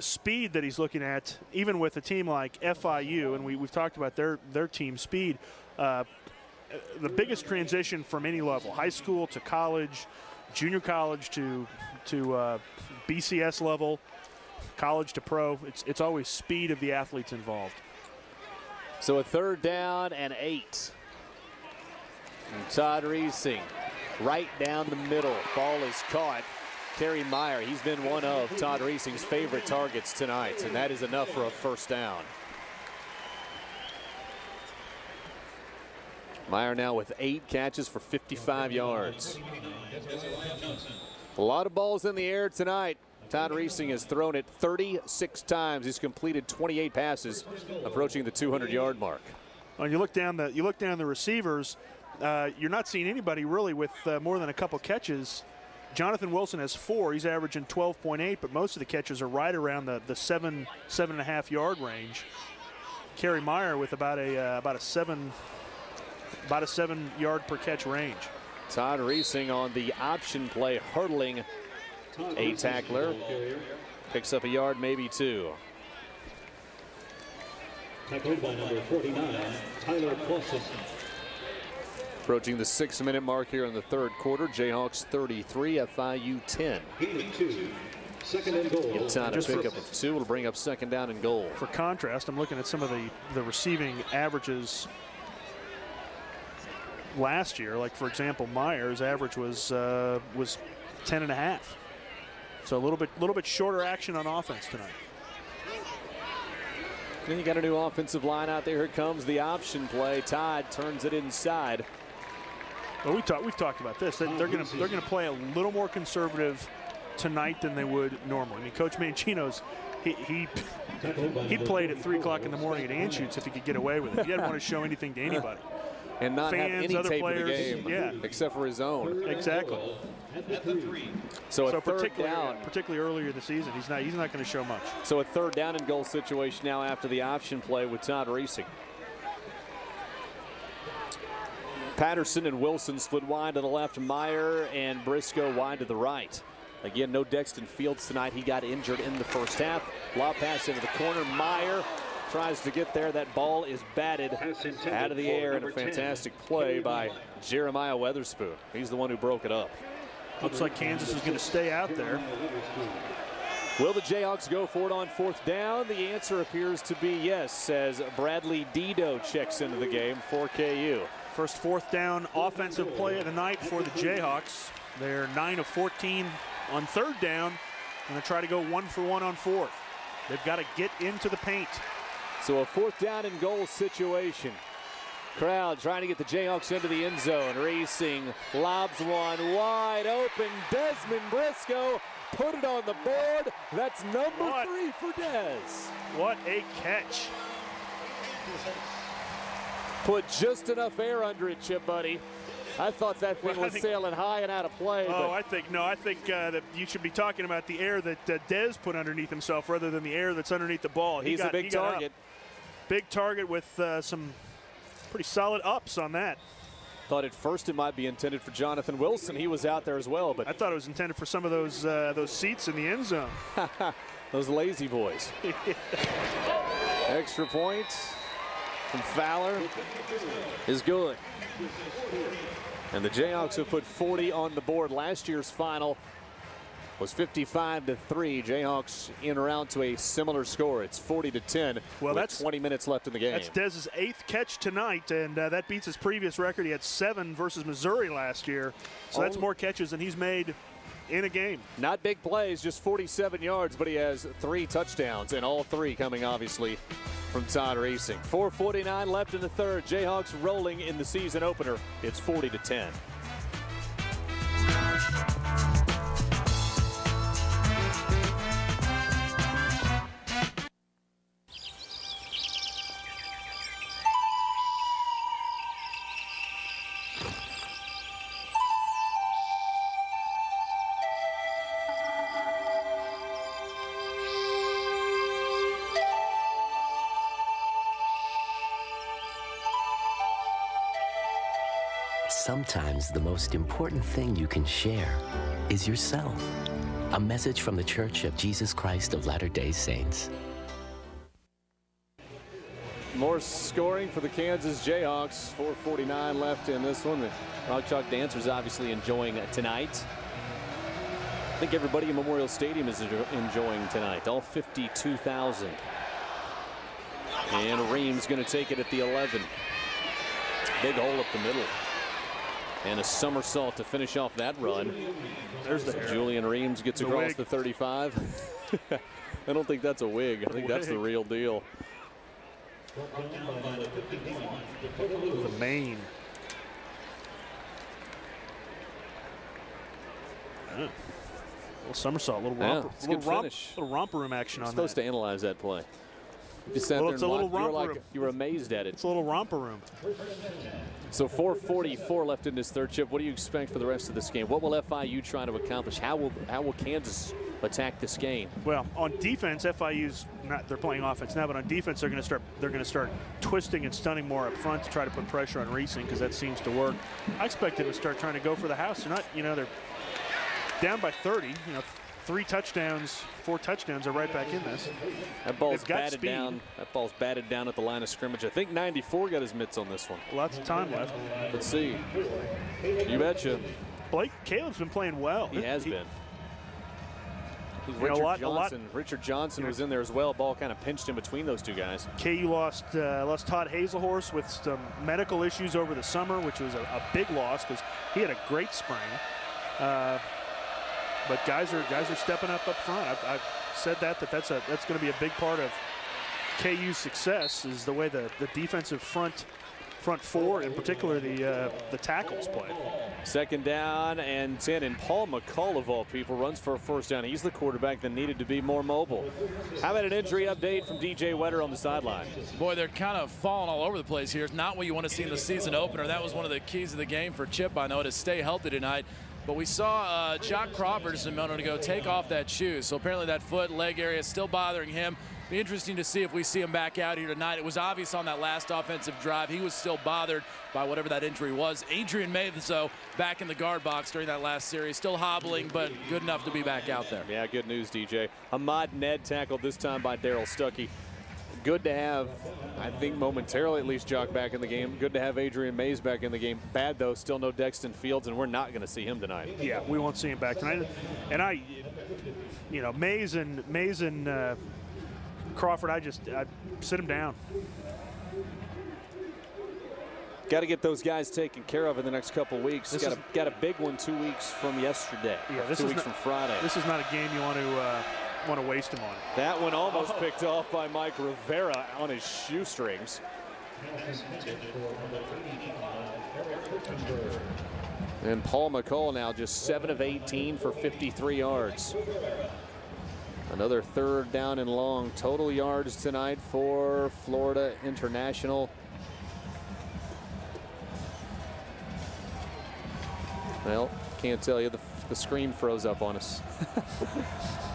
speed that he's looking at, even with a team like FIU, and we've talked about their team speed. The biggest transition from any level, high school to college, junior college to BCS level, college to pro, it's always speed of the athletes involved. So a 3rd down and 8. And Todd Reesing right down the middle. Ball is caught. Kerry Meyer, he's been one of Todd Reesing's favorite targets tonight, and that is enough for a 1st down. Meyer now with 8 catches for 55 yards. A lot of balls in the air tonight. Todd Reesing has thrown it 36 times. He's completed 28 passes, approaching the 200-yard mark. When you look down the receivers, you're not seeing anybody really with more than a couple catches. Jonathan Wilson has 4. He's averaging 12.8, but most of the catches are right around the 7.5 yard range. Kerry Meyer with about a 7 yard per catch range. Todd Reesing on the option play, hurdling A tackler. Picks up a yard, maybe two. Tackled by number 49, Tyler Clausen. Approaching the 6-minute mark here in the third quarter. Jayhawks 33, FIU 10. Second and goal. Give time to pick up a two. It'll bring up second down and goal. For contrast, I'm looking at some of the receiving averages last year. Like, for example, Myers' average was 10.5. So a little bit shorter action on offense tonight. Then you got a new offensive line out there. Here comes the option play. Todd turns it inside. Well, we've talked about this. They're going to play a little more conservative tonight than they would normally. I mean, Coach Mancino's he played at 3 o'clock in the morning at Anschutz if he could get away with it. He didn't want to show anything to anybody. And not Fans, have any other tape players, of the game, yeah, except for his own. Exactly. So a third particularly, down. particularly earlier in the season, he's not going to show much. So a third down and goal situation now after the option play with Todd Reesing. Patterson and Wilson split wide to the left. Meyer and Briscoe wide to the right. Again, no Dexton Fields tonight. He got injured in the first half. Lob pass into the corner. Meyer tries to get there. That ball is batted out of the air in a fantastic play by Jeremiah Weatherspoon. He's the one who broke it up. Looks like Kansas is going to stay out there. Will the Jayhawks go for it on fourth down? The answer appears to be yes, as Bradley Dido checks into the game for KU. First fourth down offensive play of the night for the Jayhawks. They're 9 of 14 on third down. Going to try to go 1 for 1 on fourth. They've got to get into the paint. So a fourth down and goal situation. Crowd trying to get the Jayhawks into the end zone. Racing lobs one wide open. Desmond Briscoe put it on the board. That's number 3 for Dez. What a catch. Put just enough air under it, Chip Buddy. I thought that thing was sailing high and out of play. Oh, I think that you should be talking about the air that Dez put underneath himself rather than the air that's underneath the ball. He's a big target. Big target with some pretty solid ups on that. Thought at first it might be intended for Jonathan Wilson. He was out there as well, but I thought it was intended for some of those seats in the end zone. Those lazy boys. Extra point from Fowler is good. And the Jayhawks have put 40 on the board. Last year's final was 55-3. Jayhawks in around to a similar score. It's 40-10. Well, that's 20 minutes left in the game. That's Dez's 8th catch tonight, and that beats his previous record. He had 7 versus Missouri last year. So that's more catches than he's made in a game. Not big plays, just 47 yards, but he has 3 touchdowns, and all 3 coming obviously from Todd Reesing. 4:49 left in the third. Jayhawks rolling in the season opener. It's 40-10. Sometimes the most important thing you can share is yourself. A message from the Church of Jesus Christ of Latter-day Saints. More scoring for the Kansas Jayhawks. 4:49 left in this one. The Rock Chalk Dancers obviously enjoying it tonight. I think everybody in Memorial Stadium is enjoying tonight. All 52,000. And Reams going to take it at the 11. Big hole up the middle. And a somersault to finish off that run. There's the Julian Reams gets across the 35. I don't think that's a wig. I think that's the real deal. The main. Little somersault, little romper room action on that. Supposed to analyze that play. You sat there and you were amazed at it. It's a little romper room. So 4:44 left in this third, Chip. What do you expect for the rest of this game? What will FIU try to accomplish? How will Kansas attack this game? Well, on defense, FIU's not. They're playing offense now, but on defense, they're going to start twisting and stunning more up front to try to put pressure on Reesing because that seems to work. I expect them to start trying to go for the house. They're not. They're down by 30. 4 touchdowns are right back in this. That ball's batted down. That ball's batted down at the line of scrimmage. I think 94 got his mitts on this one. Lots of time left. Let's see. You betcha. Caleb's been playing well. He has been. Richard Johnson was in there as well. Ball kind of pinched in between those two guys. KU lost Todd Hazelhorse with some medical issues over the summer, which was a big loss because he had a great spring. But guys are stepping up front. I've said that's going to be a big part of KU's success, is the way the defensive front four, in particular the tackles, play. 2nd down and 10, and Paul McCall, of all people, runs for a 1st down. He's the quarterback that needed to be more mobile. How about an injury update from DJ Wetter on the sideline? Boy, they're kind of falling all over the place here. It's not what you want to see in the season opener. That was one of the keys of the game for Chip, I know, to stay healthy tonight. But we saw Jock Crawford just a moment ago take off that shoe. So apparently that foot, leg area is still bothering him. Be interesting to see if we see him back out here tonight. It was obvious on that last offensive drive. He was still bothered by whatever that injury was. Adrian May, though, back in the guard box during that last series. Still hobbling, but good enough to be back out there. Yeah, good news, DJ. Ahmad Ned tackled this time by Darryl Stuckey. Good to have, I think momentarily at least, Jock back in the game. Good to have Adrian Mays back in the game. Bad, though, still no Dexton Fields, and we're not going to see him tonight. Yeah, we won't see him back tonight. And Mays and Crawford, I sit him down. Got to get those guys taken care of in the next couple weeks. Got a big one 2 weeks from yesterday. Yeah, 2 weeks from Friday. This is not a game you want to waste him on. That one almost picked off by Mike Rivera on his shoestrings. And Paul McCall now just 7 of 18 for 53 yards. Another 3rd down and long. Total yards tonight for Florida International. Well, can't tell you. The screen froze up on us.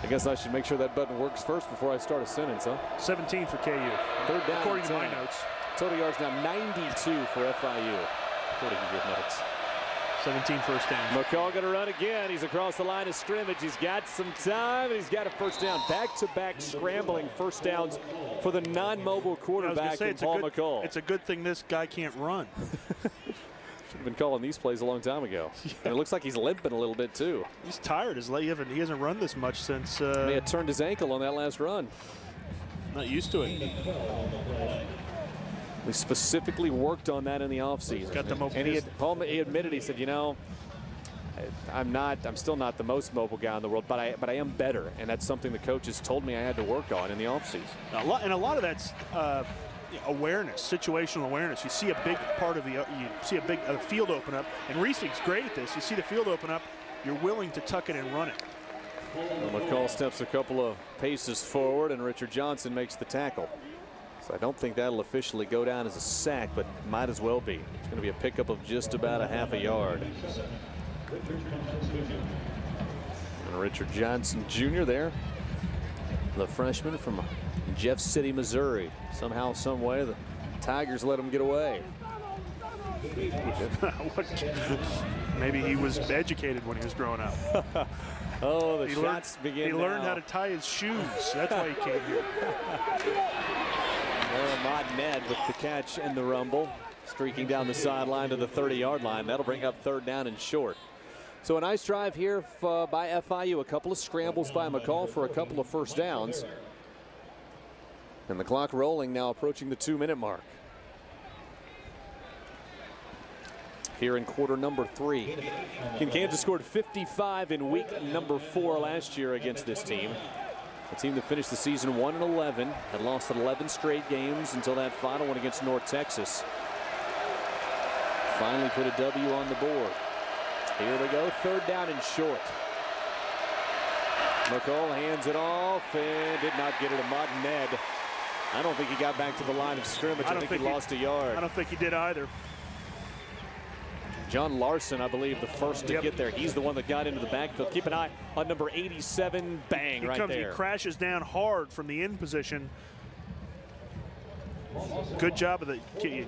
I guess I should make sure that button works first before I start a sentence, huh? 17 for KU. 3rd down. According to my notes. Total yards now 92 for FIU. According to your notes. 17 first down. McCall going to run again. He's across the line of scrimmage. He's got some time, and he's got a 1st down. Back-to-back scrambling 1st downs for the non-mobile quarterback, Paul McCall. It's a good thing this guy can't run. Should have been calling these plays a long time ago. Yeah. And it looks like he's limping a little bit, too. He's tired. He hasn't run this much since... May have turned his ankle on that last run. Not used to it. We specifically worked on that in the offseason. And he admitted, he said, you know, I'm still not the most mobile guy in the world, but I am better, and that's something the coaches told me I had to work on in the offseason. A lot of that's awareness, situational awareness. You see a big part of you see a field open up, and Reesing's great at this. You see the field open up, you're willing to tuck it and run it. Well, McCall steps a couple of paces forward, and Richard Johnson makes the tackle. So I don't think that'll officially go down as a sack, but might as well be. It's going to be a pickup of just about a half a yard. And Richard Johnson Jr. there, the freshman from Jeff City, Missouri. Somehow, some way, the Tigers let him get away. Maybe he was educated when he was growing up. Oh, the shots begin. He learned how to tie his shoes. That's why he came here. Ahmad Ned with the catch and the rumble, streaking down the sideline to the 30-yard line. That'll bring up 3rd down and short. So a nice drive here by FIU. A couple of scrambles by McCall for a couple of 1st downs. And the clock rolling now, approaching the 2-minute mark. Here in quarter number 3. Kansas scored 55 in week number 4 last year against this team. A team that finished the season 1-11, had lost 11 straight games until that final one against North Texas. Finally put a W on the board. Here they go, 3rd down and short. McCall hands it off and did not get it to Ahmad Ned. I don't think he got back to the line of scrimmage. I think he lost a yard. I don't think he did either. John Larson, I believe, the first to get there. He's the one that got into the backfield. Keep an eye on number 87. Bang, right there. He crashes down hard from the end position. Good job of the kid.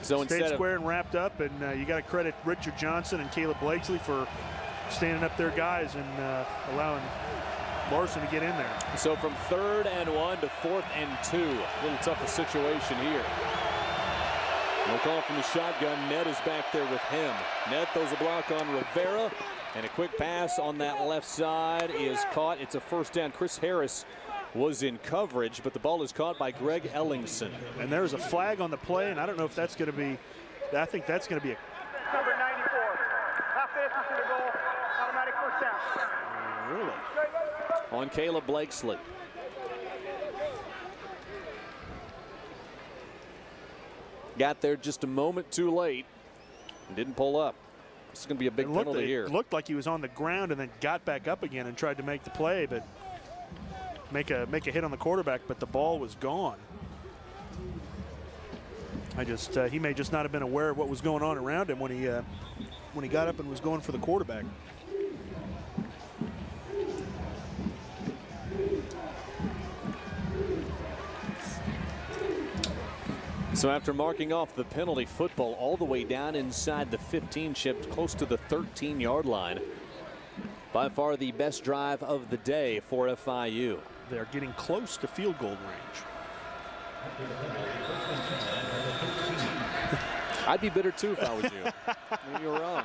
So stayed square and wrapped up, and you got to credit Richard Johnson and Caleb Blakesley for standing up their guys and allowing Larson to get in there. So from 3rd and 1 to 4th and 2. A little tougher situation here. No call from the shotgun. Ned is back there with him. Ned throws a block on Rivera, and a quick pass on that left side is caught. It's a first down. Chris Harris was in coverage, but the ball is caught by Greg Ellingson. And there's a flag on the play, and I don't know if that's going to be, I think that's going to be a. Number 94. Half distance to the goal. Automatic first down. Really? On Caleb Blakesley. Got there just a moment too late and didn't pull up. This is going to be a big penalty here. It looked like he was on the ground and then got back up again and tried to make the play, but make a hit on the quarterback, but the ball was gone. He may just not have been aware of what was going on around him when he got up and was going for the quarterback. So after marking off the penalty, football all the way down inside the 15, chipped close to the 13-yard line. By far the best drive of the day for FIU. They're getting close to field goal range. I'd be bitter too if I was you. Maybe you're wrong.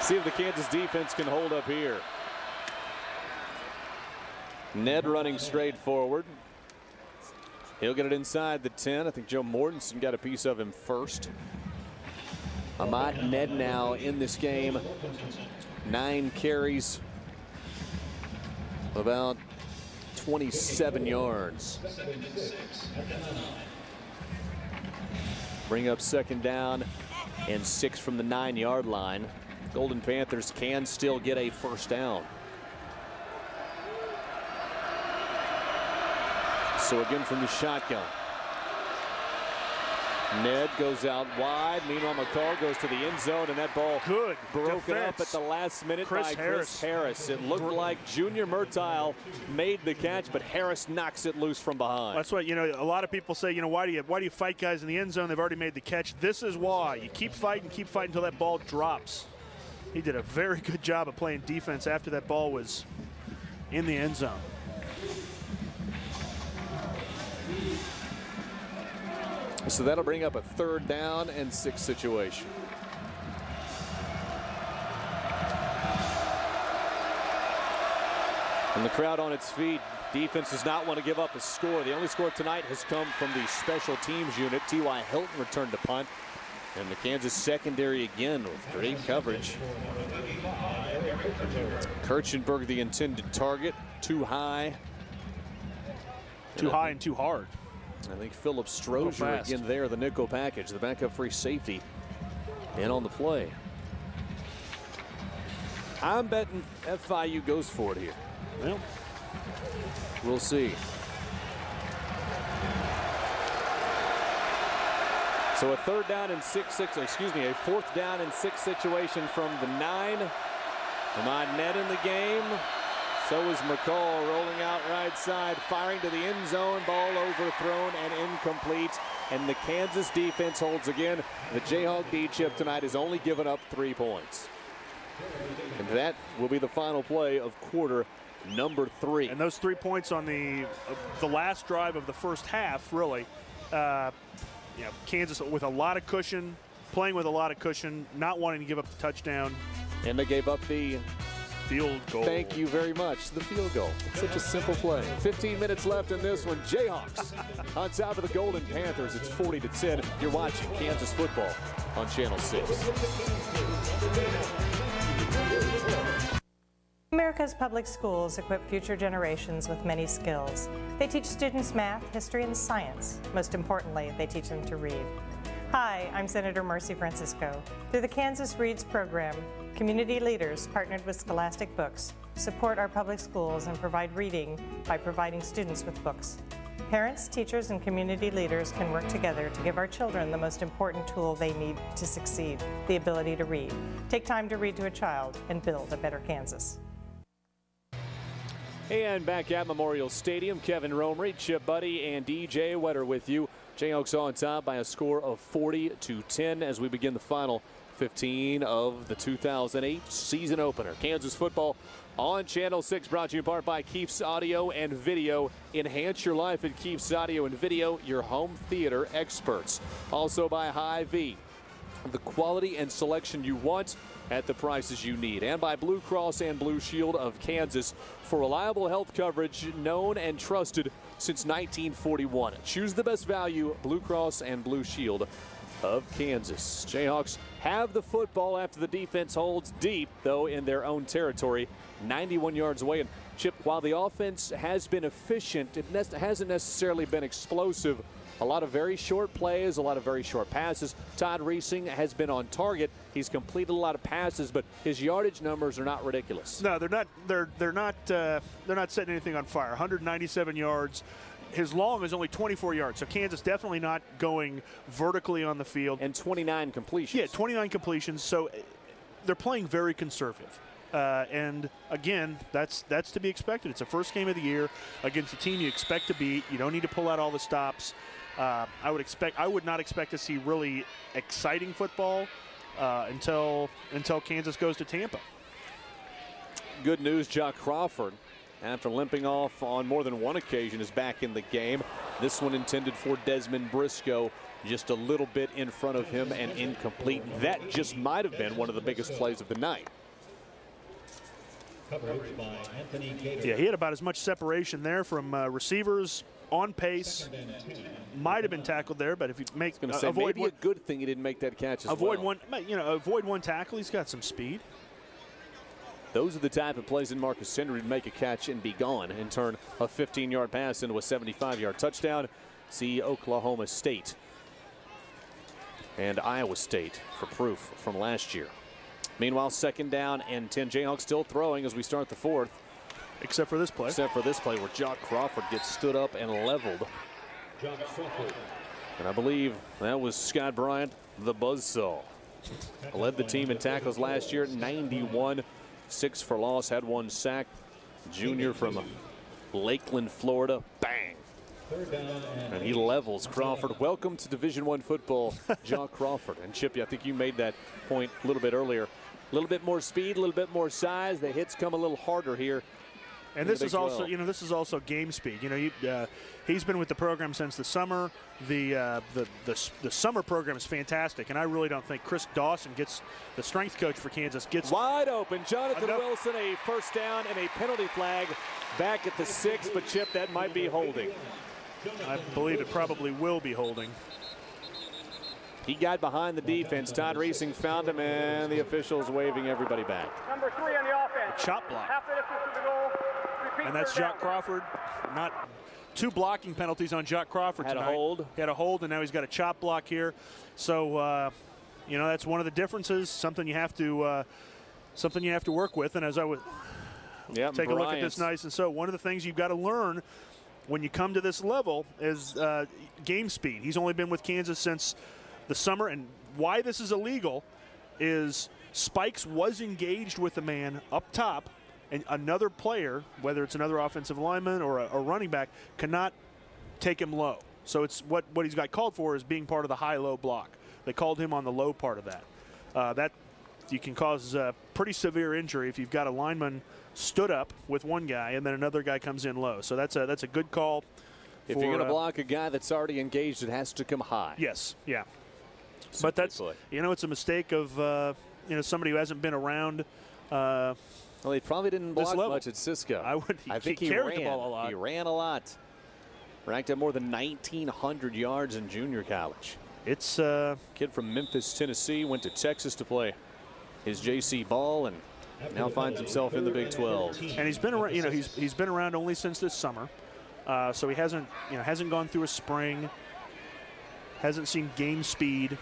See if the Kansas defense can hold up here. Ned running straight forward. He'll get it inside the 10. I think Joe Mortensen got a piece of him first. Ahmad Ned now in this game. 9 carries. About 27 yards. Bring up 2nd down and 6 from the 9-yard line. Golden Panthers can still get a first down. So again from the shotgun. Ned goes out wide. Meanwhile, McCall goes to the end zone, and that ball broken up at the last minute by Chris Harris. It looked like Junior Murtile made the catch, but Harris knocks it loose from behind. That's what, a lot of people say, why do you fight guys in the end zone? They've already made the catch. This is why. You keep fighting until that ball drops. He did a very good job of playing defense after that ball was in the end zone. So that'll bring up a 3rd down and 6 situation. And the crowd on its feet. Defense does not want to give up a score. The only score tonight has come from the special teams unit. T.Y. Hilton returned to punt. And the Kansas secondary again with great coverage. Kirchenberg the intended target. Too high. Too high and too hard. I think Philip Strozier again there, the nickel package, the backup free safety, and on the play. I'm betting FIU goes for it here. Well, we'll see. So a 4th down and 6 situation from the 9. Ahmad Ned in the game. So is McCall rolling out right side, firing to the end zone, ball overthrown and incomplete. And the Kansas defense holds again. The Jayhawk D-chip tonight has only given up 3 points. And that will be the final play of quarter number 3. And those 3 points on the last drive of the first half, really. Kansas with a lot of cushion, playing with a lot of cushion, not wanting to give up the touchdown. And they gave up the field goal. Thank you very much. The field goal. It's such a simple play. 15 minutes left in this one. Jayhawks on top of the Golden Panthers. It's 40-10. You're watching Kansas football on Channel 6. America's public schools equip future generations with many skills. They teach students math, history, and science. Most importantly, they teach them to read. Hi, I'm Senator Marcy Francisco. Through the Kansas Reads program, community leaders partnered with Scholastic Books support our public schools and provide reading by providing students with books. Parents, teachers, and community leaders can work together to give our children the most important tool they need to succeed, the ability to read. Take time to read to a child and build a better Kansas. And back at Memorial Stadium, Kevin Romery, Chip Buddy, and DJ Wetter with you. Jayhawks on top by a score of 40-10 as we begin the final 15 of the 2008 season opener. Kansas football on Channel 6, brought to you in part by Keefe's Audio and Video. Enhance your life at Keefe's Audio and Video, your home theater experts. Also by Hy-Vee, the quality and selection you want at the prices you need. And by Blue Cross and Blue Shield of Kansas, for reliable health coverage known and trusted since 1941. Choose the best value, Blue Cross and Blue Shield of Kansas. Jayhawks have the football after the defense holds deep, though, in their own territory, 91 yards away. And Chip, while the offense has been efficient, it hasn't necessarily been explosive. A lot of very short plays, a lot of very short passes. Todd Reesing has been on target. He's completed a lot of passes, but his yardage numbers are not ridiculous. No, they're not. They're not setting anything on fire. 197 yards. His long is only 24 yards, so Kansas definitely not going vertically on the field. And 29 completions. Yeah, 29 completions. So they're playing very conservative. And again, that's to be expected. It's the first game of the year against a team you expect to beat. You don't need to pull out all the stops. I would not expect to see really exciting football until Kansas goes to Tampa. Good news, Jock Crawford, after limping off on more than one occasion, is back in the game. This one intended for Desmond Briscoe, just a little bit in front of him and incomplete. That just might have been one of the biggest plays of the night. Yeah, he had about as much separation there from receivers. On pace, might have been tackled there, but if you make avoid maybe a good thing he didn't make that catch. Avoid one tackle. He's got some speed. Those are the type of plays in Marcus Henry to make a catch and be gone and turn a 15-yard pass into a 75-yard touchdown. See Oklahoma State and Iowa State for proof from last year. Meanwhile, 2nd down and 10. Jayhawks still throwing as we start the 4th. Except for this play. Except for this play where Jock Crawford gets stood up and leveled. And I believe that was Scott Bryant, the buzzsaw. Led the team in tackles last year, 91. 6 for loss, had 1 sack. Junior from Lakeland, Florida. Bang. And he levels Crawford. Welcome to Division I football, Jock Crawford. And Chip, I think you made that point a little bit earlier. A little bit more speed, a little bit more size. The hits come a little harder here. And this is also, this is also game speed. He's been with the program since the summer. The summer program is fantastic, and I really don't think Chris Dawson gets the strength coach for Kansas gets wide open. Jonathan Wilson, a first down and a penalty flag back at the 6, but Chip, that might be holding. I believe it probably will be holding. He got behind the defense. Todd Reesing found him, and the officials waving everybody back. Number 3 on the offense. A chop block. Half the distance to the goal. And that's Jock Crawford. Not 2 blocking penalties on Jock Crawford tonight. Had a hold. He had a hold, and now he's got a chop block here. So, that's one of the differences. Something you have to work with. And as I would take a look at this nice and so, one of the things you've got to learn when you come to this level is game speed. He's only been with Kansas since the summer, and why this is illegal is Spikes was engaged with a man up top, and another player, whether it's another offensive lineman or a running back, cannot take him low. So it's what he's got called for is being part of the high-low block. They called him on the low part of that. That you can cause pretty severe injury if you've got a lineman stood up with one guy and then another guy comes in low. So that's a good call. If you're going to block a guy that's already engaged, it has to come high. Yes, yeah. But that's, it's a mistake of, somebody who hasn't been around. Well, he probably didn't block much at Cisco. I think he carried the ball a lot. He ran a lot. Ranked at more than 1,900 yards in junior college. It's kid from Memphis, Tennessee, went to Texas to play his JC ball, and now finds himself in the Big 12. And he's been around. He's been around only since this summer, so he hasn't gone through a spring. Hasn't seen game speed.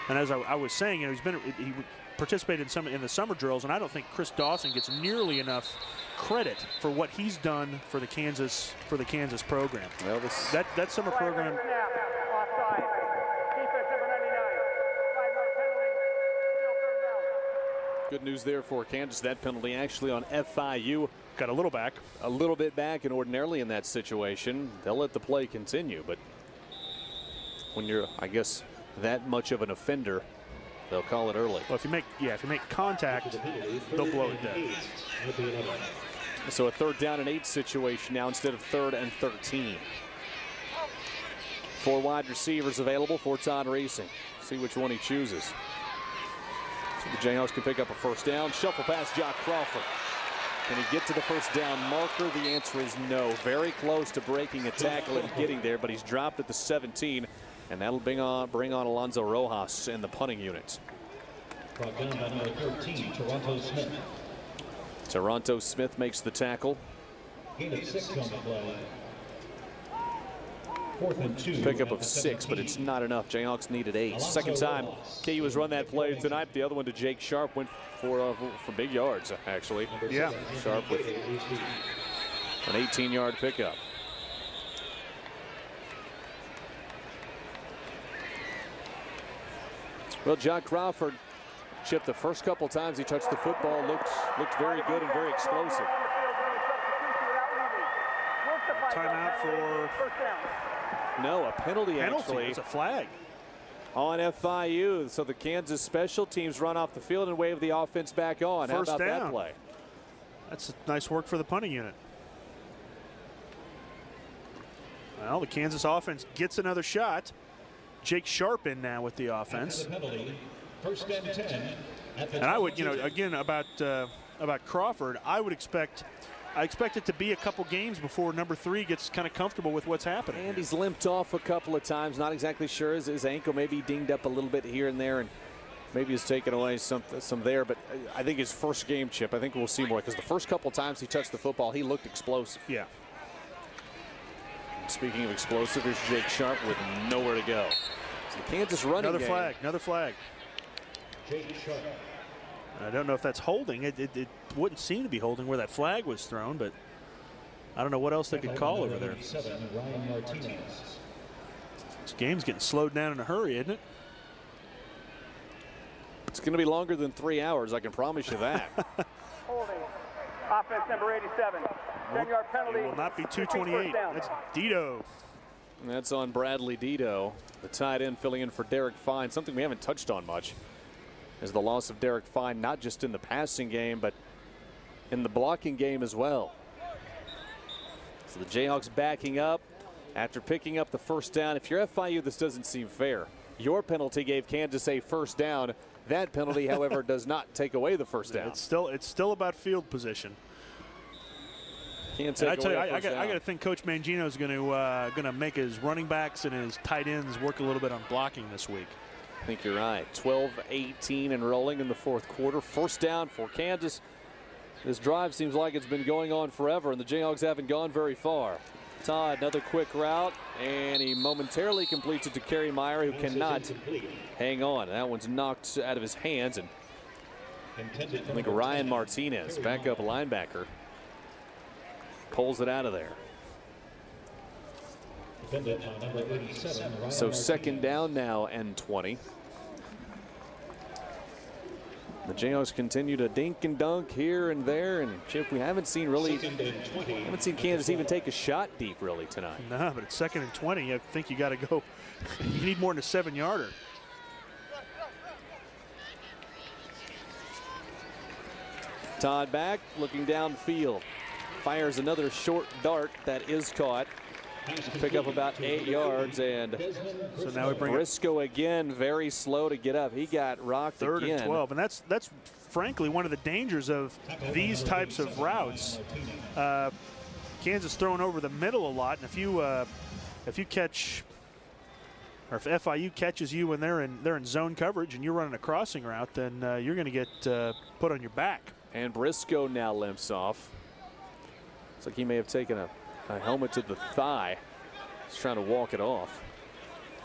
And as I was saying, he participated in the summer drills, and I don't think Chris Dawson gets nearly enough credit for what he's done for the Kansas program. Well, that summer program. Good news there for Kansas. That penalty actually on FIU. Got a little bit back, and ordinarily in that situation, they'll let the play continue, but when you're, I guess, that much of an offender, they'll call it early. Well, if you make contact, they'll blow it dead. So a 3rd down and 8 situation now instead of 3rd and 13. 4 wide receivers available for Todd Racing. See which one he chooses. So the Jayhawks can pick up a 1st down. Shuffle past Jock Crawford. Can he get to the 1st down marker? The answer is no. Very close to breaking a tackle and getting there, but he's dropped at the 17, and that'll bring on Alonzo Rojas in the punting unit. Brought down by number 13, Toronto Smith. Toronto Smith makes the tackle. Gain of 6 on the play. 4th and 2. Pickup of 6, but it's not enough. Jayhawks needed 8. 2nd time KU has run that play tonight. The other one to Jake Sharp went for big yards, actually. Yeah. Sharp with an 18-yard pickup. Well, John Crawford, Chip, the first couple times he touched the football looked very good and very explosive. Timeout for... No, a penalty actually. It's a flag. On FIU, so the Kansas special teams run off the field and wave the offense back on. First How about down. that play? That's nice work for the punting unit. Well, the Kansas offense gets another shot. Jake Sharp in now with the offense. First and 10. And I would, again about Crawford, I expect it to be a couple games before number 3 gets kind of comfortable with what's happening. And he's limped off a couple of times. Not exactly sure. His ankle may be dinged up a little bit here and there, and maybe he's taken away some there. But I think his first game, Chip, I think we'll see more, because the first couple of times he touched the football, he looked explosive. Yeah. Speaking of explosive, here's Jake Sharp with nowhere to go. So the Kansas running another game. flag, another flag. Jake Sharp. I don't know if that's holding. It wouldn't seem to be holding where that flag was thrown, but I don't know what else they could call over there. This game's getting slowed down in a hurry, isn't it? It's going to be longer than 3 hours, I can promise you that. Holding. Offense number 87. 10-yard penalty. It will not be 228. That's Dito. And that's on Bradley Dito, the tight end filling in for Derek Fine. Something we haven't touched on much is the loss of Derek Fine, not just in the passing game, but in the blocking game as well. So the Jayhawks backing up after picking up the 1st down. If you're FIU, this doesn't seem fair. Your penalty gave Kansas a 1st down. That penalty, however, does not take away the 1st down. It's still about field position. Can't take I tell you, away I got to think Coach Mangino is going to make his running backs and his tight ends work a little bit on blocking this week. I think you're right. 12-18 and rolling in the 4th quarter. 1st down for Kansas. This drive seems like it's been going on forever, and the Jayhawks haven't gone very far. Todd, another quick route, and he momentarily completes it to Kerry Meyer, who cannot hang on. That one's knocked out of his hands, and I think Ryan Martinez, backup linebacker, pulls it out of there. So 2nd down now and 20. The Jayhawks continue to dink and dunk here and there, and Chip, we haven't seen Kansas even take a shot deep really tonight. No, but it's 2nd and 20. I think you got to go. You need more than a 7-yarder. Todd back, looking downfield, fires another short dart that is caught. Pick up about 8 yards, and so now we bring Briscoe again, very slow to get up. He got rocked 3rd again. and 12, and that's frankly one of the dangers of these types of routes. Kansas throwing over the middle a lot, and if you catch, or if FIU catches you when they're in zone coverage and you're running a crossing route, then you're going to get put on your back. And Briscoe now limps off. Looks like he may have taken a helmet to the thigh. He's trying to walk it off.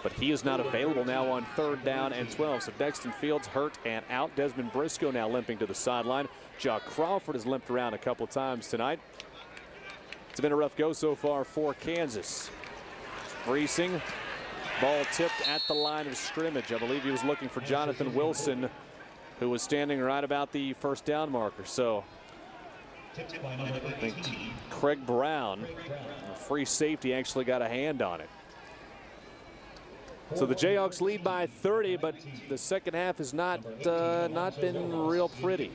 But he is not available now on 3rd down and 12. So Dexton Fields hurt and out. Desmond Briscoe now limping to the sideline. Jock Crawford has limped around a couple of times tonight. It's been a rough go so far for Kansas. Reesing, ball tipped at the line of scrimmage. I believe he was looking for Jonathan Wilson, who was standing right about the 1st down marker. So I think Craig Brown, a free safety, actually got a hand on it. So the Jayhawks lead by 30, but the second half has not been real pretty.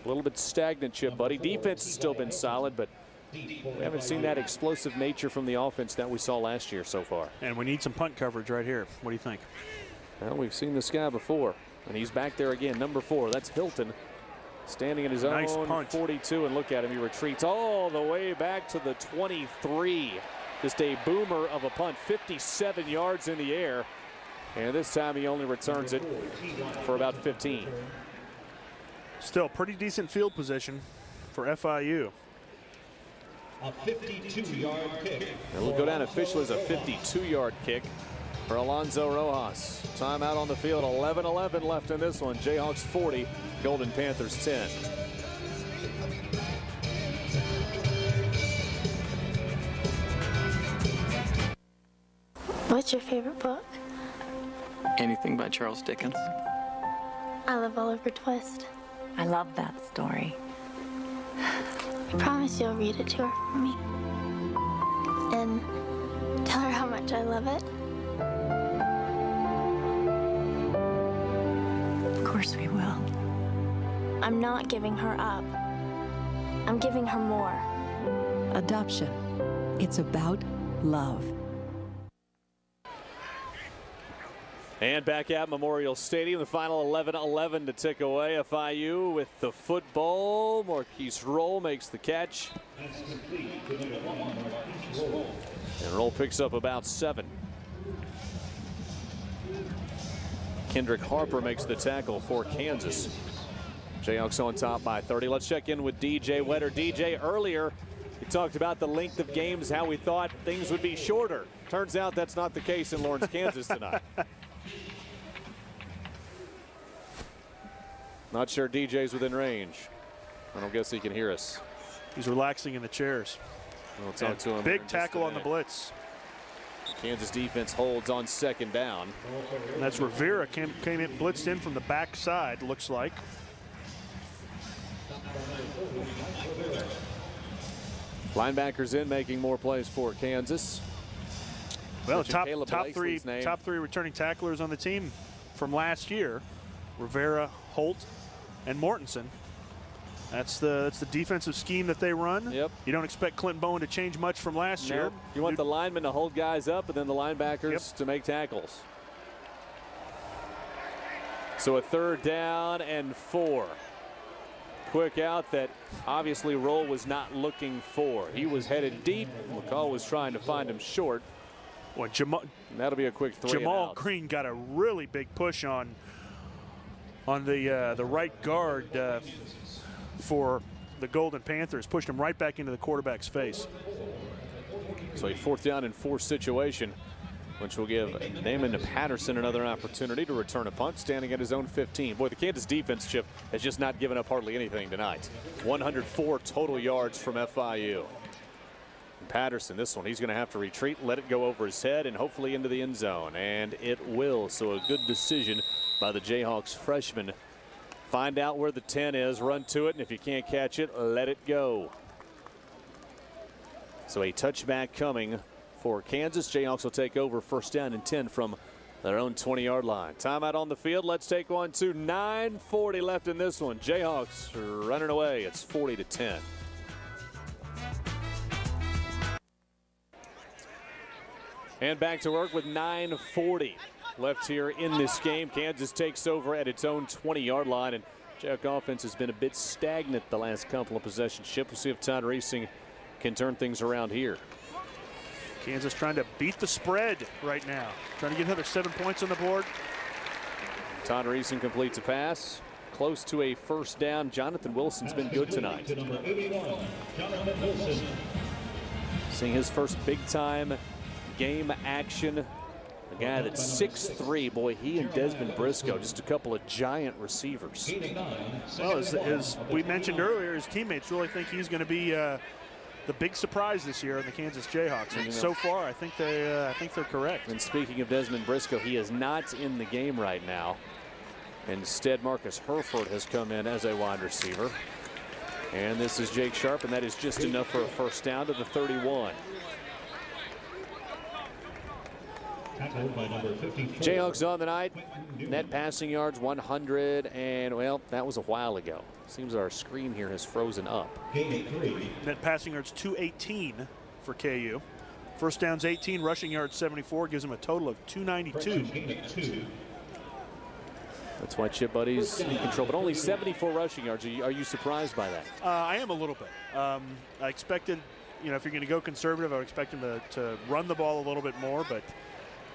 A little bit stagnant, Chip, buddy. Defense has still been solid, but we haven't seen that explosive nature from the offense that we saw last year so far. And we need some punt coverage right here. What do you think? Well, we've seen this guy before, and he's back there again, number 4. That's Hilton, standing in his own 42, and look at him. He retreats all the way back to the 23. Just a boomer of a punt, 57 yards in the air, and this time he only returns it for about 15. Still pretty decent field position for FIU. A 52-yard kick. And we'll go down officially as a 52-yard kick for Alonzo Rojas. Timeout on the field, 11-11 left in this one. Jayhawks 40, Golden Panthers 10. What's your favorite book? Anything by Charles Dickens. I love Oliver Twist. I love that story. I promise you'll read it to her for me. And tell her how much I love it. Of course we will. I'm not giving her up. I'm giving her more. Adoption. It's about love. And back at Memorial Stadium, the final 11-11 to tick away. FIU with the football. Marquise Roll makes the catch. And Roll picks up about 7. Kendrick Harper makes the tackle for Kansas. Jayhawks on top by 30. Let's check in with DJ Wetter. DJ, earlier we talked about the length of games, how we thought things would be shorter. Turns out that's not the case in Lawrence, Kansas tonight. Not sure DJ's within range. I don't guess he can hear us. He's relaxing in the chairs. We'll talk to him. Big tackle on the blitz. Kansas defense holds on second down. And that's Rivera came in, blitzed in from the backside, looks like. Linebackers in, making more plays for Kansas. Well, top three returning tacklers on the team from last year: Rivera, Holt, and Mortensen. That's the defensive scheme that they run. Yep. You don't expect Clint Bowen to change much from last year. You want the linemen to hold guys up, and then the linebackers to make tackles. So a 3rd down and 4. Quick out that obviously Roll was not looking for. He was headed deep. McCall was trying to find him short. Well, that'll be a quick 3 Jamal Green got a really big push on the right guard for the Golden Panthers, pushed him right back into the quarterback's face. So a 4th down and 4 situation, which will give Damon Patterson another opportunity to return a punt, standing at his own 15. Boy, the Kansas defense, Chip, has just not given up hardly anything tonight. 104 total yards from FIU. Patterson, this one, he's going to have to retreat, let it go over his head, and hopefully into the end zone. And it will. So a good decision by the Jayhawks freshman. Find out where the 10 is, run to it, and if you can't catch it, let it go. So a touchback coming for Kansas. Jayhawks will take over 1st down and 10 from their own 20-yard line. Timeout on the field. Let's take one to 9:40 left in this one. Jayhawks running away. It's 40-10. And back to work with 9:40 left here in this game. Kansas takes over at its own 20-yard line, and Jayhawk offense has been a bit stagnant the last couple of possessions. Chip, we'll see if Todd Racing can turn things around here. Kansas trying to beat the spread right now. Trying to get another 7 points on the board. Todd Racing completes a pass. Close to a 1st down. Jonathan Wilson's been good tonight. Seeing his first big-time game action. A guy that's 6'3". Boy, he and Desmond Briscoe, just a couple of giant receivers. Well, as we mentioned earlier, his teammates really think he's going to be the big surprise this year in the Kansas Jayhawks. And so far, I think they're correct. And speaking of Desmond Briscoe, he is not in the game right now. Instead, Marcus Herford has come in as a wide receiver. And this is Jake Sharp, and that is just enough for a 1st down to the 31. Tackled by number 54. Jayhawks on the night. Net passing yards 100, and well, that was a while ago. Seems our screen here has frozen up. Gain of 3. Net passing yards 218 for KU. First downs 18, rushing yards 74, gives them a total of 292. Gain of 2. That's why Chip Buddy's in control, but only 74 rushing yards. Are you surprised by that? I am a little bit. I expected, you know, if you're going to go conservative, I would expect him to run the ball a little bit more, but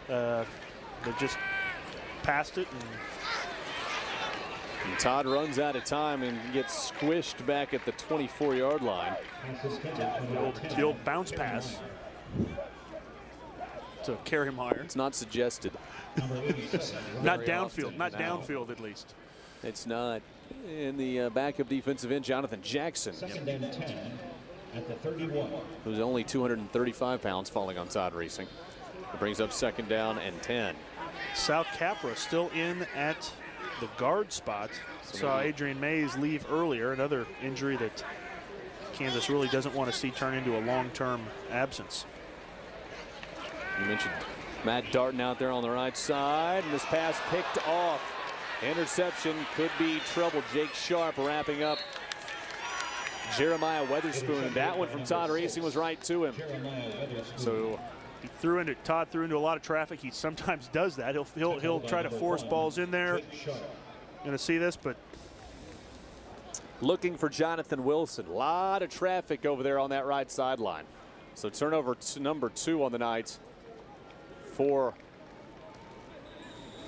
they just passed it. And Todd runs out of time and gets squished back at the 24-yard line. The old bounce pass to carry him higher. It's not suggested. Not downfield, not downfield at least. It's not. And the backup defensive end, Jonathan Jackson. Second and 10 at the 31. Who's only 235 pounds, falling on Todd Reesing. It brings up second down and 10. South Capra still in at the guard spot. Saw Adrian Mays leave earlier, another injury that Kansas really doesn't want to see turn into a long-term absence. You mentioned Matt Darton out there on the right side, and this pass picked off. Interception could be trouble. Jake Sharp wrapping up Jeremiah Weatherspoon, and that one from Todd Reesing was right to him. So Todd threw into a lot of traffic. He sometimes does that. He'll try to force balls in there. Going to see this, but looking for Jonathan Wilson. A lot of traffic over there on that right sideline. So turnover number 2 on the night for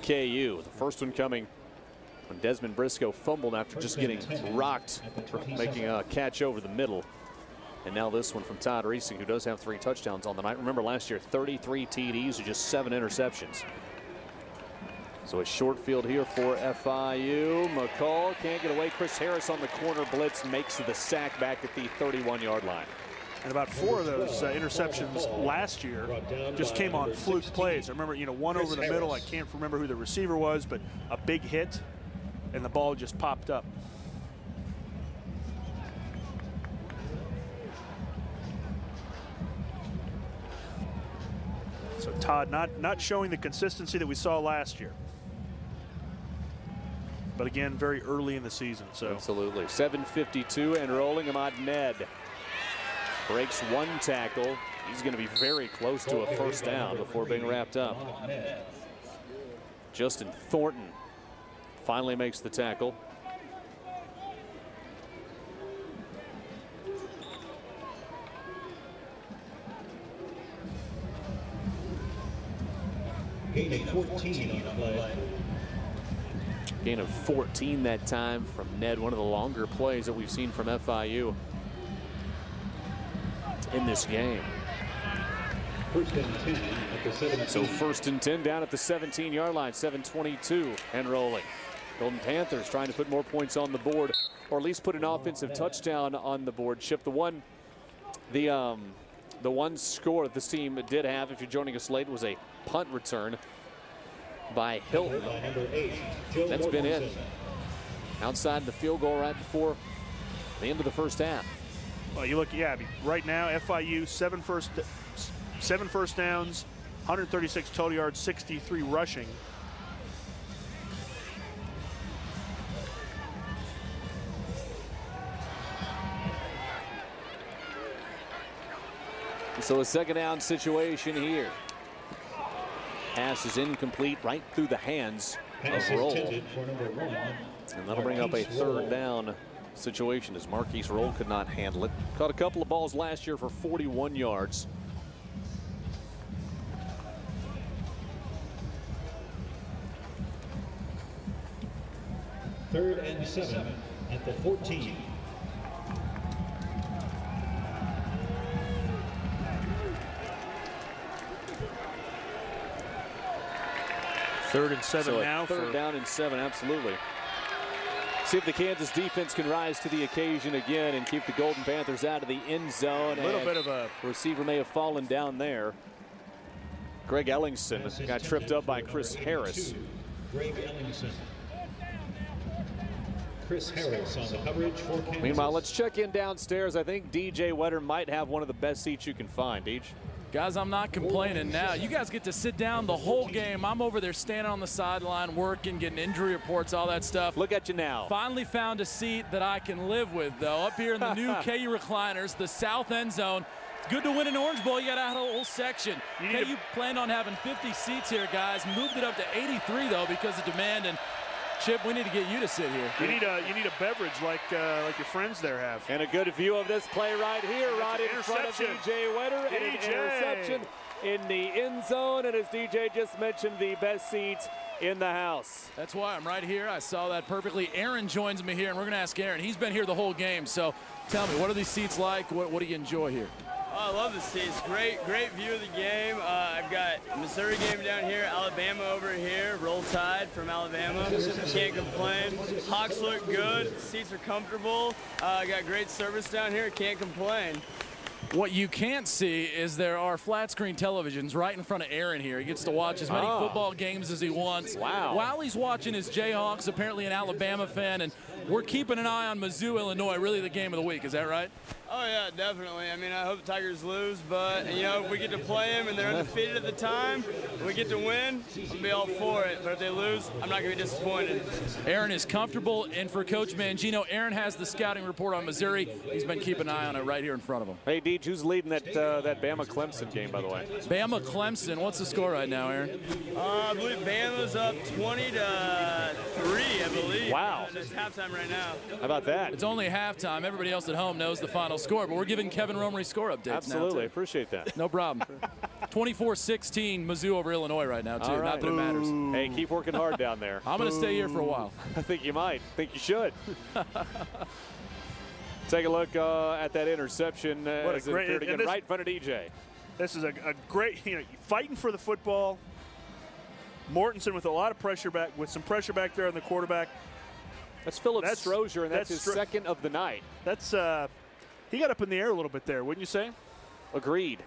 KU. The first one coming when Desmond Briscoe fumbled after just getting rocked for making a catch over the middle. And now this one from Todd Reesing, who does have 3 touchdowns on the night. Remember last year, 33 TDs and just 7 interceptions. So a short field here for FIU. McCall can't get away. Chris Harris on the corner blitz makes the sack back at the 31-yard line. And about 4 of those interceptions last year just came on fluke plays. I remember, you know, one over the middle. I can't remember who the receiver was, but a big hit, and the ball just popped up. So Todd not showing the consistency that we saw last year. But again, very early in the season. So absolutely. 7:52 and rolling. Ahmad Ned breaks 1 tackle. He's going to be very close to a first down before being wrapped up. Justin Thornton finally makes the tackle. Gain of 14 on the play. Gain of 14 that time from Ned. One of the longer plays that we've seen from FIU in this game. First and 10 at the 17. So first and 10 down at the 17-yard line. 7:22 and rolling. Golden Panthers trying to put more points on the board, or at least put an offensive touchdown on the board. Chip, the one score that this team did have, if you're joining us late, was a punt return by Hilton. That's been it. Outside the field goal right before the end of the first half. Well, you look, yeah, I mean, right now FIU 7 first downs, 136 total yards, 63 rushing. So a second down situation here. Pass is incomplete, right through the hands of Roll. And that'll bring up a third down situation as Marquise Roll could not handle it. Caught a couple of balls last year for 41 yards. Third and 7 at the 14. Third and 7 so now. Third down and 7, absolutely. See if the Kansas defense can rise to the occasion again and keep the Golden Panthers out of the end zone. A little bit of a receiver may have fallen down there. Greg Ellingson got tripped up by Chris Harris. Greg Ellingson. Chris Harris on the coverage for Kansas. Meanwhile, let's check in downstairs. I think DJ Wetter might have one of the best seats you can find. Deej. Guys, I'm not complaining now. You guys get to sit down the whole game. I'm over there standing on the sideline working, getting injury reports, all that stuff. Look at you now. Finally found a seat that I can live with, though. Up here in the new KU recliners, the south end zone. It's good to win an Orange Bowl. You got to have a whole section. KU planned on having 50 seats here, guys. Moved it up to 83, though, because of demand. And Chip, we need to get you to sit here. You need a beverage like your friends there have. And a good view of this play right here, right in front of DJ Wetter. And an interception in the end zone. And as DJ just mentioned, the best seats in the house. That's why I'm right here. I saw that perfectly. Aaron joins me here, and we're going to ask Aaron. He's been here the whole game. So tell me, what are these seats like? What do you enjoy here? Oh, I love the seats. Great view of the game. I've got Missouri game down here, Alabama over here, Roll Tide from Alabama. Can't complain. Hawks look good. Seats are comfortable. Got great service down here. Can't complain. What you can't see is there are flat screen televisions right in front of Aaron here. He gets to watch as many football games as he wants. Wow. While he's watching his Jayhawks, apparently an Alabama fan, and we're keeping an eye on Mizzou, Illinois, really the game of the week. Is that right? Oh, yeah, definitely. I mean, I hope the Tigers lose, but, you know, if we get to play them and they're undefeated at the time, and we get to win, I'll be all for it. But if they lose, I'm not going to be disappointed. Aaron is comfortable, and for Coach Mangino, Aaron has the scouting report on Missouri. He's been keeping an eye on it right here in front of him. Hey, Deej, who's leading that Bama-Clemson game, by the way? Bama-Clemson. What's the score right now, Aaron? I believe Bama's up 20-3, I believe. Wow. It's halftime right now. How about that? It's only halftime. Everybody else at home knows the final score, but we're giving Kevin Romery score updates now. Absolutely. Appreciate that. No problem. 24-16 Mizzou over Illinois right now, too. All right. Not that it matters. Hey, keep working hard down there. I'm going to stay here for a while. I think you might. I think you should. Take a look at that interception. What a great right in front of DJ. This is a great, fighting for the football. Mortensen with a lot of pressure back, with some pressure back there on the quarterback. That's Philip Strozier, and that's his second of the night. That's he got up in the air a little bit there, wouldn't you say? Agreed.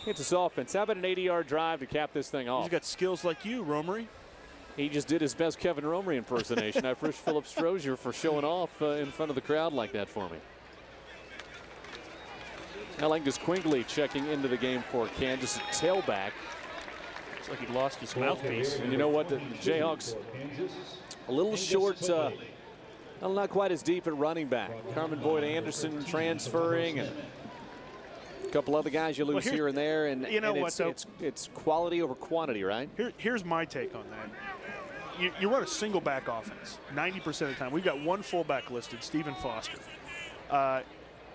Kansas offense. How about an 80-yard drive to cap this thing off? He's got skills like you, Romery. He just did his best Kevin Romery impersonation. I appreciate Philip Strozier for showing off in front of the crowd like that for me. Alangus Quigley checking into the game for Kansas, tailback. Looks like he lost his mouthpiece. And you know what? The Jayhawks a little short. Well, not quite as deep at running back. Carmen Boyd Anderson transferring, and a couple other guys you lose here and there. And you know what? It's quality over quantity, right? Here's my take on that. You run a single back offense 90% of the time. We've got one fullback listed, Stephen Foster.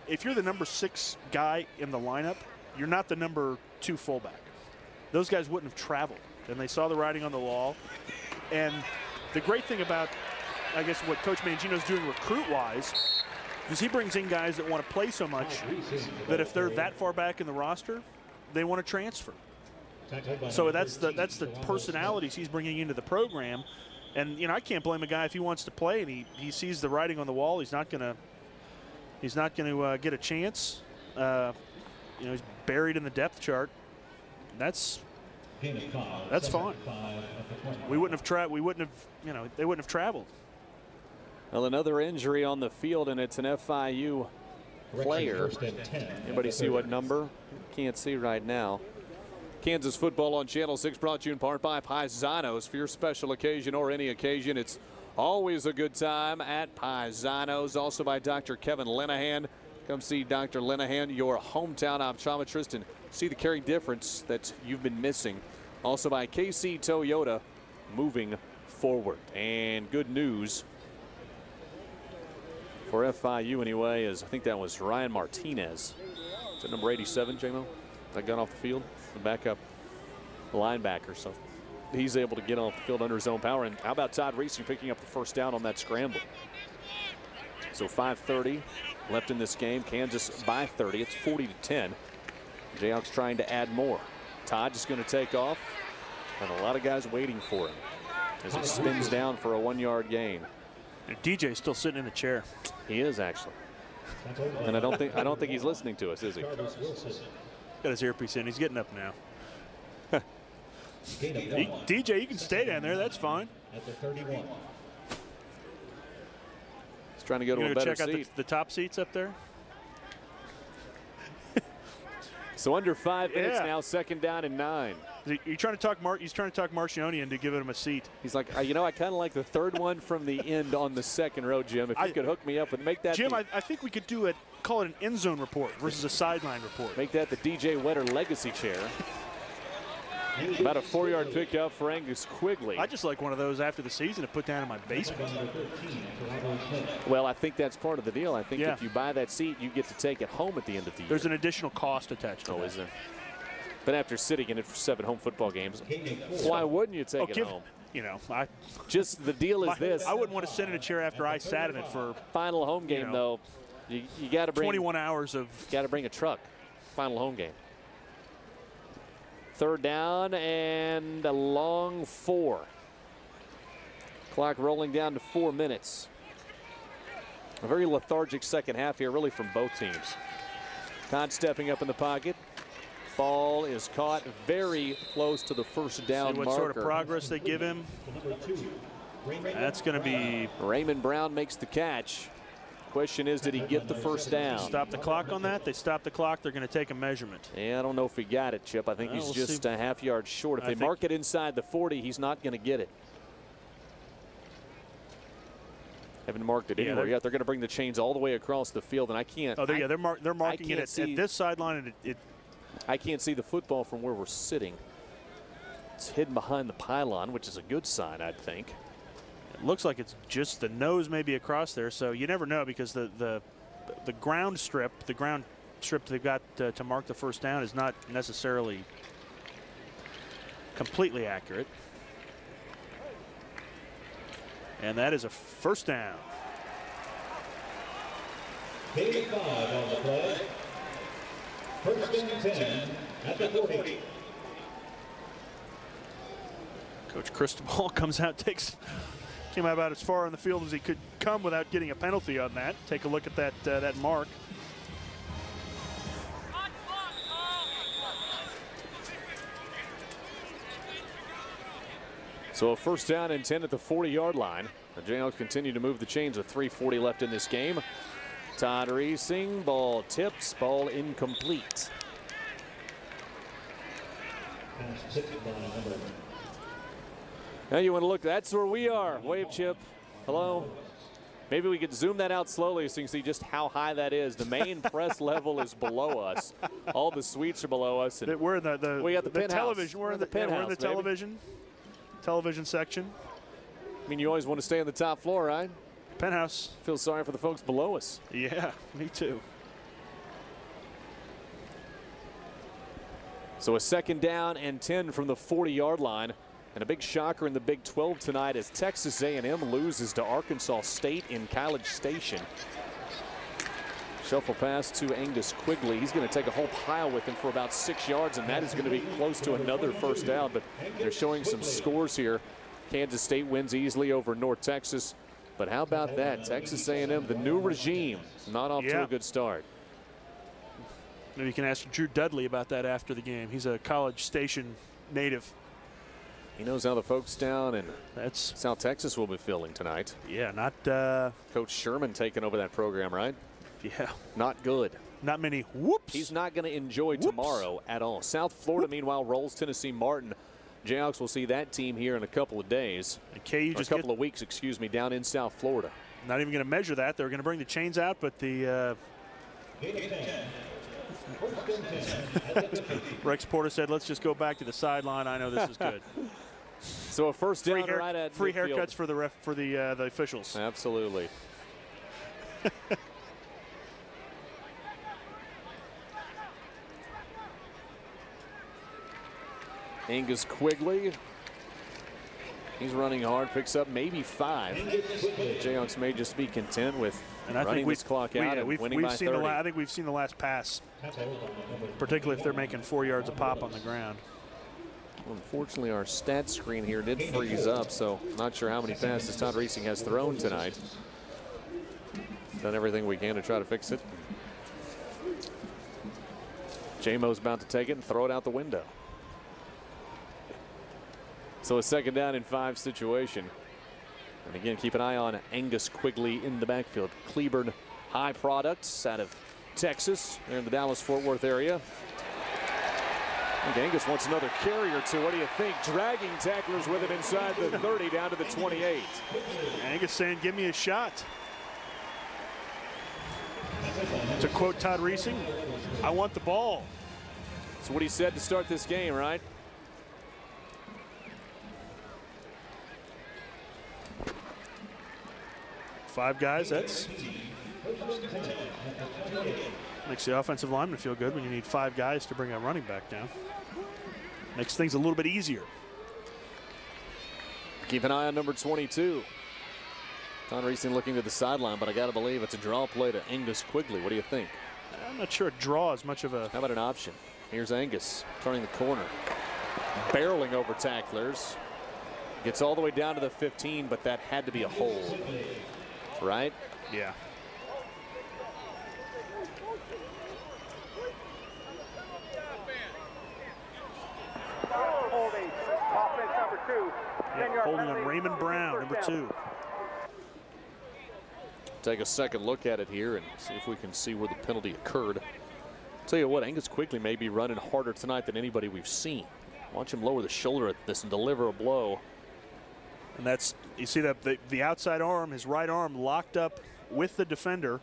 If you're the number 6 guy in the lineup, you're not the number 2 fullback. Those guys wouldn't have traveled, and they saw the writing on the wall. And the great thing about, I guess, what Coach Mangino's doing recruit-wise is he brings in guys that want to play so much that if they're that far back in the roster, they want to transfer. So that's the personalities he's bringing into the program. And, I can't blame a guy if he wants to play and he sees the writing on the wall. He's not going to get a chance. He's buried in the depth chart. That's fine. We wouldn't have they wouldn't have traveled. Well, another injury on the field, and it's an FIU player. Anybody see what number? Can't see right now. Kansas football on Channel 6, brought to you in part by Paisanos. For your special occasion or any occasion, it's always a good time at Paisanos. Also by Dr. Kevin Linehan. Come see Dr. Linehan, your hometown optometrist, and see the caring difference that you've been missing. Also by KC Toyota, moving forward. And good news for FIU anyway, is I think that was Ryan Martinez. Is that number 87, J-Mo? That got off the field, the backup linebacker. So he's able to get off the field under his own power. And how about Todd Reesing picking up the first down on that scramble? So 5:30 left in this game. Kansas by 30. It's 40-10. Jayhawks trying to add more. Todd just going to take off, and a lot of guys waiting for him as he spins down for a 1-yard gain. And DJ's still sitting in the chair. He is actually, and I don't think he's listening to us, is he? Got his earpiece in. He's getting up now. DJ, you can stay down there. That's fine. At the 31. He's trying to go to a better check seat. out the top seats up there. So under 5 minutes now, 2nd down and 9. He's trying to talk Marcioni into giving him a seat. He's like, you know, I kind of like the 3rd one from the end on the 2nd row, Jim. If you could hook me up and make that. Jim, I think we could do it. Call it an end zone report versus a sideline report. Make that the DJ Wetter legacy chair. About a 4-yard pickup for Angus Quigley. I just like one of those after the season to put down in my basement. Well, I think that's part of the deal. I think if you buy that seat, you get to take it home at the end of the year. There's an additional cost attached to it. Oh, is there? But after sitting in it for 7 home football games, why wouldn't you take it home? You know, just the deal is this. I wouldn't want to sit in a chair after I sat in it for final home game, though. You got to bring 21 hours of. Got to bring a truck. Final home game. 3rd down and a long 4. Clock rolling down to 4 minutes. A very lethargic second half here, really, from both teams. Todd stepping up in the pocket. Ball is caught very close to the 1st down See what marker. Sort of progress they give him. That's going to be. Raymond Brown makes the catch. Question is, did he get the 1st down? Stop the clock on that. They stop the clock. They're going to take a measurement. Yeah, I don't know if he got it, Chip. I think he's just a half yard short. If they mark it inside the 40, he's not going to get it. Haven't marked it anywhere yet. They're going to bring the chains all the way across the field, and I can't. Oh, they're marking it at this sideline. And I can't see the football from where we're sitting. It's hidden behind the pylon, which is a good sign, I'd think. It looks like it's just the nose maybe across there, so you never know because the ground strip they've got to mark the 1st down is not necessarily completely accurate. And that is a 1st down. 85 on the play. 1st and 10 at the 40. Coach Cristobal comes out, came out about as far on the field as he could come without getting a penalty on that. Take a look at that mark. So a 1st down and 10 at the 40-yard line. The Jayhawks continue to move the chains with 3:40 left in this game. Todd Reesing, ball tips, ball incomplete. Now you want to look, that's where we are. Wave, Chip. Hello. Maybe we could zoom that out slowly so you can see just how high that is. The main press level is below us. All the suites are below us. And we're in we got the penthouse. Television. We're in the penthouse. We're in the television section. I mean, you always want to stay on the top floor, right? Penthouse. Feel sorry for the folks below us. Yeah, me too. So a 2nd down and 10 from the 40-yard line. And a big shocker in the Big 12 tonight as Texas A&M loses to Arkansas State in College Station. Shuffle pass to Angus Quigley. He's going to take a whole pile with him for about 6 yards, and that is going to be close to another 1st down. But they're showing some scores here. Kansas State wins easily over North Texas. But how about that? Texas A&M, the new regime, not off to a good start. Maybe you can ask Drew Dudley about that after the game. He's a College Station native. He knows how the folks down, and that's how Texas will be feeling tonight. Yeah, not Coach Sherman taking over that program, right? Yeah. Not good. Not many whoops. He's not going to enjoy tomorrow at all. South Florida, meanwhile, rolls Tennessee Martin. Jayhawks will see that team here in a couple of days. And a couple of weeks, excuse me, down in South Florida. Not even going to measure that. They're going to bring the chains out, but the Rex Porter said, let's just go back to the sideline. I know this is good. So a 1st down right at free midfield. Haircuts for the officials. Absolutely. Angus Quigley. He's running hard, picks up maybe 5. Jayhawks may just be content with running this clock out and winning by 30. I think we've seen the last pass, particularly if they're making 4 yards a pop on the ground. Unfortunately, our stat screen here did freeze up, so not sure how many passes Todd Reesing has thrown tonight. Done everything we can to try to fix it. J-Mo's about to take it and throw it out the window. So a 2nd down and 5 situation. And again, keep an eye on Angus Quigley in the backfield. Cleburne High Products out of Texas. They're in the Dallas-Fort Worth area. I think Angus wants another carry or two. What do you think? Dragging tacklers with him inside the 30 down to the 28. Angus saying, give me a shot. To quote Todd Reesing, I want the ball. That's what he said to start this game, right? Five guys, that's makes the offensive lineman feel good when you need 5 guys to bring a running back down. Makes things a little bit easier. Keep an eye on number 22. Todd Reesing looking to the sideline, but I got to believe it's a draw play to Angus Quigley. What do you think? I'm not sure a draw is much of a... How about an option? Here's Angus turning the corner. Barreling over tacklers. Gets all the way down to the 15, but that had to be a hold. Right? Yeah. Holding. Offense number 2. Yeah, holding on Raymond Brown, number 2. Take a second look at it here and see if we can see where the penalty occurred. Tell you what, Angus Quigley may be running harder tonight than anybody we've seen. Watch him lower the shoulder at this and deliver a blow. And that's, you see that the outside arm, his right arm locked up with the defender,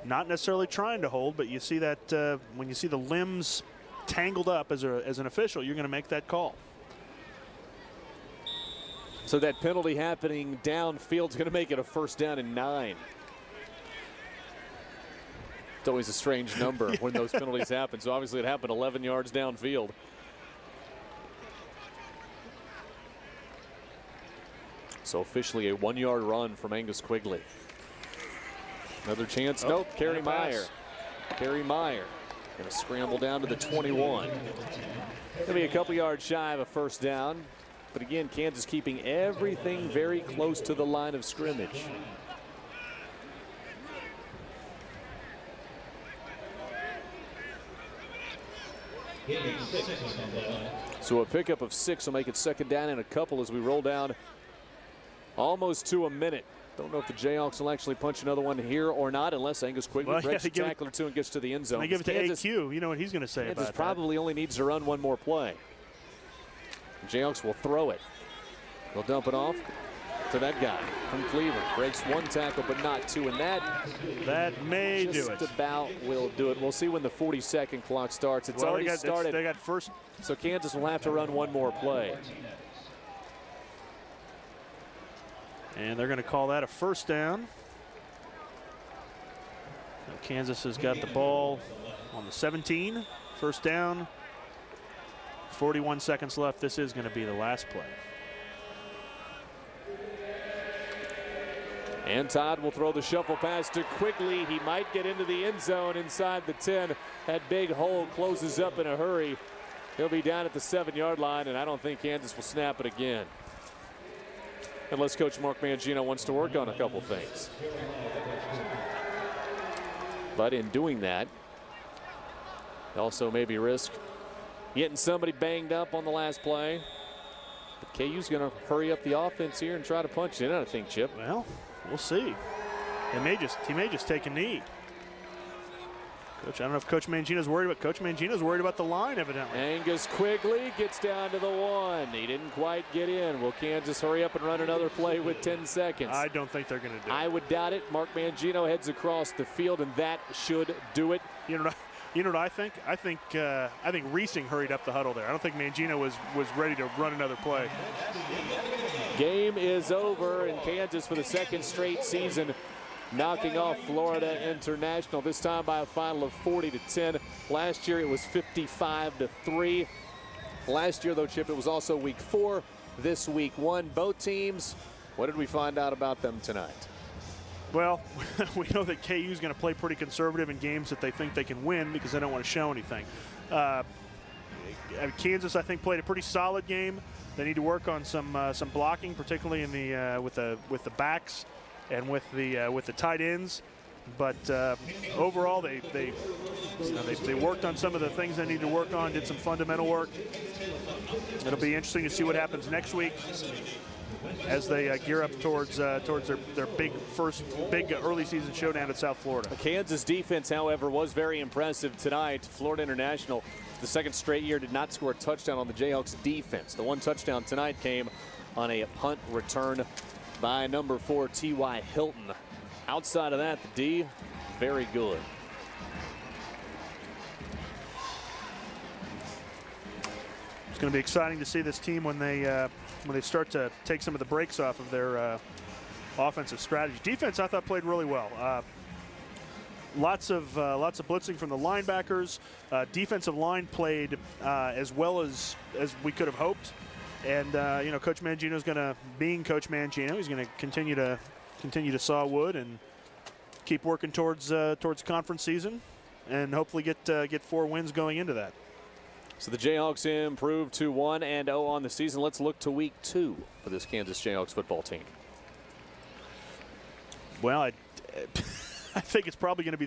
not necessarily trying to hold, but you see that when you see the limbs tangled up as an official, you're going to make that call. So that penalty happening downfield is going to make it a first down and 9. It's always a strange number when those penalties happen. So obviously it happened 11 yards downfield. So officially a 1-yard run from Angus Quigley. Another chance. Oh, nope. Kerry Meyer. Kerry Meyer going to scramble down to the 21. Going to be a couple yards shy of a first down. But again, Kansas keeping everything very close to the line of scrimmage. So a pickup of 6 will make it second down and a couple as we roll down almost to a minute. Don't know if the Jayhawks will actually punch another one here or not, unless Angus Quigley breaks a tackle or two and gets to the end zone. They give it to Kansas, AQ. You know what he's going to say Kansas about probably only needs to run one more play. The Jayhawks will throw it. They'll dump it off to that guy from Cleveland. Breaks 1 tackle, but not 2, and that may do it. Just about will do it. We'll see when the 40-second clock starts. It's already started. They got first. So Kansas will have to run one more play. And they're going to call that a first down. So Kansas has got the ball on the 17. First down. 41 seconds left. This is going to be the last play. And Todd will throw the shuffle pass to Quigley. He might get into the end zone inside the 10. That big hole closes up in a hurry. He'll be down at the 7-yard line, and I don't think Kansas will snap it again. Unless Coach Mark Mangino wants to work on a couple things. But in doing that, he also maybe risk getting somebody banged up on the last play. But KU's going to hurry up the offense here and try to punch it in, I think, Chip. Well, we'll see. He may just take a knee. Coach, I don't know if Coach Mangino's worried about. Coach Mangino's worried about the line, evidently. Angus Quigley gets down to the 1. He didn't quite get in. Will Kansas hurry up and run another play with 10 seconds? I don't think they're going to do it. I would doubt it. Mark Mangino heads across the field, and that should do it. You know what I think? I think Reesing hurried up the huddle there. I don't think Mangino was ready to run another play. Game is over, and Kansas for the 2nd straight season knocking off Florida International, this time by a final of 40-10. Last year it was 55-3. Last year, though, Chip, it was also week 4. This week 1. Both teams, what did we find out about them tonight? Well, we know that KU is going to play pretty conservative in games that they think they can win because they don't want to show anything. Kansas, I think, played a pretty solid game. They need to work on some blocking, particularly in the with the backs and with the tight ends. But overall, they worked on some of the things they need to work on. Did some fundamental work. It'll be interesting to see what happens next week. as they gear up towards their first big early season showdown at South Florida. The Kansas defense, however, was very impressive tonight. Florida International, the second straight year, did not score a touchdown on the Jayhawks defense. The one touchdown tonight came on a punt return by number 4 T.Y. Hilton. Outside of that, the D, very good. It's going to be exciting to see this team when they start to take some of the brakes off of their offensive strategy. Defense, I thought, played really well. Lots of blitzing from the linebackers. Defensive line played as well as we could have hoped. And you know, Coach Mangino's going to, being Coach Mangino, he's going to continue to saw wood and keep working towards conference season, and hopefully get 4 wins going into that. So the Jayhawks improved to 1-0 on the season. Let's look to week 2 for this Kansas Jayhawks football team. Well, I think it's probably going to be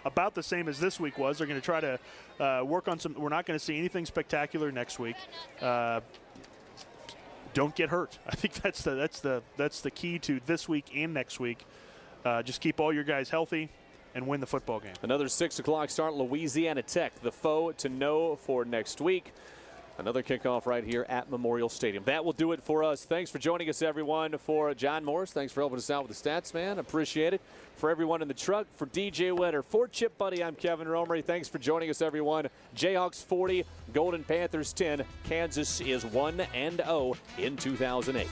about the same as this week was. They're going to try to work on some. We're not going to see anything spectacular next week. Don't get hurt. I think that's the key to this week and next week. Just keep all your guys healthy and win the football game. Another 6 o'clock start. Louisiana Tech, the foe to know for next week. Another kickoff right here at Memorial Stadium. That will do it for us. Thanks for joining us, everyone. For John Morris, thanks for helping us out with the stats, man. Appreciate it. For everyone in the truck, for DJ Wetter, for Chip Buddy, I'm Kevin Romery. Thanks for joining us, everyone. Jayhawks 40, Golden Panthers 10. Kansas is 1-0 in 2008.